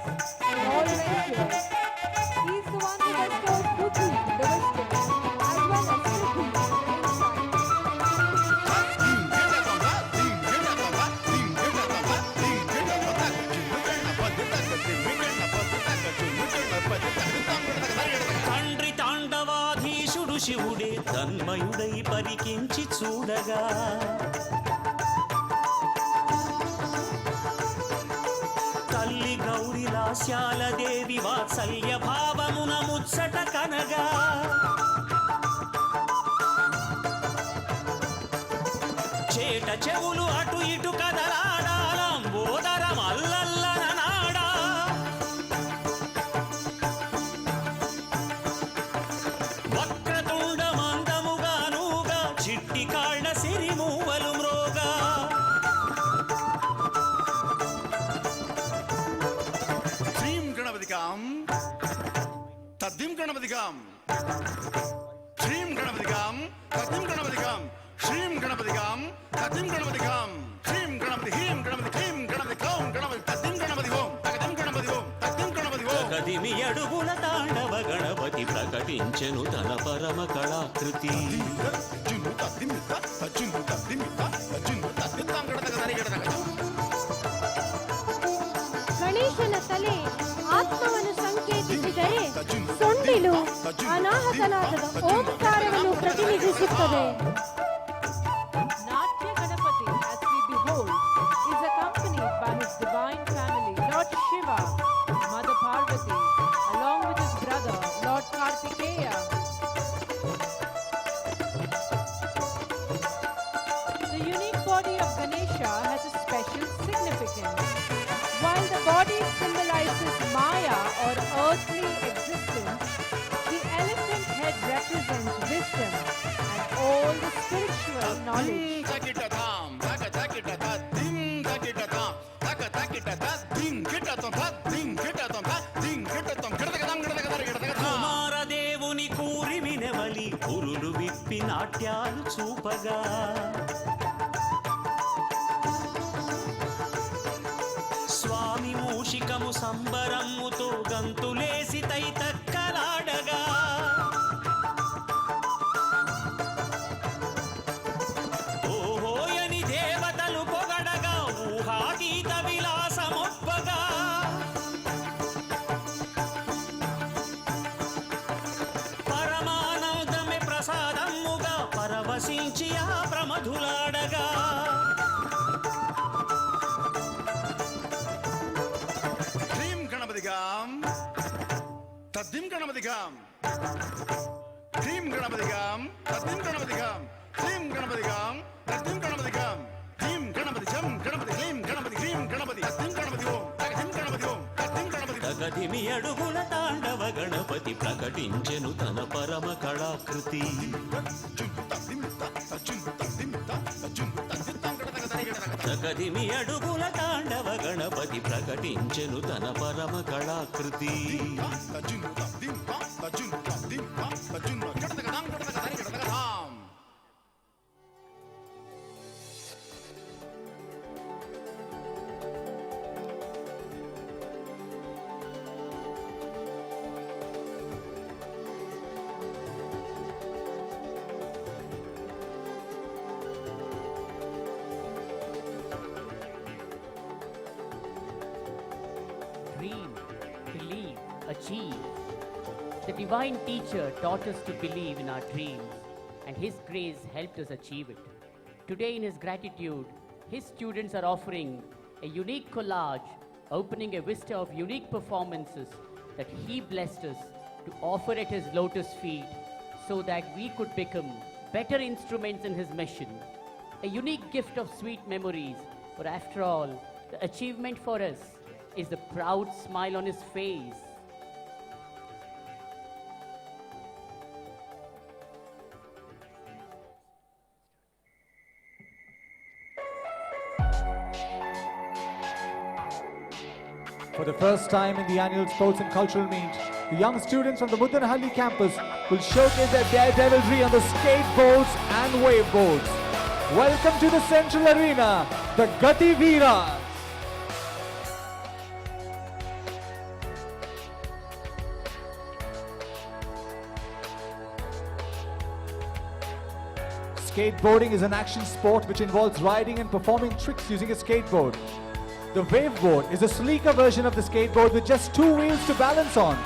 in all ventures. He is the one who bestows buddhi, the wisdom, as well as siddhi, the insight.
తండ్రి తాండవాధీశుడు శివుడే తన్మయుడై పరికించి చూడగా, తల్లి గౌరి లాస్యాల దేవి వాత్సల్య భావమున ముచ్చట కనగా, చేట చెవులు అటు ఇటు కదలాడాలం బోదరం అల్లల్లన నాడా. వక్రతుండ మందముగానుగా చిట్టి కాళ్ళ సిరిమూవలు మ్రోగా,
శ్రీం గణపతికాం తద్దిం గణపతికాం, శ్రీం గణపతికాం తద్దిం గణపతికాం, శ్రీం గణపతికాం తద్దిం గణపతికాం, శ్రీం గణపతి హ్రీం గణపతి క్లీం గణపతి క్లౌం గణపతి తద్దిం గణపతి ఓం తగదిం గణపతి ఓం తద్దిం గణపతి ఓం.
కదిమి అడుగుల తాండవ గణపతి ప్రకటించెను తన పరమ కళాకృతి.
ಗಣೇಶನ ತಲೆ ಆತ್ಮವನ್ನು ಸಂಕೇತಿಸಿದರೆ, ಸೊಂಡಿಲು ಅನಾಹತನಾದದ ಓಂಕಾರವನ್ನು ಪ್ರತಿನಿಧಿಸುತ್ತದೆ.
Natya Ganapati, as we behold, is accompanied by his divine family, Lord Shiva, Mother Parvati, along with his brother, Lord Kartikeya. The unique body of Ganesha has a special significance. While the body symbolizes Maya or earthly existence, the elephant head represents wisdom and all the spiritual knowledge.
కుమారదేవుని కూరిమి నెమలి పురులు విప్పి నాట్యాలు చూపగా, స్వామి మూషికము సంబరముతో గంతులేసి తైతక్కలాడగా, ఓహోయని దేవతలు పొగడగా ఊహాతీత విలాసమొప్పగా, పరమానందమే ప్రసాదముగా పరవశించి ఆ ప్రమధులాడగా,
శ్రీం గణపతికాం తద్దిం గణపతికాం, శ్రీం గణపతికాం తద్దిం గణపతికాం, శ్రీం గణపతికాం తద్దిం గణపతికాం, హ్రీం గణపతి జం గణపతి క్లీం గణపతి హ్రీం గణపతి తద్దిం గణపతి ఓం తగదిం గణపతి ఓం తద్దిం గణపతి.
గగదిమి అడుగుల తాండవ గణపతి ప్రకటించెను తన పరమ కళాకృతి.
తద్దిం
శతకదిమి అడుగుల తాండవ గణపతి ప్రకటించెను తన పరమ కళాకృతి
Dream, believe, achieve. The divine teacher taught us to believe in our dreams, and his grace helped us achieve it. Today, in his gratitude, his students are offering a unique collage, opening a vista of unique performances that he blessed us to offer at his lotus feet so that we could become better instruments in his mission. A unique gift of sweet memories, for after all, the achievement for us is the proud smile on his face.
For the first time in the annual Sports and Cultural Meet, the young students from the Muddenahalli campus will showcase their daredevilry on the skateboards and waveboards. Welcome to the Central Arena, the Gati Veeras. Skateboarding is an action sport which involves riding and performing tricks using a skateboard. The waveboard is a sleeker version of the skateboard with just two wheels to balance on.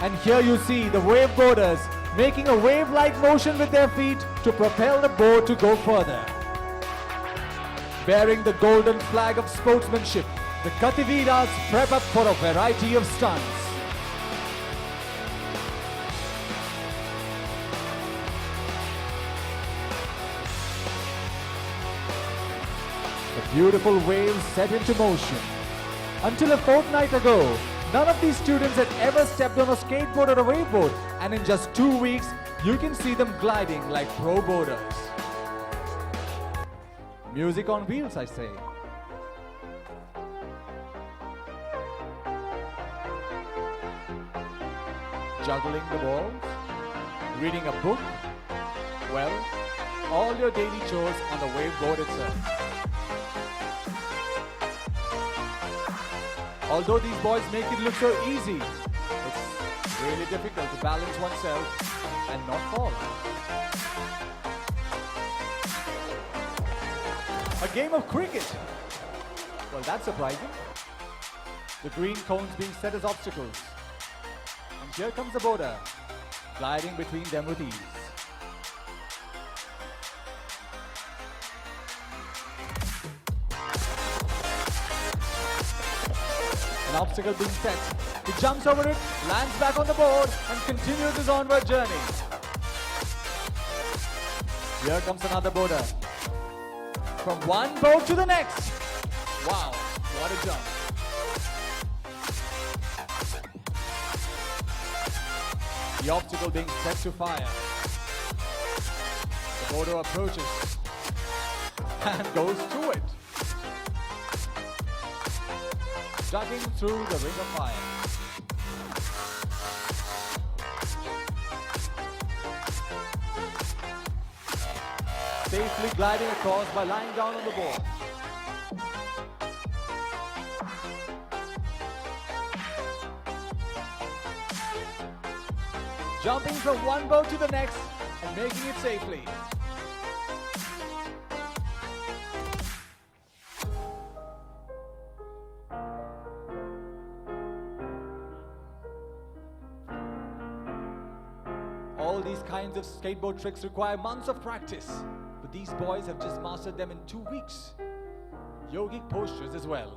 And here you see the waveboarders making a wave-like motion with their feet to propel the board to go further. Bearing the golden flag of sportsmanship, the Kativiras prep up for a variety of stunts. The beautiful waves set into motion. Until a fortnight ago, none of these students had ever stepped on a skateboard or a waveboard, and in just 2 weeks, you can see them gliding like pro boarders. Music on wheels, I say. Juggling the balls, reading a book, well, all your daily chores on the waveboard itself. Although these boys make it look so easy, it's really difficult to balance oneself and not fall. A game of cricket. Well, that's surprising. The green cones being set as obstacles. And here comes the boarder, gliding between them with ease. An obstacle being set. He jumps over it, lands back on the board, and continues his onward journey. Here comes another boarder. From one board to the next. Wow, what a jump. The obstacle being set to fire. The boarder approaches and goes through it. Ducking through the ring of fire. Safely gliding across by lying down on the board. Jumping from one boat to the next and making it safely. All these kinds of skateboard tricks require months of practice, but these boys have just mastered them in 2 weeks. Yogic postures as well.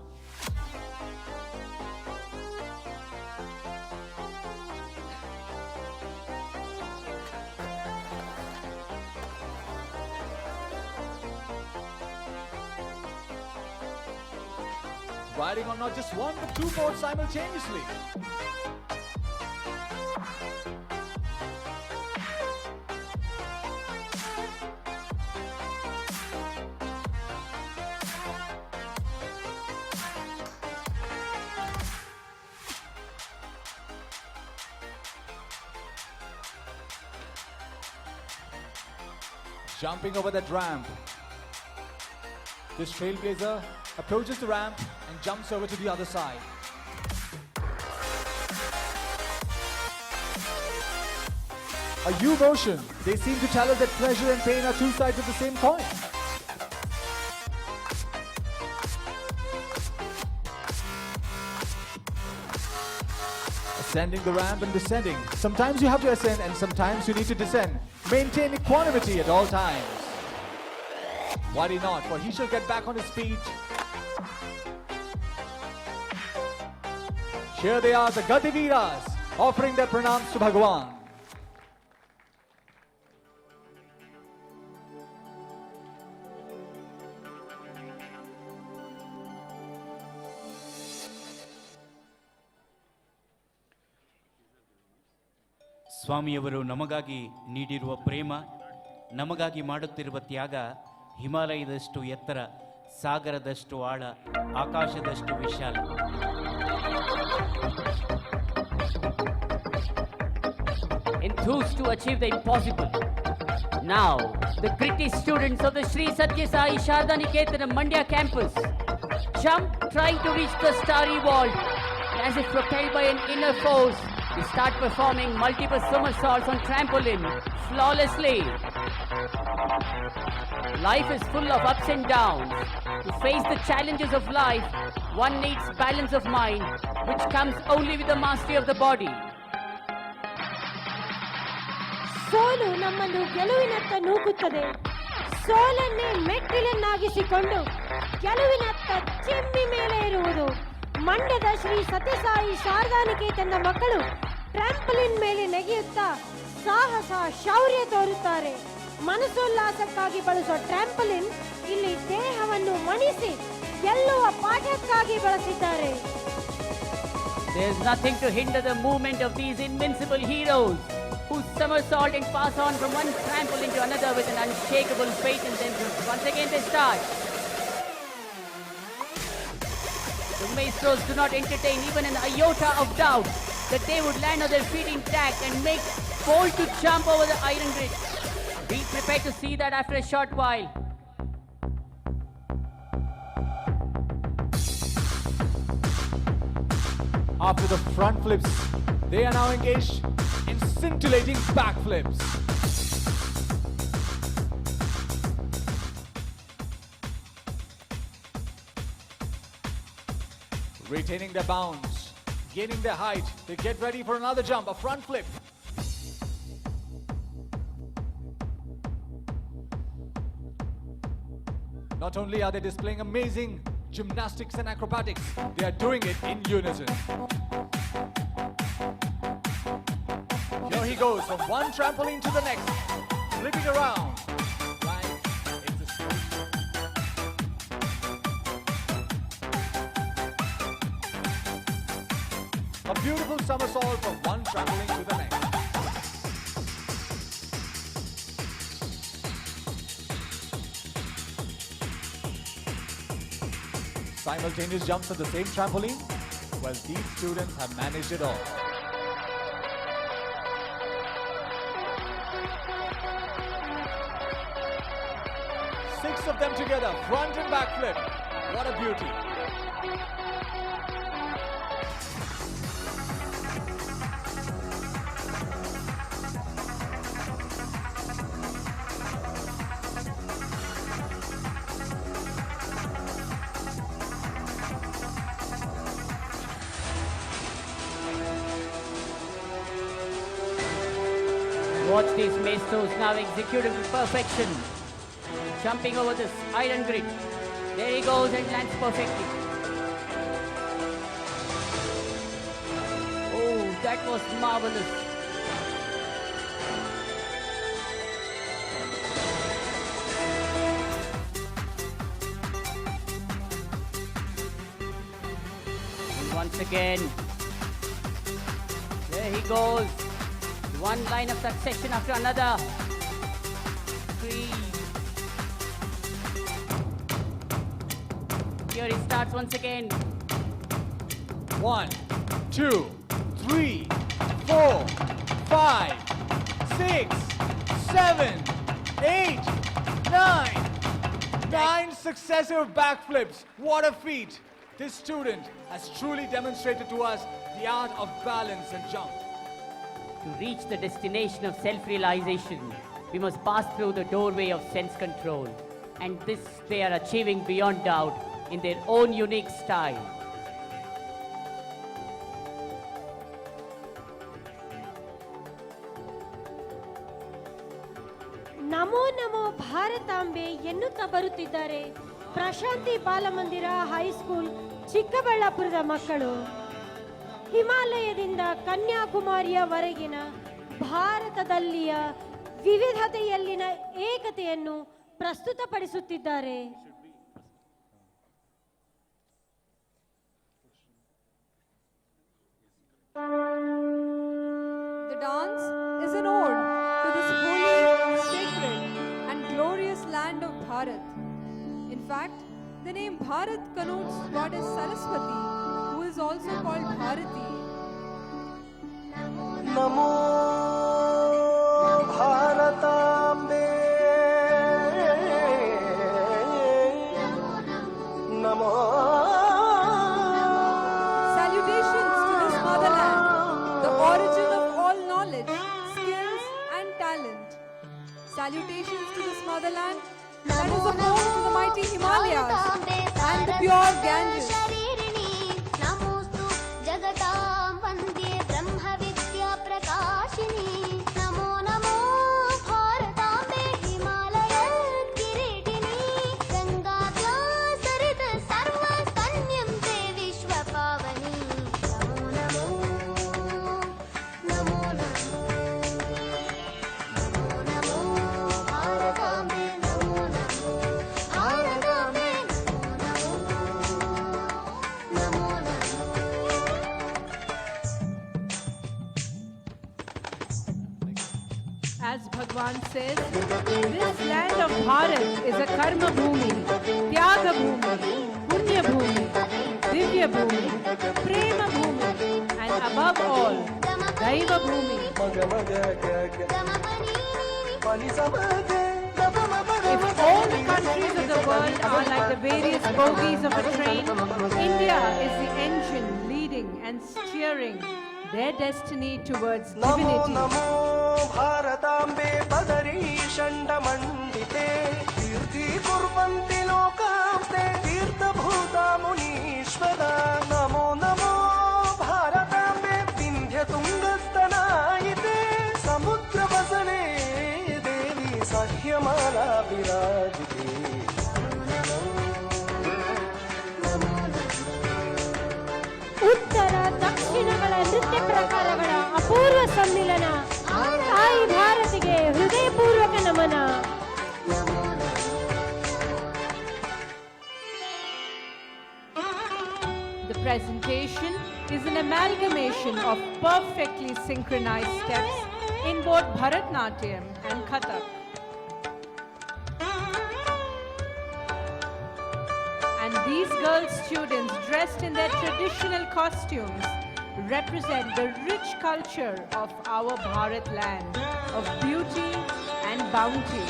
Riding on not just one but two boards simultaneously. jumping over that ramp. This trailblazer approaches the ramp and jumps over to the other side. A U-motion. They seem to tell us that pleasure and pain are two sides of the same coin. Ascending the ramp and descending. Sometimes you have to ascend and sometimes you need to descend. Maintain equanimity at all times. Worry not, for he shall get back on his feet. Here they are, the Gativiras, offering their pranams to Bhagawan.
ಸ್ವಾಮಿಯವರು ನಮಗಾಗಿ ನೀಡಿರುವ ಪ್ರೇಮ, ನಮಗಾಗಿ ಮಾಡುತ್ತಿರುವ ತ್ಯಾಗ ಹಿಮಾಲಯದಷ್ಟು ಎತ್ತರ, ಸಾಗರದಷ್ಟು ಆಳ, ಆಕಾಶದಷ್ಟು ವಿಶಾಲ.
Enthused to achieve the impossible. Now, the gritty students of the Sri Sathya Sai Sharda Niketanam Mandya campus jump trying to reach the starry vault. And as if propelled by an inner force, they start performing multiple somersaults on trampoline flawlessly. Life is full of ups and downs. To face the challenges of life, one needs balance of mind, which comes only with the mastery of the body.
ಸೋಲು ನಮ್ಮನ್ನು ಗೆಲುವಿನತ್ತ ನೂಕುತ್ತದೆ. ಸೋಲನ್ನೇ ಮೆಟ್ಟಿಲನ್ನಾಗಿಸಿಕೊಂಡು ಗೆಲುವಿನತ್ತ ಚಿಮ್ಮಿ ಮೇಲೆ ಇರುವುದು. ಮಂಡ್ಯದ ಶ್ರೀ ಸತ್ಯಸಾಯಿ ಶಾರದಾ ನಿಕೇತನದ ಮಕ್ಕಳು ಟ್ರಾಂಪಲಿನ್ ಮೇಲೆ ನೆಗೆಯುತ್ತಾ ಸಾಹಸ ಶೌರ್ಯ ತೋರುತ್ತಾರೆ. ಮನಸ್ಸೋಲ್ಲಾಸಕ್ಕಾಗಿ ಬಳಸುವ ಟ್ರಾಂಪಲಿನ್ ಇಲ್ಲಿ ದೇಹವನ್ನು ಮಣಿಸಿ ಗೆಲ್ಲುವ ಪಾಠಕ್ಕಾಗಿ ಬಳಸಿದ್ದಾರೆ.
There is nothing to hinder the movement of these invincible heroes who somersault and pass on from one trampoline to another with an unshakable faith in themselves. Once again they start. The maestros do not entertain even an iota of doubt that they would land on their feet intact and make bold to jump over the iron grid. Be prepared to see that after a short while.
After the front flips, they are now engaged in scintillating back flips. Retaining their bounds, gaining their height, they get ready for another jump, a front flip. Not only are they displaying amazing gymnastics and acrobatics, they are doing it in unison. Here he goes from one trampoline to the next, flipping around. Right, it's a sport. A beautiful somersault from one trampoline to the next. Simultaneous jumps on the same trampoline? Well, these students have managed it all. Six of them together, front and back flip. What a beauty.
Watch these maestros now executed with perfection. Jumping over this iron grid. There he goes and lands perfectly. Oh, that was marvelous. And once again, there he goes. One line of succession after another. Three. Here he starts once again.
1, 2, 3, 4, 5, 6, 7, 8, Nine successive backflips. What a feat. This student has truly demonstrated to us the art of balance and jump.
To reach the destination of self-realization, we must pass through the doorway of sense control. And this they are achieving beyond doubt in their own unique style.
ನಮೋ ನಮೋ ಭಾರತಾಂಬೆ ಎನ್ನುತ್ತಾ ಬರುತ್ತಿದ್ದಾರೆ ಪ್ರಶಾಂತಿ ಬಾಲಮಂದಿರ high school ಚಿಕ್ಕಬಳ್ಳಾಪುರದ ಮಕ್ಕಳು. ಹಿಮಾಲಯದಿಂದ ಕನ್ಯಾಕುಮಾರಿಯವರೆಗಿನ ಭಾರತದಲ್ಲಿಯ ವಿವಿಧತೆಯಲ್ಲಿನ ಏಕತೆಯನ್ನು ಪ್ರಸ್ತುತಪಡಿಸುತ್ತಿದ್ದಾರೆ.
The dance is an ode to this holy, sacred and glorious land of Bharat. In fact, the name Bharat connotes goddess Saraswati, who is also called Bharati.
Namo Bharatambe Namo.
Salutations to this motherland, the origin of all knowledge, skills and talent. Salutations to this motherland that is a home to the mighty Himalayas and the pure Ganges.
As Bhagawan says, this land of Bharat is a karma bhumi, tyaga bhumi, punya bhumi, divya bhumi, prema bhumi, and above all, daiva bhumi. If all the countries of the world are like the various bogies of a train, India is the engine leading and steering their destiny towards divinity.
Bharatambe padari shandamandite tirthi kurvanti lokamte tirtha bhuta munishvara. Namo namo Bharatambe vindhya tungastanayite samudra vasane devi sahyamala virajite.
ಉತ್ತರ ದಕ್ಷಿಣಗಳ ನೃತ್ಯ ಪ್ರಕಾರಗಳ ಅಪೂರ್ವ ಸಮ್ಮಿಲನ. ತಾಯಿ ಭಾರತಿಗೆ ಹೃದಯಪೂರ್ವಕ ನಮನ.
The presentation is an amalgamation of perfectly synchronized steps in both Bharatnatyam and Kathak. And these girl students, dressed in their traditional costumes, represent the rich culture of our Bharat land of beauty and bounty.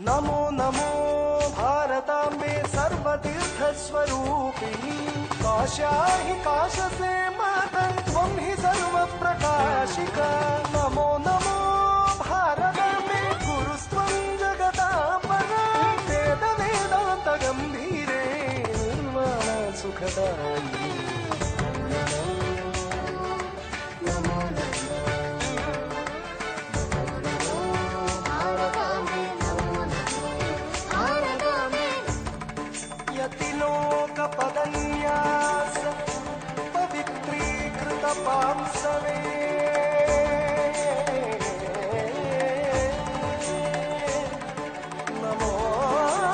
Namo namo भारताम्बे सर्वतीर्थस्वरूपिणी काश्याहि काशसे मातं त्वं हि सर्वप्रकाशिका नमो नमो भारताम्बे गुरुस्त्वं जगदापना वेद वेदान्तगम्भीरे निर्वाण सुखदायिनी पदन्यास पवित्रीकृत पांसवे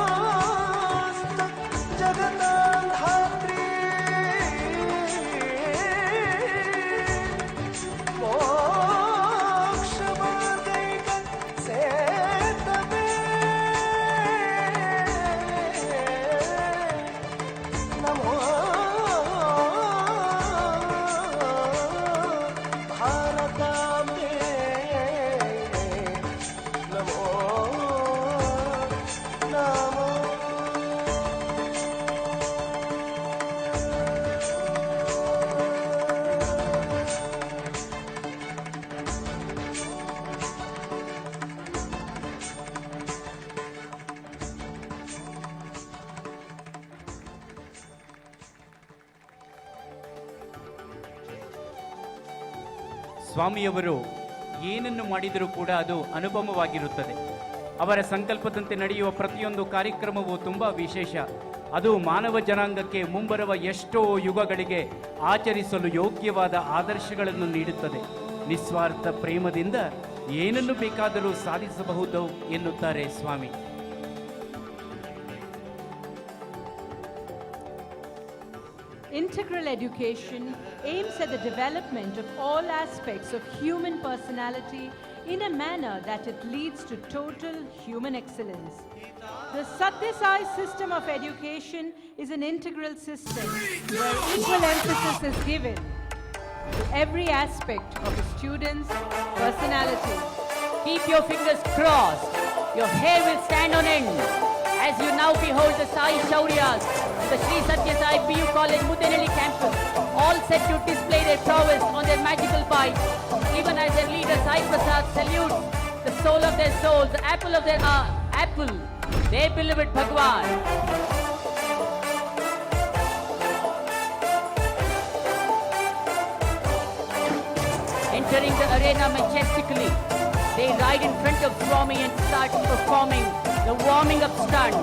नमोस्त जगन्धात्री मोक्षमार्गैक सेतवे नमो भारताम्बे नमो नमो
ಸ್ವಾಮಿಯವರು ಏನನ್ನು ಮಾಡಿದರೂ ಕೂಡ ಅದು ಅನುಪಮವಾಗಿರುತ್ತದೆ. ಅವರ ಸಂಕಲ್ಪದಂತೆ ನಡೆಯುವ ಪ್ರತಿಯೊಂದು ಕಾರ್ಯಕ್ರಮವೂ ತುಂಬ ವಿಶೇಷ. ಅದು ಮಾನವ ಜನಾಂಗಕ್ಕೆ ಮುಂಬರುವ ಎಷ್ಟೋ ಯುಗಗಳಿಗೆ ಆಚರಿಸಲು ಯೋಗ್ಯವಾದ ಆದರ್ಶಗಳನ್ನು ನೀಡುತ್ತದೆ. ನಿಸ್ವಾರ್ಥ ಪ್ರೇಮದಿಂದ ಏನನ್ನು ಬೇಕಾದರೂ ಸಾಧಿಸಬಹುದು ಎನ್ನುತ್ತಾರೆ ಸ್ವಾಮಿ.
Integral education aims at the development of all aspects of human personality in a manner that it leads to total human excellence. The Sathya Sai system of education is an integral system where equal emphasis is given to every aspect of a student's personality.
Keep your fingers crossed. Your hair will stand on end as you now behold the Sai Shauryas in the Sri Sathya Sai PU College Muddenahalli campus, all set to display their prowess on their magical bikes, even as their leader Sai Prasad salutes the soul of their souls, the apple of their apple, their beloved Bhagawan. Entering the arena majestically, they ride in front of Swami and start performing the warming up stunt.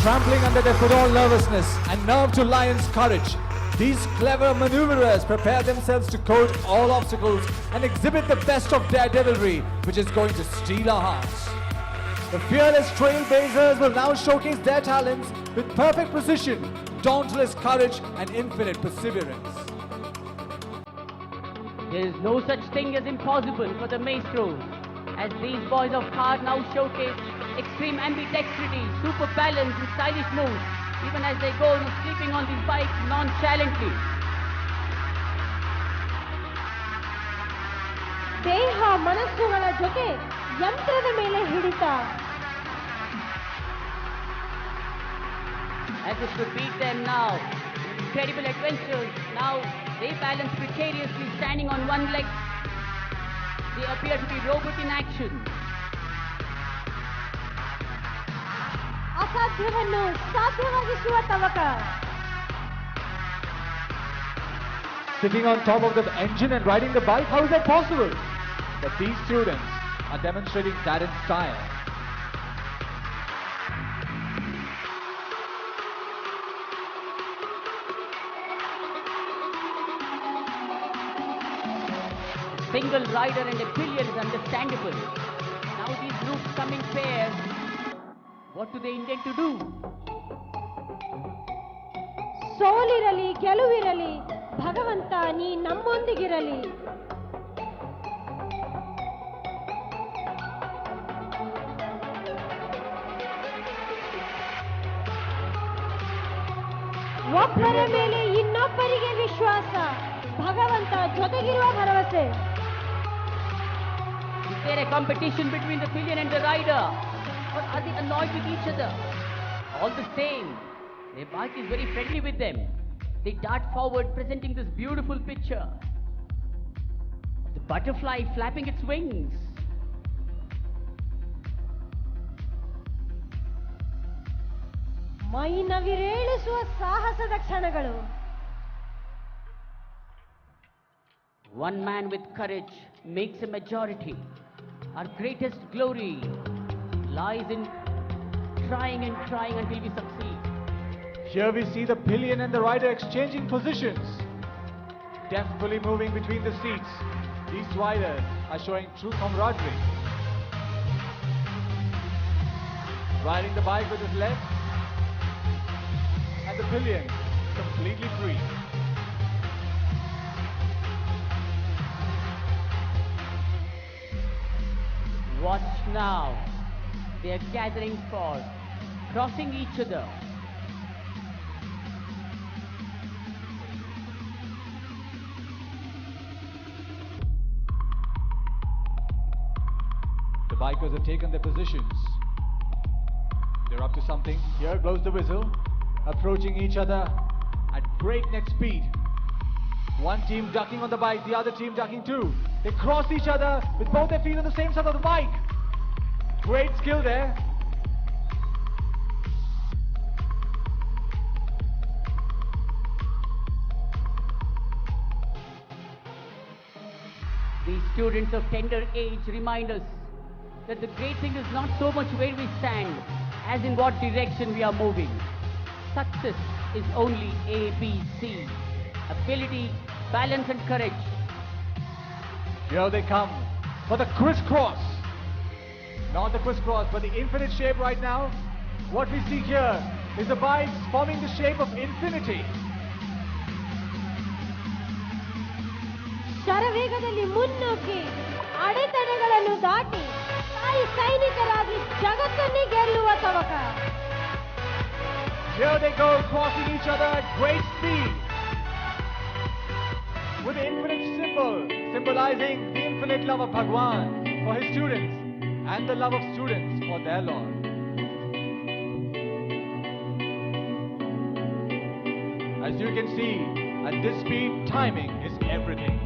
Trampling under their foot all nervousness and nerve to lion's courage. These clever maneuverers prepare themselves to coat all obstacles and exhibit the best of daredevilry, which is going to steal our hearts. The fearless trailblazers will now showcase their talents with perfect precision, dauntless courage, and infinite perseverance.
There is no such thing as impossible for the maestros, as these boys of heart now showcase extreme ambidextrity, super balance and stylish moves, even as they go sleeping on these bikes nonchalantly.
ದೇಹ ಮನಸ್ಸುಗಳ ಜೊತೆ ಯಂತ್ರದ ಮೇಲೆ ಹಿಡಿತ.
As if to beat them now, incredible adventures, now they balance precariously standing on one leg. They appear to be robot in action.
ಅಸಾಧ್ಯವನ್ನು ಸಾಧ್ಯವಾಗಿಸುವ ತವಕ.
Sitting on top of the engine and riding the bike, how is that possible? But these students are demonstrating that in style.
Single rider and a pillion is understandable. Now these groups come in pairs. What do they intend to do?
ಸೋಲಿರಲಿ ಗೆಲುವಿರಲಿ ಭಗವಂತ ನೀ ನಮ್ಮೊಂದಿಗಿರಲಿ. ಒಬ್ಬರ ಮೇಲೆ ಇನ್ನೊಬ್ಬರಿಗೆ ವಿಶ್ವಾಸ, ಭಗವಂತ ಜೊತೆಗಿರುವ ಭರವಸೆ.
Is there a competition between the pillion and the rider? Or are they annoyed with each other? All the same, their bike is very friendly with them. They dart forward, presenting this beautiful picture. The butterfly flapping its wings.
ಮೈ ನವಿರೇಳಿಸುವ ಸಾಹಸದ ಕ್ಷಣಗಳು.
One man with courage makes a majority. Our greatest glory lies in trying and trying until we succeed.
Here we see the pillion and the rider exchanging positions, deftly moving between the seats. These riders are showing true camaraderie. Riding the bike with his left, and the pillion completely free.
Watch now. They are gathering for crossing each other.
The bikers have taken their positions. They're up to something. Here blows the whistle, approaching each other at breakneck speed. One team ducking on the bike, the other team ducking too. They cross each other with both their feet on the same side of the bike. Great skill there.
These students of tender age remind us that the great thing is not so much where we stand as in what direction we are moving. Success is only ABC: ability, balance and courage.
Here they come for the crisscross. Not the crisscross, but the infinite shape right now. What we see here is the bikes forming the shape of infinity.
ಶರವೇಗದಲ್ಲಿ ಮುನ್ನುಗ್ಗಿ ಅಡೆತಡೆಗಳನ್ನು ದಾಟಿ ತಾಯಿ ಸೈನಿಕರಾಗಿ ಜಗತ್ತನ್ನೇ ಗೆಲ್ಲುವ ತವಕ.
Here they go, crossing each other at great speed, with the infinite symbol, symbolizing the infinite love of Bhagawan for his students and the love of students for their Lord. As you can see, at this speed, timing is everything.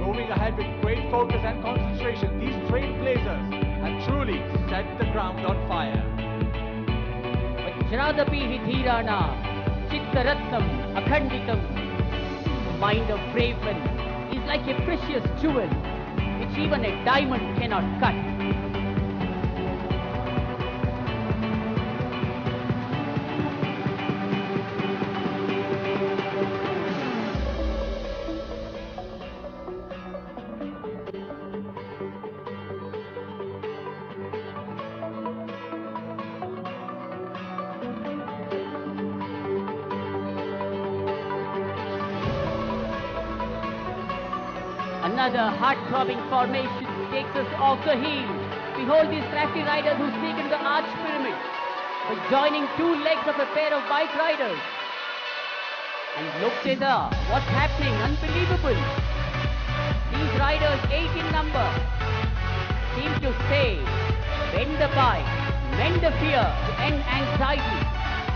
Moving ahead with great focus and concentration, these trailblazers have truly set the ground on fire.
Vajradapi hidhirana, chittaratnam akhanditam. The mind of brave men is like a precious jewel which even a diamond cannot cut. Another heart-throbbing formation takes us off the heel. Behold these crafty riders who sneak into the arch pyramid by joining two legs of a pair of bike riders. And look there, what's happening? Unbelievable! These riders, 8 in number, seem to say, bend the bike, mend the fear, to end anxiety.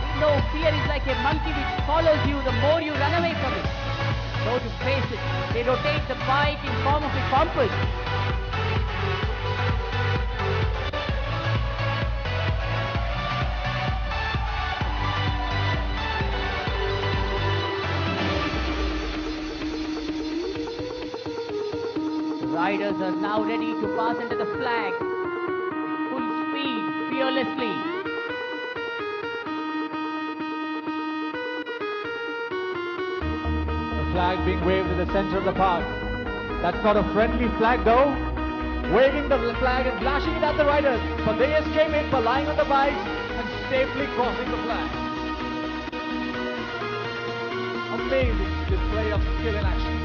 You know, fear is like a monkey which follows you the more you run away from it. So to face it, they rotate the bike in form of a compass. The riders are now ready to pass under the flag. Full speed, fearlessly.
Flag being waved in the center of the park. That's not a friendly flag though. Waving the flag and flashing it at the riders, but they escape it by lying on the bikes and safely crossing the flag. Amazing display of skill in action.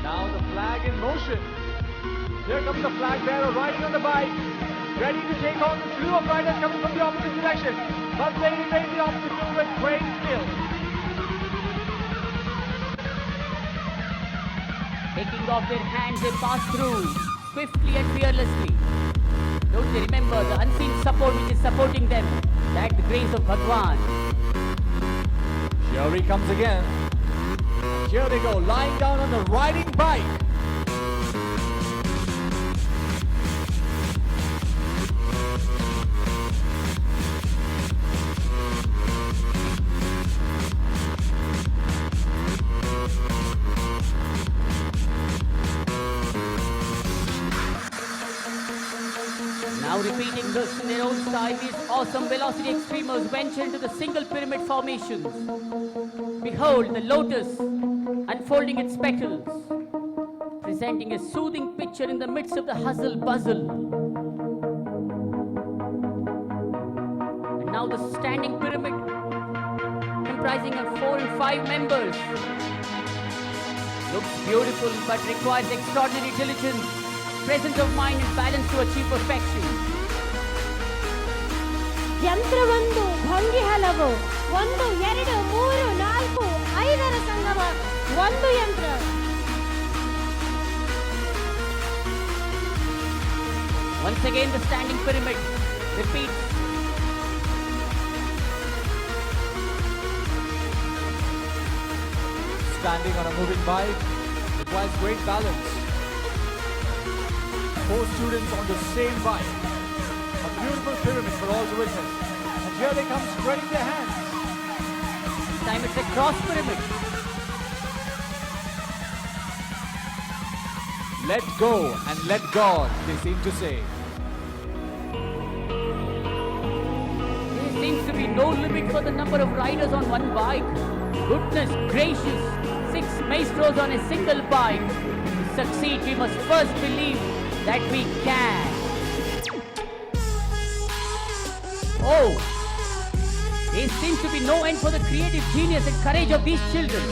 Now the flag the flag bearer riding on the bike, ready to take on the slew of riders coming from the opposite direction. But they evade the obstacle with great skill.
Taking off their hands, they pass through swiftly and fearlessly. Don't they remember the unseen support which is supporting them? That's the grace of Bhagawan.
Here he comes again. Here they go, lying down on the riding bike.
Now repeating this in their own style, these awesome velocity extremers venture into the single pyramid formations. Behold the lotus unfolding its petals, presenting a soothing picture in the midst of the hustle bustle. And now the standing pyramid, comprising of 4 and 5 members, looks beautiful but requires extraordinary diligence, presence of mind and balance to achieve perfection.
ಯಂತ್ರವೊಂದು ಭಂಗಿ ಹಲವು, 1 2 3 4 5ರ ಸಂಗಮ ಒಂದು ಯಂತ್ರ.
Once again the standing pyramid repeats.
Standing on a moving bike requires great balance. 4 students on the same bike. A beautiful pyramid for all to witness. And here they come spreading their hands.
This time it's a cross pyramid.
Let go and let God, they seem to say.
There seems to be no limit for the number of riders on one bike. Goodness gracious, 6 maestros on a single bike. To succeed, we must first believe that we can. Oh, there seems to be no end for the creative genius and courage of these children.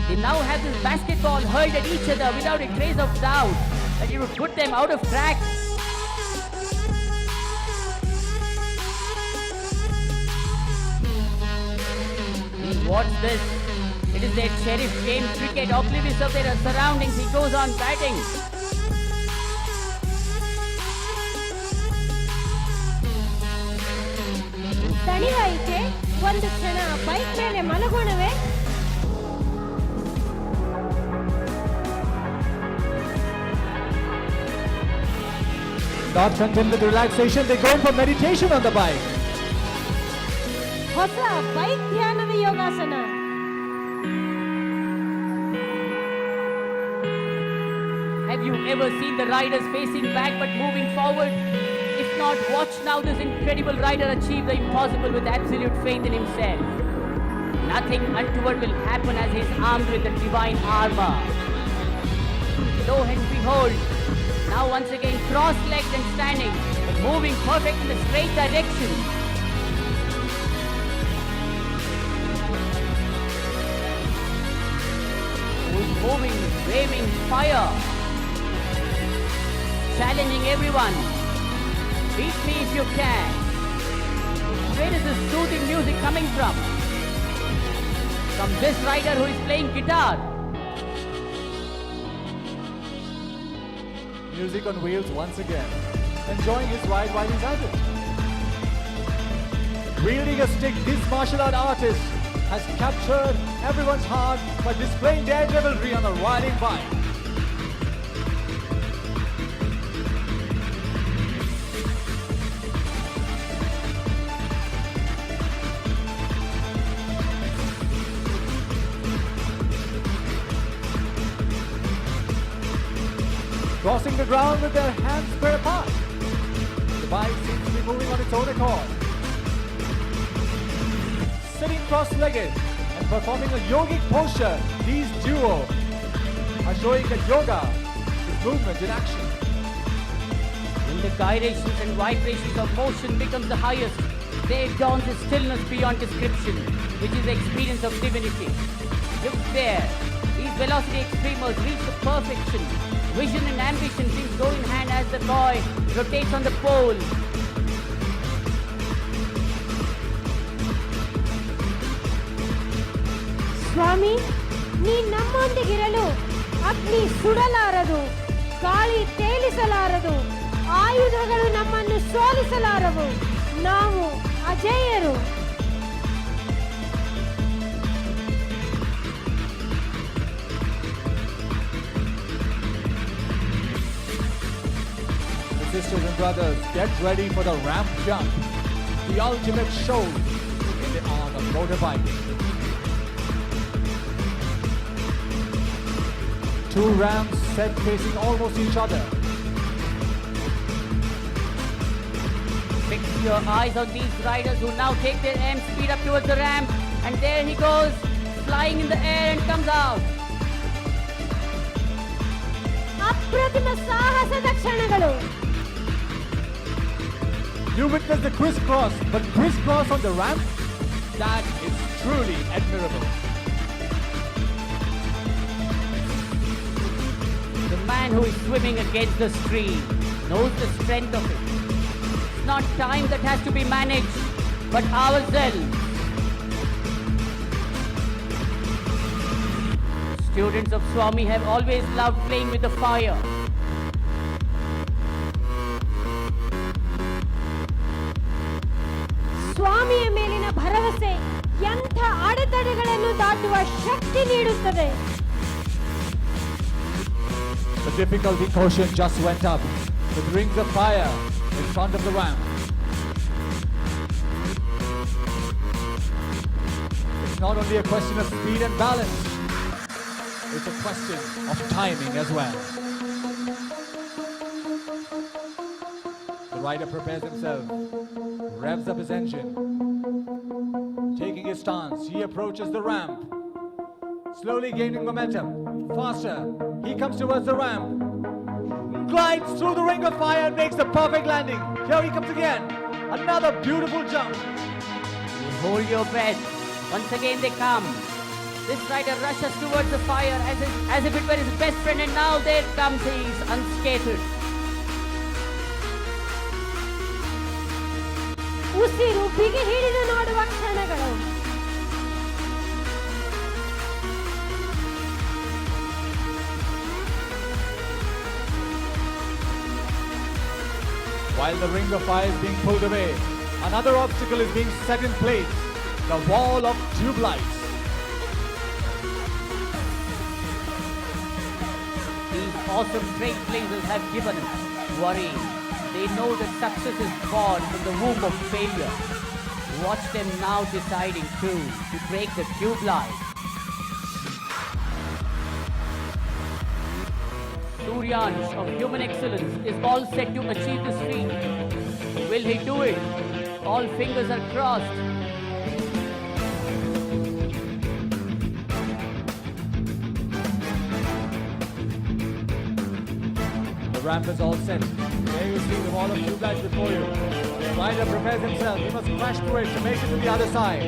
They now have this basketball hurled at each other without a trace of doubt that it would put them out of track. What's this? It is their sheriff game cricket, oblivious of their surroundings. He goes on batting.
ತಣಿವಾಯಿತೆ, ಒಂದು ಕ್ಷಣ bike ಮೇಲೆ ಮಲಗೋಣವೇ?
Not content with relaxation, they go in for meditation on the bike.
ಹೊಸ bike ಧ್ಯಾನದ ಯೋಗಾಸನ.
Have you ever seen the riders facing back but moving forward? If not, watch now this incredible rider achieve the impossible with absolute faith in himself. Nothing untoward will happen as he is armed with the divine armor. Lo and behold, now once again cross-legged and standing, but moving perfect in the straight direction. Who's moving, waving fire, challenging everyone. Beat me if you can. Where is this soothing music coming from? From this rider who is playing guitar.
Music on wheels once again, enjoying his ride while he's at it. Wielding a stick, this martial art artist has captured everyone's heart by displaying daredevilry on a riding bike. Crossing the ground with their hands spread apart. The bike seems to be moving on its own accord. Sitting cross-legged and performing a yogic posture, these duo are showing that yoga is movement in action.
When the gyrations and vibrations of motion becomes the highest, there dawns a stillness beyond description, which is the experience of divinity. Look there, these velocity extremers reach the perfection, Vision and ambition seems go in hand as the boy rotates on the pole.
ಸ್ವಾಮಿ, ನೀ ನಮ್ಮೊಂದಿಗಿರಲು ಅಗ್ನಿ ಸುಡಲಾರದು, ಗಾಳಿ ತೇಲಿಸಲಾರದು, ಆಯುಧಗಳು ನಮ್ಮನ್ನು ಸೋಲಿಸಲಾರವು. ನಾವು ಅಜೇಯರು.
Sisters and brothers, get ready for the ramp jump, the ultimate show in the art of motorbike. Two ramps set facing almost each other.
Fix your eyes on these riders who now take their aim speed up towards the ramp, and there he goes, flying in the air and comes out.
ಅಪ್ರತಿಮ ಸಾಹಸದ ಕ್ಷಣಗಳು.
You witness the crisscross, but crisscross on the ramp? That is truly admirable.
The man who is swimming against the stream knows the strength of it. It's not time that has to be managed, but ourselves. Students of Swami have always loved playing with the fire.
ಸ್ವಾಮಿಯ ಮೇಲಿನ ಭರವಸೆ ಎಂಥ ಅಡೆತಡೆಗಳನ್ನು ದಾಟುವ ಶಕ್ತಿ ನೀಡುತ್ತದೆ.
The difficulty quotient just went up with rings of fire in front of the ramp. It's not only a question of speed and balance, it's a question of timing as well. The rider prepares himself, revs up his engine. Taking his stance, he approaches the ramp. Slowly gaining momentum. Faster, he comes towards the ramp. Glides through the ring of fire and makes the perfect landing. Here he comes again. Another beautiful jump.
Hold your breath. Once again they come. This rider rushes towards the fire as if it were his best friend, and now there comes he is unscathed.
ಉಸಿರು ಬಿಗಿ ಹಿಡಿದು ನೋಡುವ ಕ್ಷಣಗಳು.
While the ring of fire is being pulled away, another obstacle is being set in place. The wall of tube lights.
These awesome trailblazers have given up worrying. They know that success is born from the womb of failure. Watch them now deciding to break the tube light. Suryansh of human excellence is all set to achieve this feat. Will he do it? All fingers are crossed.
The ramp is all set. There you see the wall of tube lights before you. The rider prepares himself. He must crash through it to make it to the other side.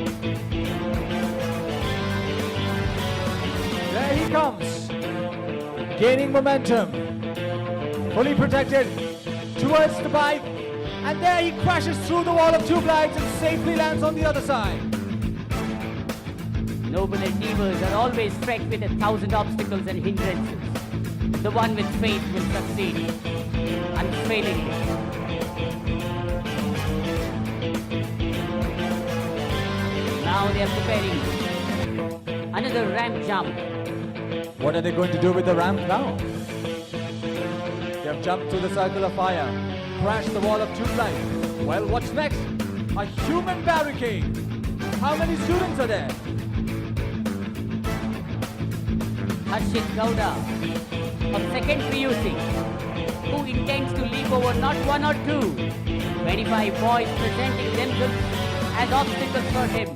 There he comes. Gaining momentum. Fully protected towards the bike. And there he crashes through the wall of tube lights and safely lands on the other side.
Noble endeavors are always trekked with 1,000 obstacles and hindrances. The one with faith will succeed unfailingly. Now they are preparing another ramp jump.
What are they going to do with the ramp now? They have jumped through the circle of fire, crashed the wall of tube light. Well, what's next? A human barricade. How many students are there?
Harshit Gowda of second PUC, who intends to leap over not one or two, 25 boys presenting themselves as obstacles for him.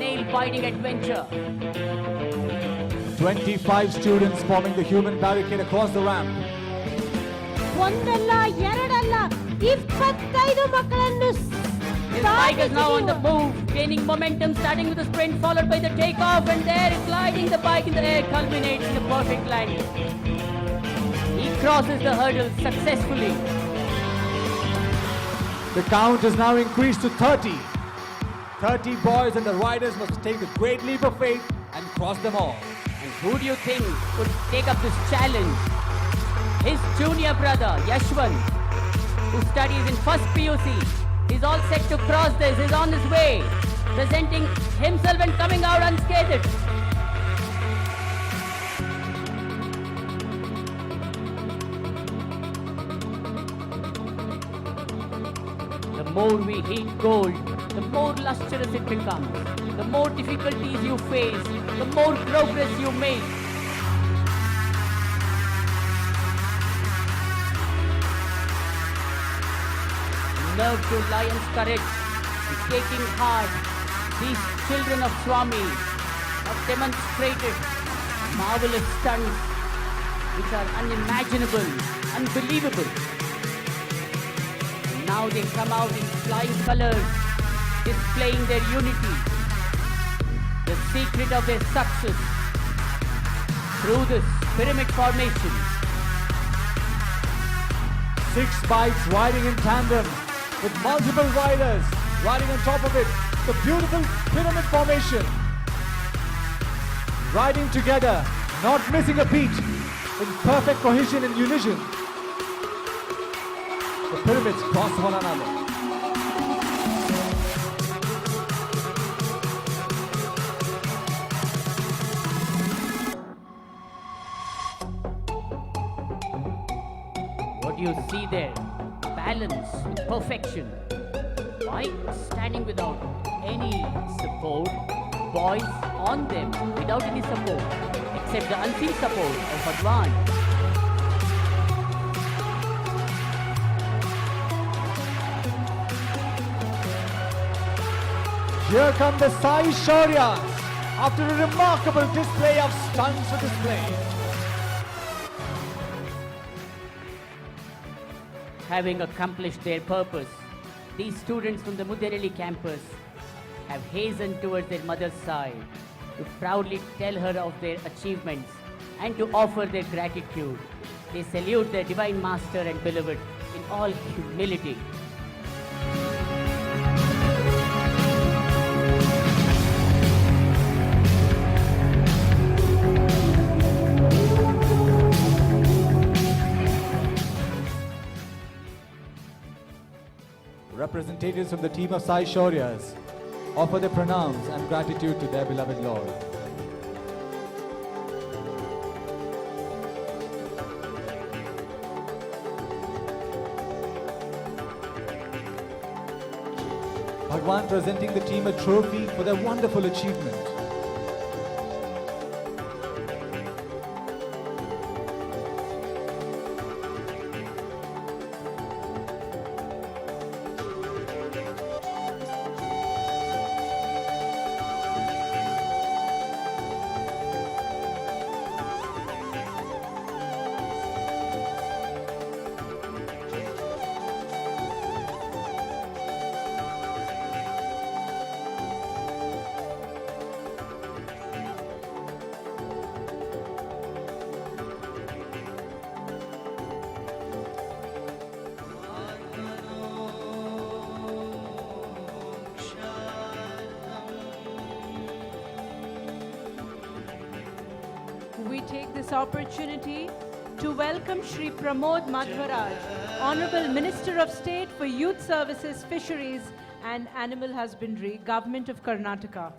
Nail-biting adventure.
25 students forming the human barricade across the ramp.
ಒಂದಲ್ಲ ಎರಡಲ್ಲ 25 ಮಕ್ಕಳನ್ನು
His bike is now on the move, gaining momentum, starting with a sprint, followed by the takeoff, and there gliding the bike in the air culminates in a perfect landing. crosses the hurdle successfully.
The count is now increased to 30. 30 boys and the riders must take the great leap of faith and cross them all.
And who do you think could take up this challenge? His junior brother, Yashwant, who studies in first PUC. He's all set to cross this. He's on his way, presenting himself and coming out unscathed. The more we heat gold, the more lustrous it becomes. The more difficulties you face, the more progress you make. Nerve to lion's courage is taking heart. These children of Swami have demonstrated marvelous stunts which are unimaginable, unbelievable. And now they come out in flying colors, displaying their unity, the secret of their success through this pyramid formation.
6 bikes riding in tandem with multiple riders riding on top of it. The beautiful pyramid formation. Riding together, not missing a beat, in perfect cohesion and unison. The pyramids cross one another.
What do you see there? Balance with perfection. Bike standing without any support. Boys on them without any support, except the unseen support of Bhagawan.
Here come the Sai Shauryas after a remarkable display of stunts for display.
Having accomplished their purpose, these students from the Muddenahalli campus have hastened towards their mother's side to proudly tell her of their achievements and to offer their gratitude. They salute their divine master and beloved in all humility.
Representatives from the team of Sai Shauryas offer their pranams and gratitude to their beloved Lord. Bhagawan presenting the team a trophy for their wonderful achievement.
We take this opportunity to welcome Shri Pramod Madhwaraj, Honorable Minister of State for Youth Services, Fisheries and Animal Husbandry, Government of Karnataka.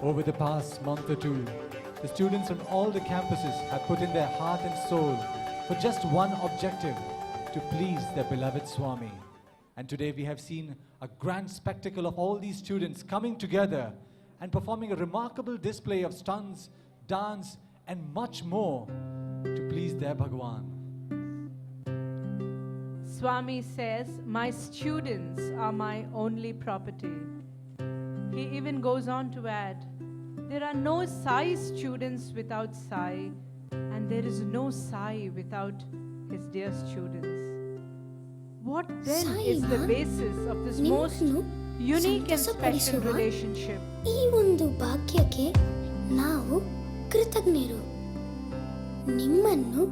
Over the past month or two, the students on all the campuses have put in their heart and soul for just one objective, to please their beloved Swami. And today we have seen a grand spectacle of all these students coming together and performing a remarkable display of stunts, dance, and much more to please their Bhagawan.
Swami says, "My students are my only property." He even goes on to add, "There are no Sai students without Sai, and there is no Sai without his dear students." What then is the basis of this most unique and special relationship?
ಈ ಒಂದು ಭಾಗ್ಯಕ್ಕೆ ನಾವು ಕೃತಜ್ಞರು. ನಿಮ್ಮನ್ನು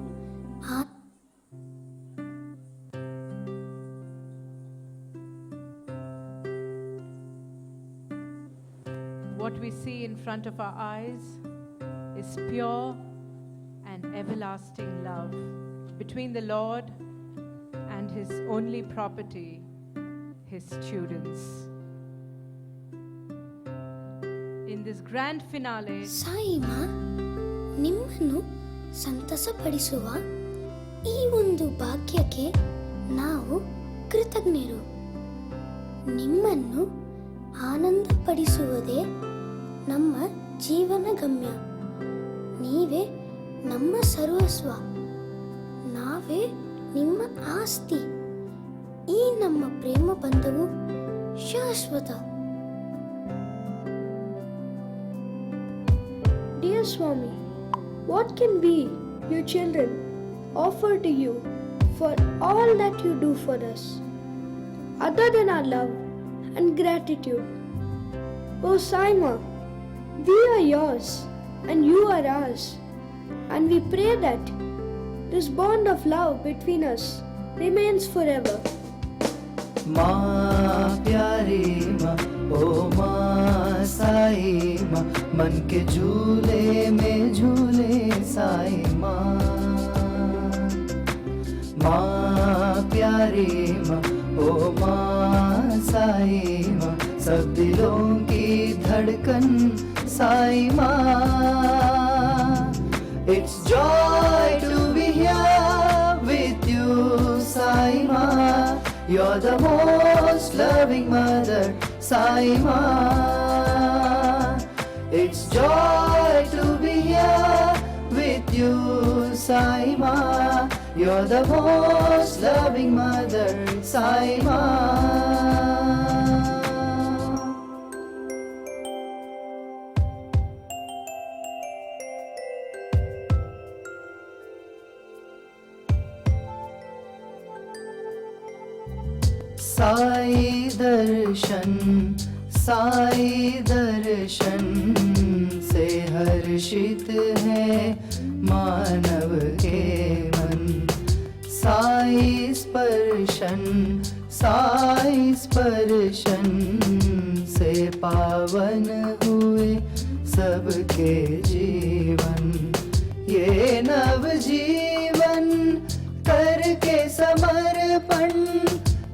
What we see in front of our eyes is pure and everlasting love between the Lord and his only property, his students. In this grand finale,
ಸಾಯಿಮಾ ನಿಮ್ಮನ್ನು ಸಂತಸಪಡಿಸುವ ಈ ಒಂದು ಭಾಗ್ಯಕ್ಕೆ ನಾವು ಕೃತಜ್ಞರು. ನಿಮ್ಮನ್ನು ಆನಂದಪಡಿಸುವುದೇ ನಮ್ಮ ಜೀವನ ಗಮ್ಯ. ನೀವೇ ನಮ್ಮ ಸರ್ವಸ್ವ, ನಾವೇ ನಿಮ್ಮ ಆಸ್ತಿ. ಈ ನಮ್ಮ ಪ್ರೇಮ ಬಂಧವು ಶಾಶ್ವತ.
Dear Swami, what can we, your children, offer to you for all that you do for us, other than our love and gratitude? Oh Saima, we are yours and you are ours, and we pray that this bond of love between us remains forever.
माँ प्यारी माँ, ओ माँ साई माँ, मन के झूले में झूले साई माँ. माँ प्यारी माँ, ओ माँ साई माँ, सब दिलों की धड़कन साई माँ. It's joy to be here with you Sai Ma. You're the most loving mother Sai Ma. It's joy to be here with you Sai Ma. You're the most loving mother Sai Ma. Sai दर्शन से हर्षित है मानव के मन. साई स्पर्शन से पावन हुए सबके जीवन. ये नव जीवन करके समर्पण,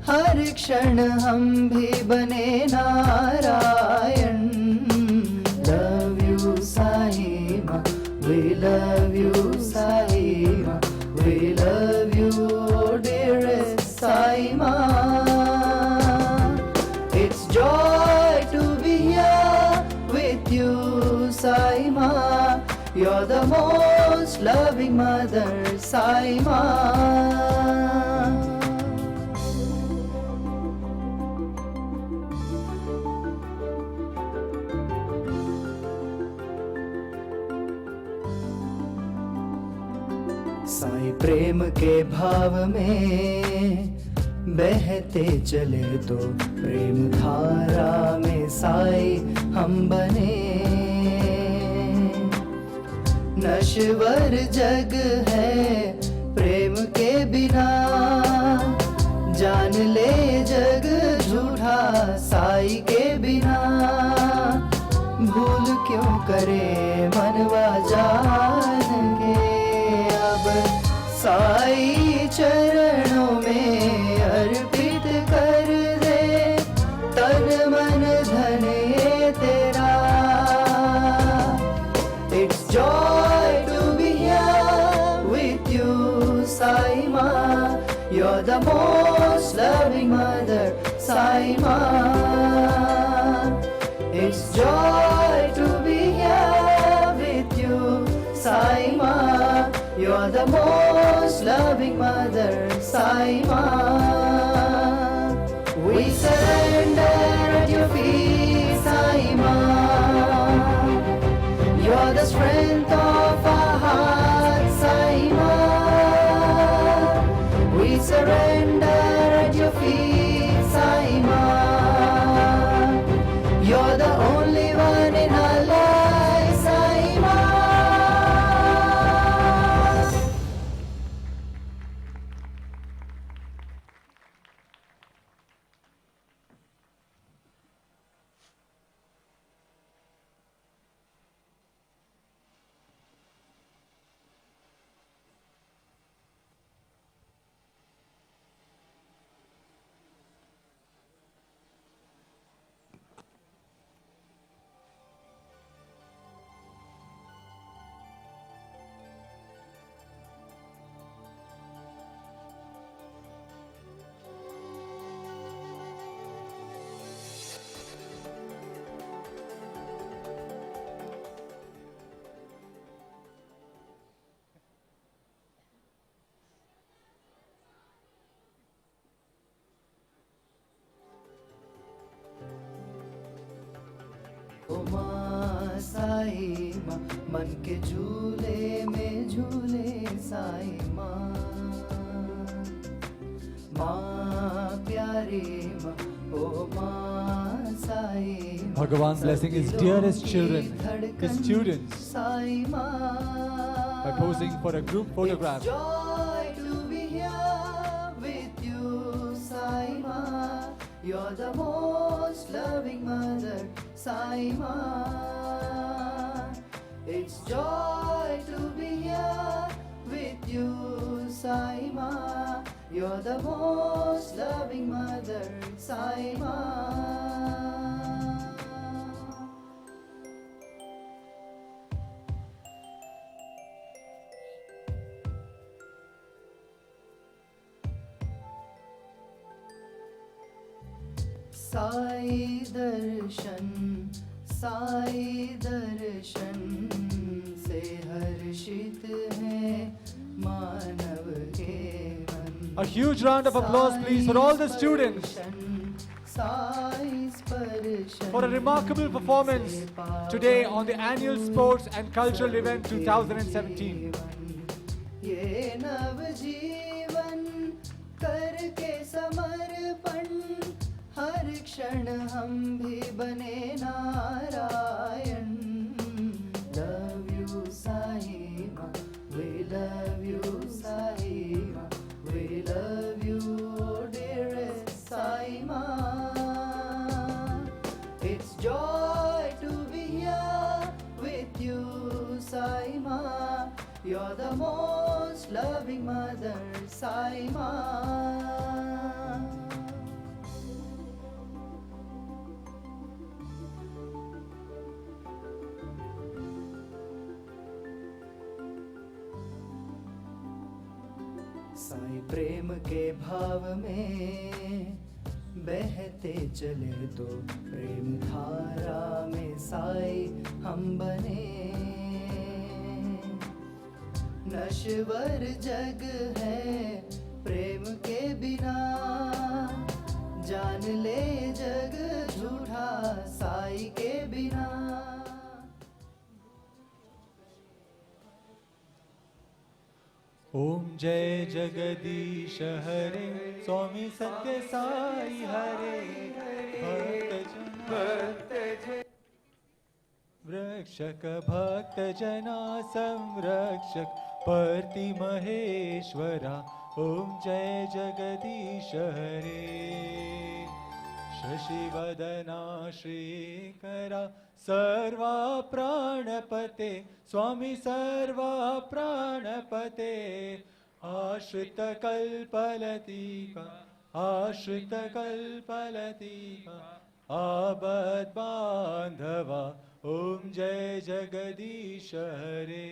हर क्षण हम भी बने Narayan. Love you Sai Ma, we love you Sai Ma, we love you dearest Sai Ma. It's joy to be here with you Sai Ma. You're the most loving mother Sai Ma. Sai प्रेम के भाव में बहते चले तो प्रेम धारा में साई हम बने. नश्वर जग है प्रेम के बिना, जान ले जग झूठा साई के बिना. भूल क्यों करे मनवा जान के, अब साई चरणों में अर्पित कर दे तन मन धन ये तेरा. the most loving mother, Sai Ma. It's joy to be here with you, Sai Ma. You're the most loving mother, Sai Ma. We surrender at your feet, Sai Ma. You're the strength of our hearts, Sai Ma. We surrender at your feet, Sai Ma. You're the only one in our lives, Sai Ma. ओ माँ साई माँ, मन के झूले में झूले साई माँ। माँ प्यारी माँ, ओ माँ साई माँ।
Bhagawan blessing his dearest children, his students,
Sai माँ।
by posing for a group photograph.
It's joy to be here with you, Sai Ma. You're the most loving mother, Sai Ma. It's joy to be here with you, Sai Ma. You're the most loving mother, Sai Ma. Sai दर्शन, साई दर्शन से हर्षित है मानव के मन।
A huge round of applause please for all the students
Sai स्पर्शन
for a remarkable performance today on the annual Sports and Cultural Event 2017.
ये नवजीवन करके समर्पण, हर क्षण हम भी बने Narayan. Love you Sai Ma, we love you Sai Ma, we love you dearest Sai Ma. It's joy to be here with you, Sai Ma. You're the most loving mother, Sai Ma. Sai प्रेम के भाव में बहते चले तो प्रेम धारा में साई हम बने। नश्वर जग है प्रेम के बिना, जान ले जग झूठा साई के बिना।
ओम जय जगदीश हरे, स्वामी सत्य साई हरे। रक्षक भक्त जना संरक्षक परति महेश्वरा। ओम जय जगदीश हरे। शशिवदना श्रीकरा सर्वा प्राणपते, स्वामी सर्वा प्राणपते। आश्रित कल्पलतिका, आश्रित कल्पलतिका। आबद बांधवा, ओम जय जगदीश हरे।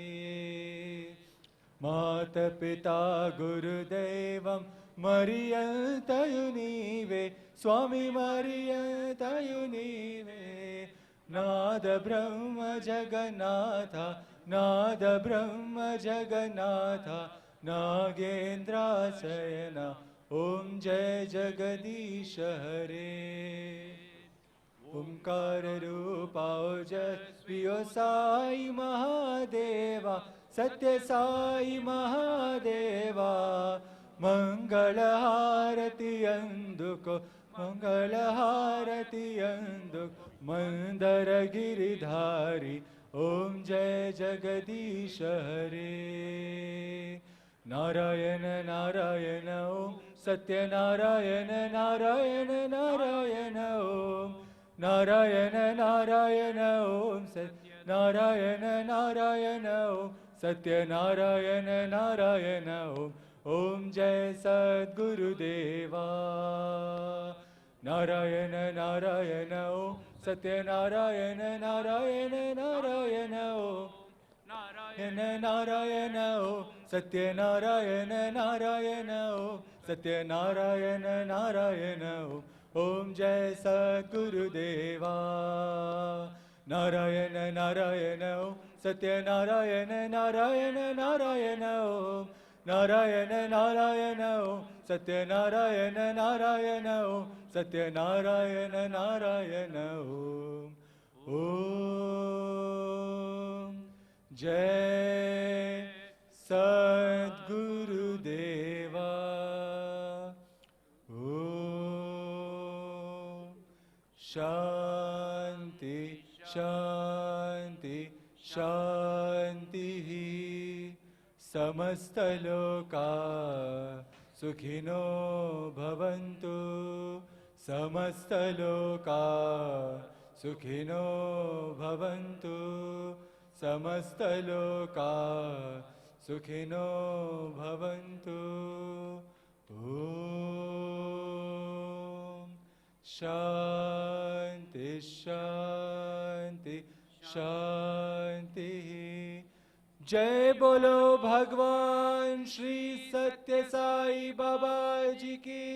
माता पिता गुरुदेवं ಮರಿಯಂತಯು ನೀವೆ ಸ್ವಾಮಿ ಮರಿಯಂತಯು ನೀವೆ ನಾದ ಬ್ರಹ್ಮ ಜಗನ್ನಾಥ ನಾದ ಬ್ರಹ್ಮ ಜಗನ್ನಾಥ ನಾಗೇಂದ್ರಾಶಯನ ಓಂ ಜಯ ಜಗದೀಶ ಹರೇ ओंकार रूपा ओजस्वियो साई महादेवा सत्य साई महादेवा मंगल हारति अंदुको मंगल हारति अंदुको मंदर गिरिधारी ओम जय जगदीश हरे नारायण नारायण ओम सत्य नारायण नारायण नारायण ओम नारायण नारायण ओम सत्य नारायण नारायण ओम सत्य नारायण नारायण ओम ओम जय सद्गुरुदेवा नारायण नारायण ओम सत्य नारायण नारायण नारायण ओम नारायण नारायण ओम सत्य नारायण नारायण ओम सत्य नारायण नारायण ओम ओम जय सद्गुरुदेवा नारायण नारायण ओम सत्य नारायण नारायण नारायण ओम नारायण नारायण ओम सत्य नारायण नारायण ओम सत्य नारायण नारायण ओम ओम जय सद्गुरुदेवा शांति शांति शांति समस्त लोका सुखिनो भवन्तु समस्त लोका सुखिनो भवन्तु समस्त लोका सुखिनो भवन्तु ओम शांति शांति शांति जय बोलो भगवान श्री सत्य साई बाबा जी की